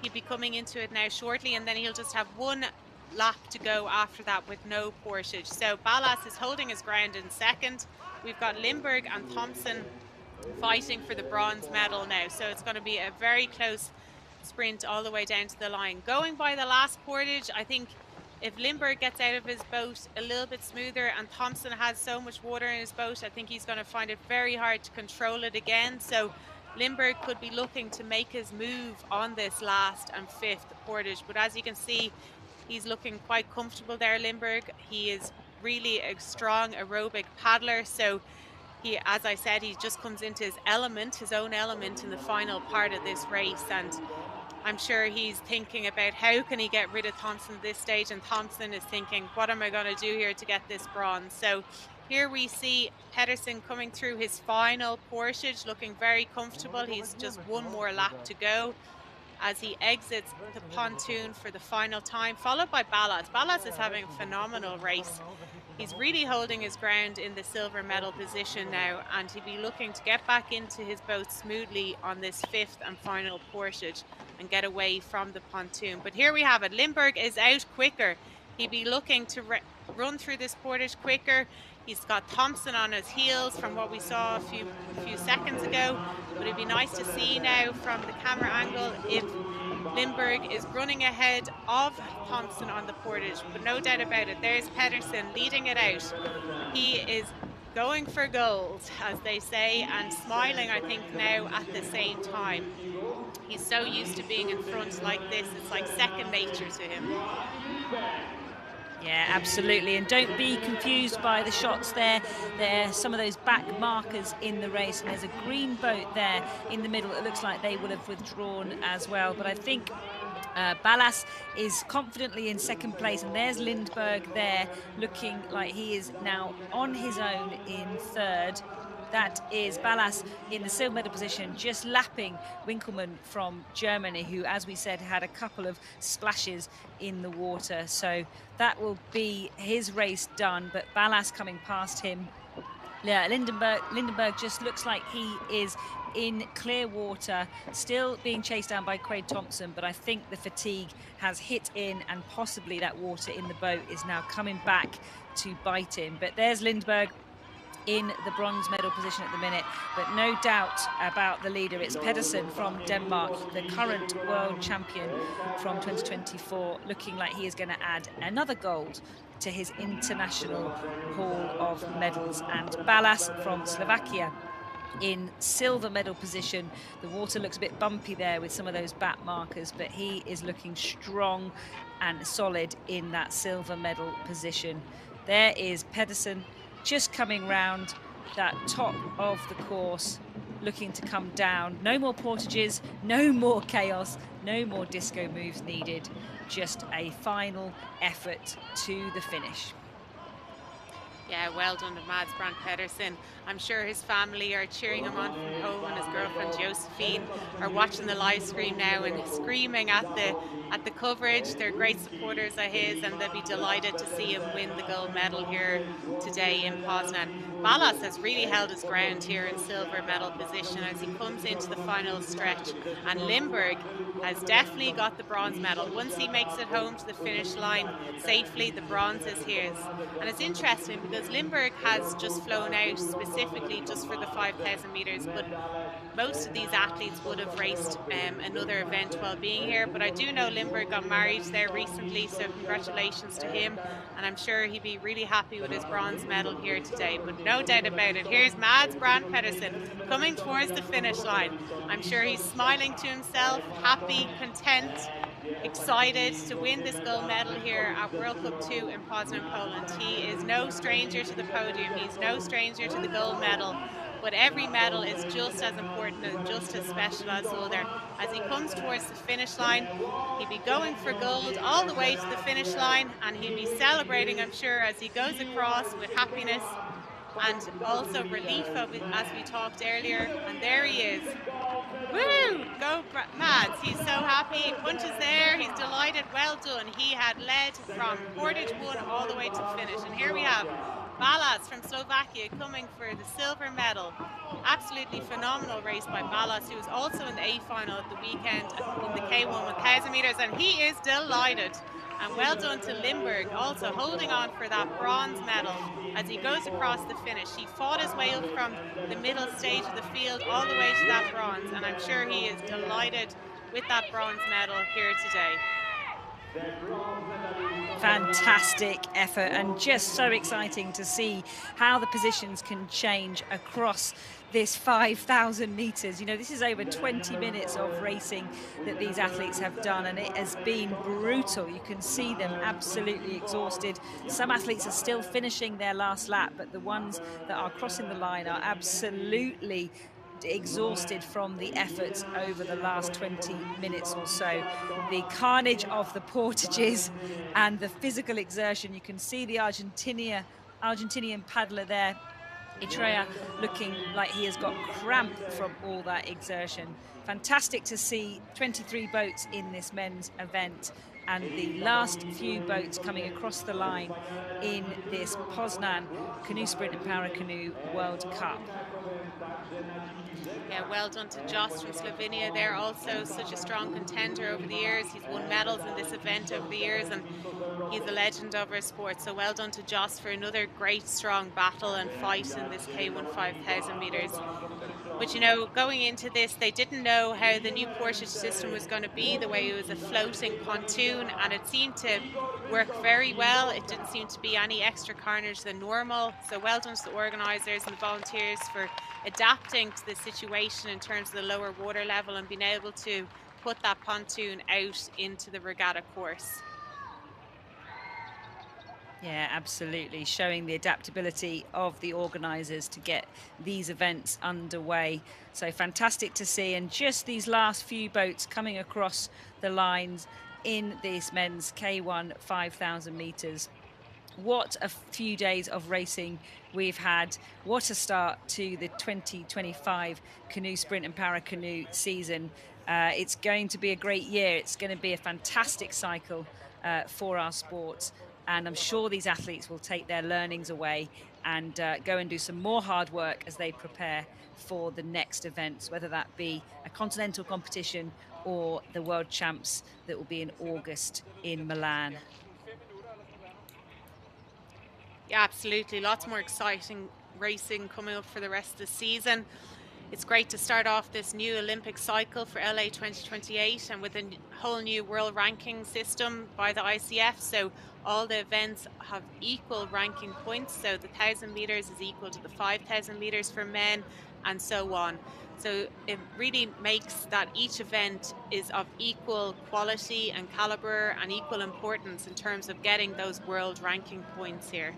He'll be coming into it now shortly, and then he'll just have one lap to go after that with no portage. So Ballas is holding his ground in second. We've got Lindberg and Thompson fighting for the bronze medal now. So it's going to be a very close sprint all the way down to the line. Going by the last portage, I think if Lindberg gets out of his boat a little bit smoother and Thompson has so much water in his boat, I think he's going to find it very hard to control it again. So Lindberg could be looking to make his move on this last and 5th portage. But as you can see, he's looking quite comfortable there, Lindberg. He is really a strong aerobic paddler. So he, as I said, he just comes into his element, his own element in the final part of this race. And I'm sure he's thinking about how can he get rid of Thompson at this stage. And Thompson is thinking, what am I going to do here to get this bronze? So here we see Pedersen coming through his final portage, looking very comfortable. He's just one more lap to go as he exits the pontoon for the final time, followed by Ballas. Ballas is having a phenomenal race. He's really holding his ground in the silver medal position now, and he'll be looking to get back into his boat smoothly on this 5th and final portage and get away from the pontoon. But here we have it. Lindberg is out quicker. He'll be looking to run through this portage quicker. He's got Thompson on his heels from what we saw a few seconds ago. But it'd be nice to see now from the camera angle if Lindberg is running ahead of Thompson on the portage, but no doubt about it, there's Pedersen leading it out. He is going for gold, as they say, and smiling, I think, now at the same time. He's so used to being in front like this, it's like second nature to him. Yeah, absolutely. And don't be confused by the shots there. There are some of those back markers in the race, and there's a green boat there in the middle. It looks like they will have withdrawn as well. But I think Ballas is confidently in second place, and there's Lindberg there looking like he is now on his own in third. That is Ballas in the silver medal position, just lapping Winkelmann from Germany, who, as we said, had a couple of splashes in the water. So that will be his race done, but Ballas coming past him. Yeah, Lindenberg just looks like he is in clear water, still being chased down by Craig Thompson, but I think the fatigue has hit in, and possibly that water in the boat is now coming back to bite him. But there's Lindberg in the bronze medal position at the minute, but no doubt about the leader. It's Pedersen from Denmark, the current world champion from 2024, looking like he is going to add another gold to his international haul of medals. And Ballas from Slovakia in silver medal position. The water looks a bit bumpy there with some of those back markers, but he is looking strong and solid in that silver medal position. There is Pedersen just coming round that top of the course, looking to come down. No more portages, no more chaos, no more disco moves needed. Just a final effort to the finish. Yeah, well done to Mads Brandt Pedersen. I'm sure his family are cheering him on from home, and his girlfriend Josephine are watching the live stream now and screaming at the coverage. They're great supporters of his, and they'll be delighted to see him win the gold medal here today in Poznan. Ballas has really held his ground here in silver medal position as he comes into the final stretch, and Lindberg has definitely got the bronze medal. Once he makes it home to the finish line safely, the bronze is his. And it's interesting because Lindberg has just flown out specifically just for the 5,000 meters, but most of these athletes would have raced another event while being here. But I do know Lindberg got married there recently, so congratulations to him, and I'm sure he'd be really happy with his bronze medal here today. But no doubt about it, here's Mads Brandt Pedersen coming towards the finish line. I'm sure he's smiling to himself, happy, content, excited to win this gold medal here at World Cup 2 in Poznan, Poland. He is no stranger to the podium, he's no stranger to the gold medal, but every medal is just as important and just as special as the other. As he comes towards the finish line, he'll be going for gold all the way to the finish line, and he'll be celebrating, I'm sure, as he goes across with happiness and also relief, as we talked earlier. And there he is. Woo! Go Mads, he's so happy, he punches there, he's delighted, well done. He had led from portage 1 all the way to the finish, and here we have Ballas from Slovakia coming for the silver medal. Absolutely phenomenal race by Ballas, who was also in the A final at the weekend in the K1 1000 meters, and he is delighted. And well done to Lindberg, also holding on for that bronze medal as he goes across the finish. He fought his way up from the middle stage of the field all the way to that bronze, and I'm sure he is delighted with that bronze medal here today. Fantastic effort, and just so exciting to see how the positions can change across this 5,000 meters. You know, this is over 20 minutes of racing that these athletes have done, and it has been brutal. You can see them absolutely exhausted. Some athletes are still finishing their last lap, but the ones that are crossing the line are absolutely exhausted from the efforts over the last 20 minutes or so. The carnage of the portages and the physical exertion. You can see the Argentinian paddler there, Itrea, looking like he has got cramp from all that exertion. Fantastic to see 23 boats in this men's event. and the last few boats coming across the line in this Poznan Canoe Sprint and Paracanoe World Cup. Yeah, well done to Jos from Slovenia. They're also such a strong contender over the years. He's won medals in this event over the years, and he's a legend of our sport. So well done to Jos for another great strong battle and fight in this K1 5,000 meters. But you know, going into this, they didn't know how the new portage system was going to be, the way it was a floating pontoon, and it seemed to work very well. It didn't seem to be any extra carnage than normal. So well done to the organisers and the volunteers for adapting to the situation in terms of the lower water level and being able to put that pontoon out into the regatta course. Yeah, absolutely. Showing the adaptability of the organisers to get these events underway. So fantastic to see. And just these last few boats coming across the lines in this men's K1 5,000 metres. What a few days of racing we've had. What a start to the 2025 Canoe Sprint and Paracanoe season. It's going to be a great year. It's going to be a fantastic cycle for our sport. And I'm sure these athletes will take their learnings away and go and do some more hard work as they prepare for the next events, whether that be a continental competition or the World Champs that will be in August in Milan. Yeah, absolutely. Lots more exciting racing coming up for the rest of the season. It's great to start off this new Olympic cycle for LA 2028 and with a whole new world ranking system by the ICF. So all the events have equal ranking points. So the 1,000 meters is equal to the 5,000 meters for men and so on. So it really makes that each event is of equal quality and caliber and equal importance in terms of getting those world ranking points here.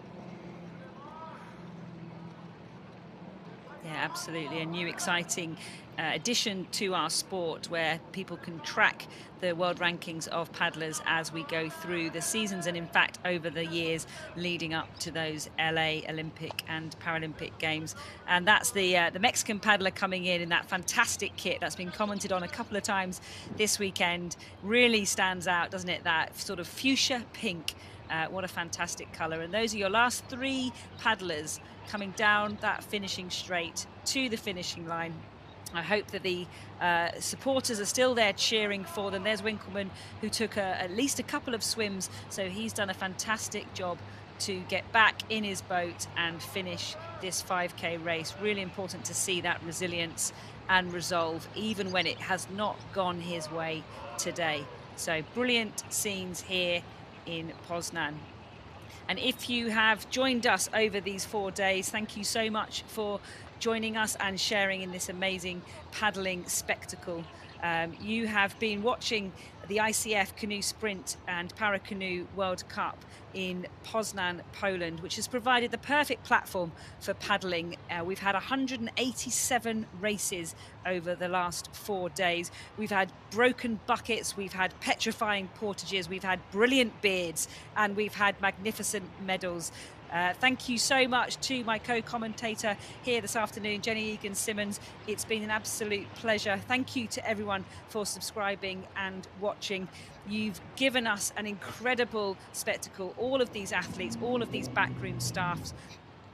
Yeah, absolutely. A new exciting addition to our sport where people can track the world rankings of paddlers as we go through the seasons and in fact over the years leading up to those LA Olympic and Paralympic Games. And that's the Mexican paddler coming in that fantastic kit that's been commented on a couple of times this weekend. Really stands out, doesn't it? That sort of fuchsia pink. What a fantastic colour. And those are your last three paddlers coming down that finishing straight to the finishing line. I hope that the supporters are still there cheering for them. There's Winkleman, who took at least a couple of swims, so he's done a fantastic job to get back in his boat and finish this 5K race. Really important to see that resilience and resolve, even when it has not gone his way today. So brilliant scenes here in Poznan. And if you have joined us over these 4 days, thank you so much for joining us and sharing in this amazing paddling spectacle. You have been watching the ICF Canoe Sprint and Paracanoe World Cup in Poznan, Poland, which has provided the perfect platform for paddling. We've had 187 races over the last 4 days. We've had broken buckets, we've had petrifying portages, we've had brilliant beards, and we've had magnificent medals. Thank you so much to my co-commentator here this afternoon, Jenny Egan-Simmons. It's been an absolute pleasure. Thank you to everyone for subscribing and watching. You've given us an incredible spectacle, all of these athletes, all of these backroom staffs.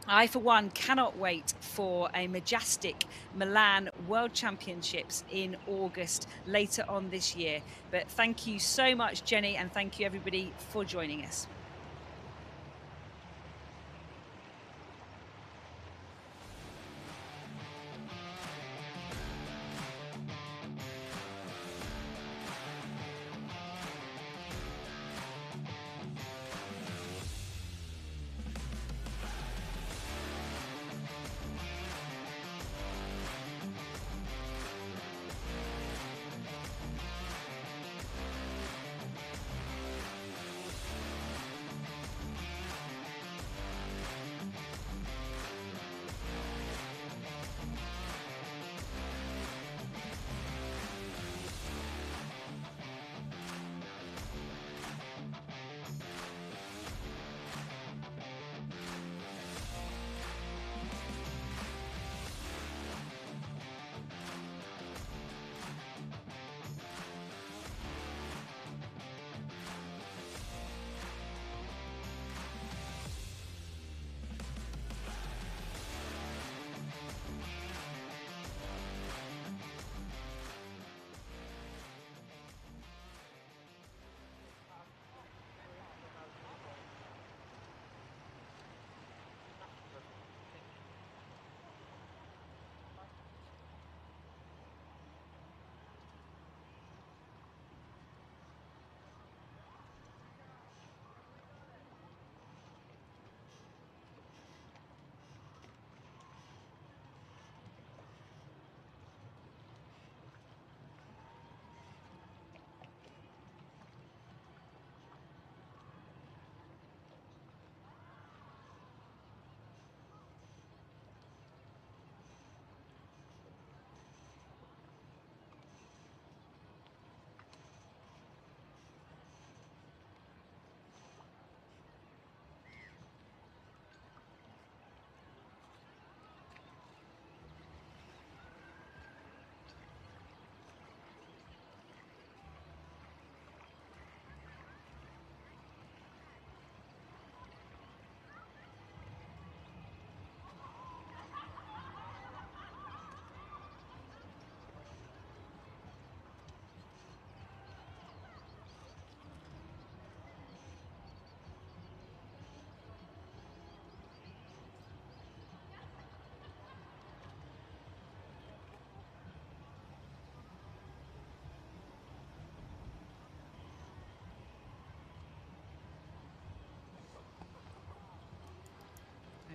I, for one, cannot wait for a majestic Milan World Championships in August later on this year. But thank you so much, Jenny, and thank you, everybody, for joining us.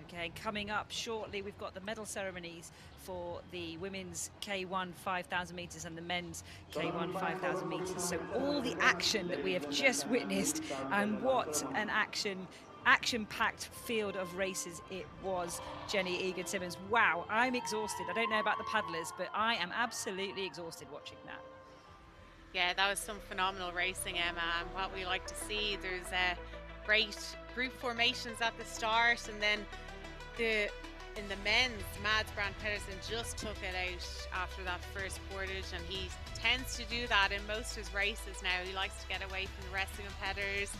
Okay, coming up shortly, we've got the medal ceremonies for the women's K1 5,000 metres and the men's K1 5,000 metres. So all the action that we have just witnessed, and what an action-packed field of races it was, Jenny Egan-Simmons. Wow, I'm exhausted. I don't know about the paddlers, but I am absolutely exhausted watching that. Yeah, that was some phenomenal racing, Emma, and what we like to see. There's great group formations at the start, and then in the men's, Mads Brand Pedersen just took it out after that first portage, and he tends to do that in most of his races now. He likes to get away from the rest of the competitors.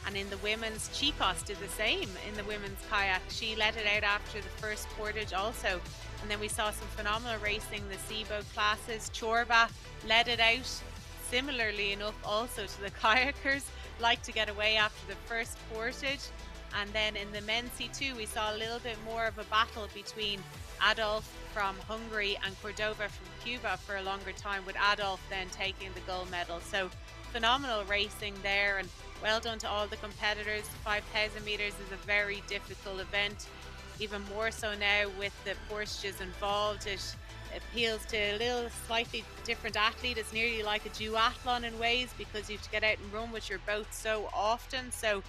And in the women's, Chicos did the same in the women's kayak. She let it out after the first portage also. And then we saw some phenomenal racing in the seaboat classes. Chorba let it out. Similarly enough also to the kayakers, like to get away after the first portage. And then in the men's C2, we saw a little bit more of a battle between Adolf from Hungary and Cordova from Cuba for a longer time, with Adolf then taking the gold medal. So phenomenal racing there, and well done to all the competitors. 5,000 meters is a very difficult event, even more so now with the portages involved. It appeals to a little slightly different athlete. It's nearly like a duathlon in ways, because you have to get out and run with your boat so often. So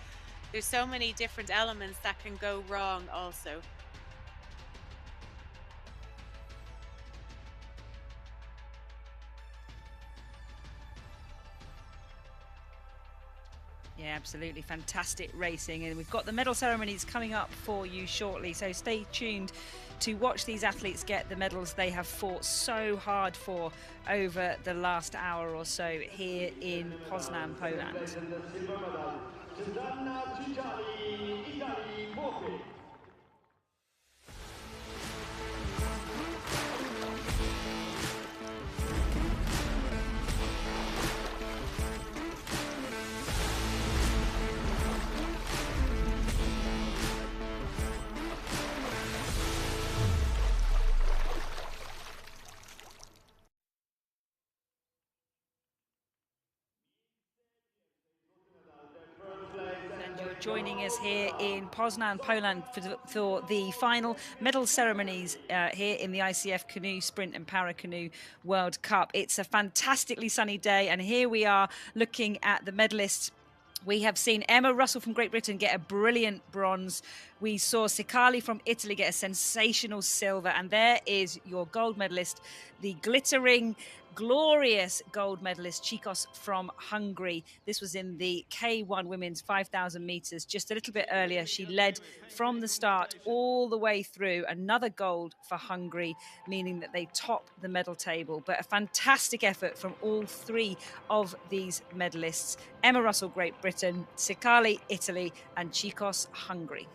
there's so many different elements that can go wrong also. Yeah, absolutely fantastic racing, and we've got the medal ceremonies coming up for you shortly, so stay tuned to watch these athletes get the medals they have fought so hard for over the last hour or so here in Poznan, Poland. Joining us here in Poznan, Poland for the final medal ceremonies here in the ICF Canoe Sprint and Paracanowe World Cup. It's a fantastically sunny day, and here we are looking at the medalists. We have seen Emma Russell from Great Britain get a brilliant bronze. We saw Cecali from Italy get a sensational silver. And there is your gold medalist, the glittering, glorious gold medalist, Chicos from Hungary. This was in the K1 women's 5,000 metres. Just a little bit earlier, she led from the start all the way through. Another gold for Hungary, meaning that they top the medal table. But a fantastic effort from all three of these medalists. Emma Russell, Great Britain, Cecali, Italy, and Chicos, Hungary.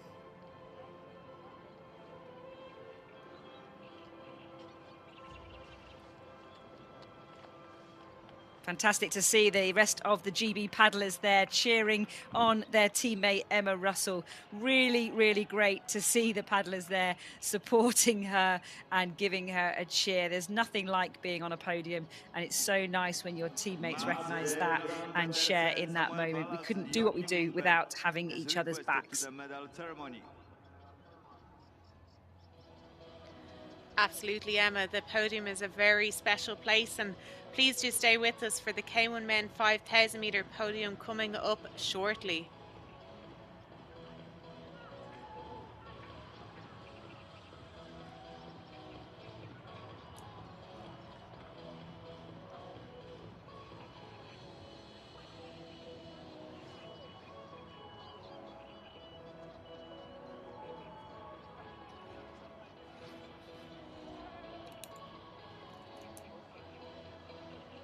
Fantastic to see the rest of the GB paddlers there cheering on their teammate Emma Russell. Really, really great to see the paddlers there supporting her and giving her a cheer. There's nothing like being on a podium, and it's so nice when your teammates recognise that and share in that moment. We couldn't do what we do without having each other's backs. Absolutely, Emma. The podium is a very special place, and please do stay with us for the K1 Men 5,000 metre podium coming up shortly.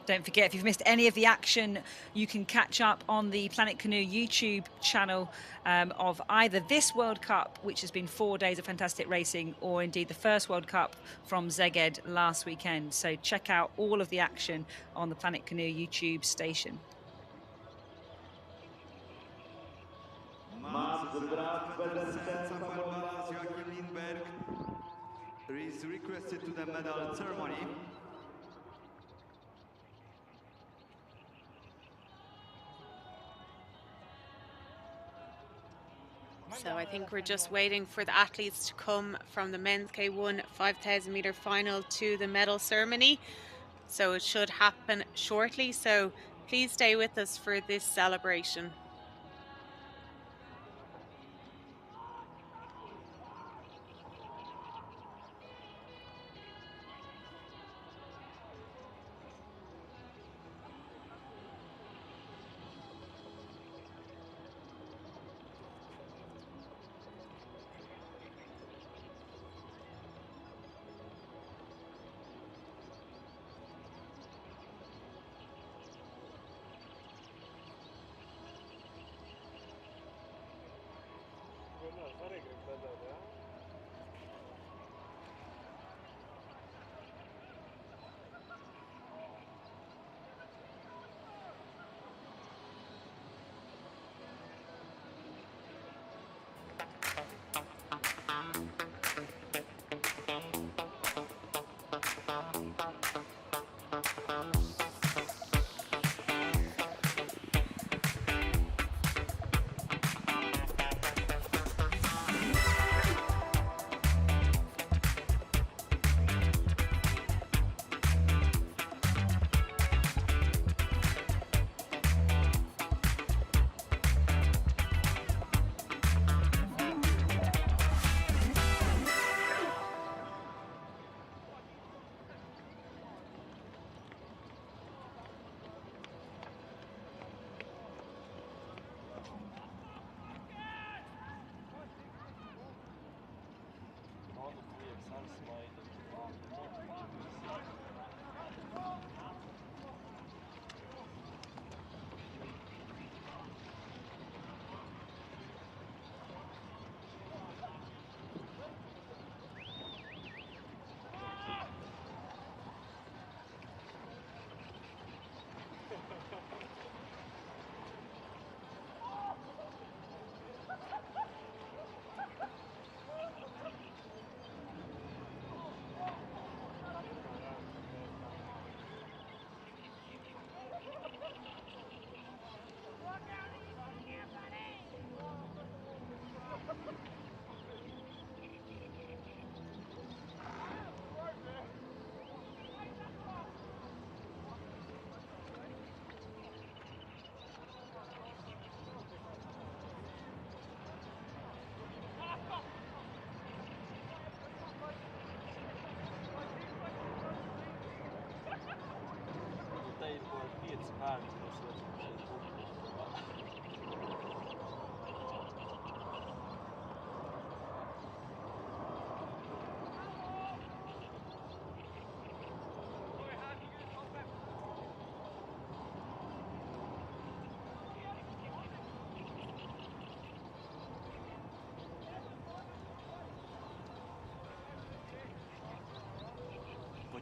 Don't forget, if you've missed any of the action, you can catch up on the Planet Canoe YouTube channel of either this World Cup, which has been 4 days of fantastic racing, or indeed the first World Cup from Szeged last weekend. So check out all of the action on the Planet Canoe YouTube station. Is requested to the medal ceremony. So I think we're just waiting for the athletes to come from the men's K1 5,000 meter final to the medal ceremony. So it should happen shortly. So please stay with us for this celebration.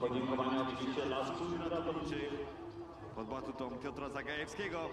Podziękowania oczywiście dla współgratulujących pod batutą Piotra Zagajewskiego.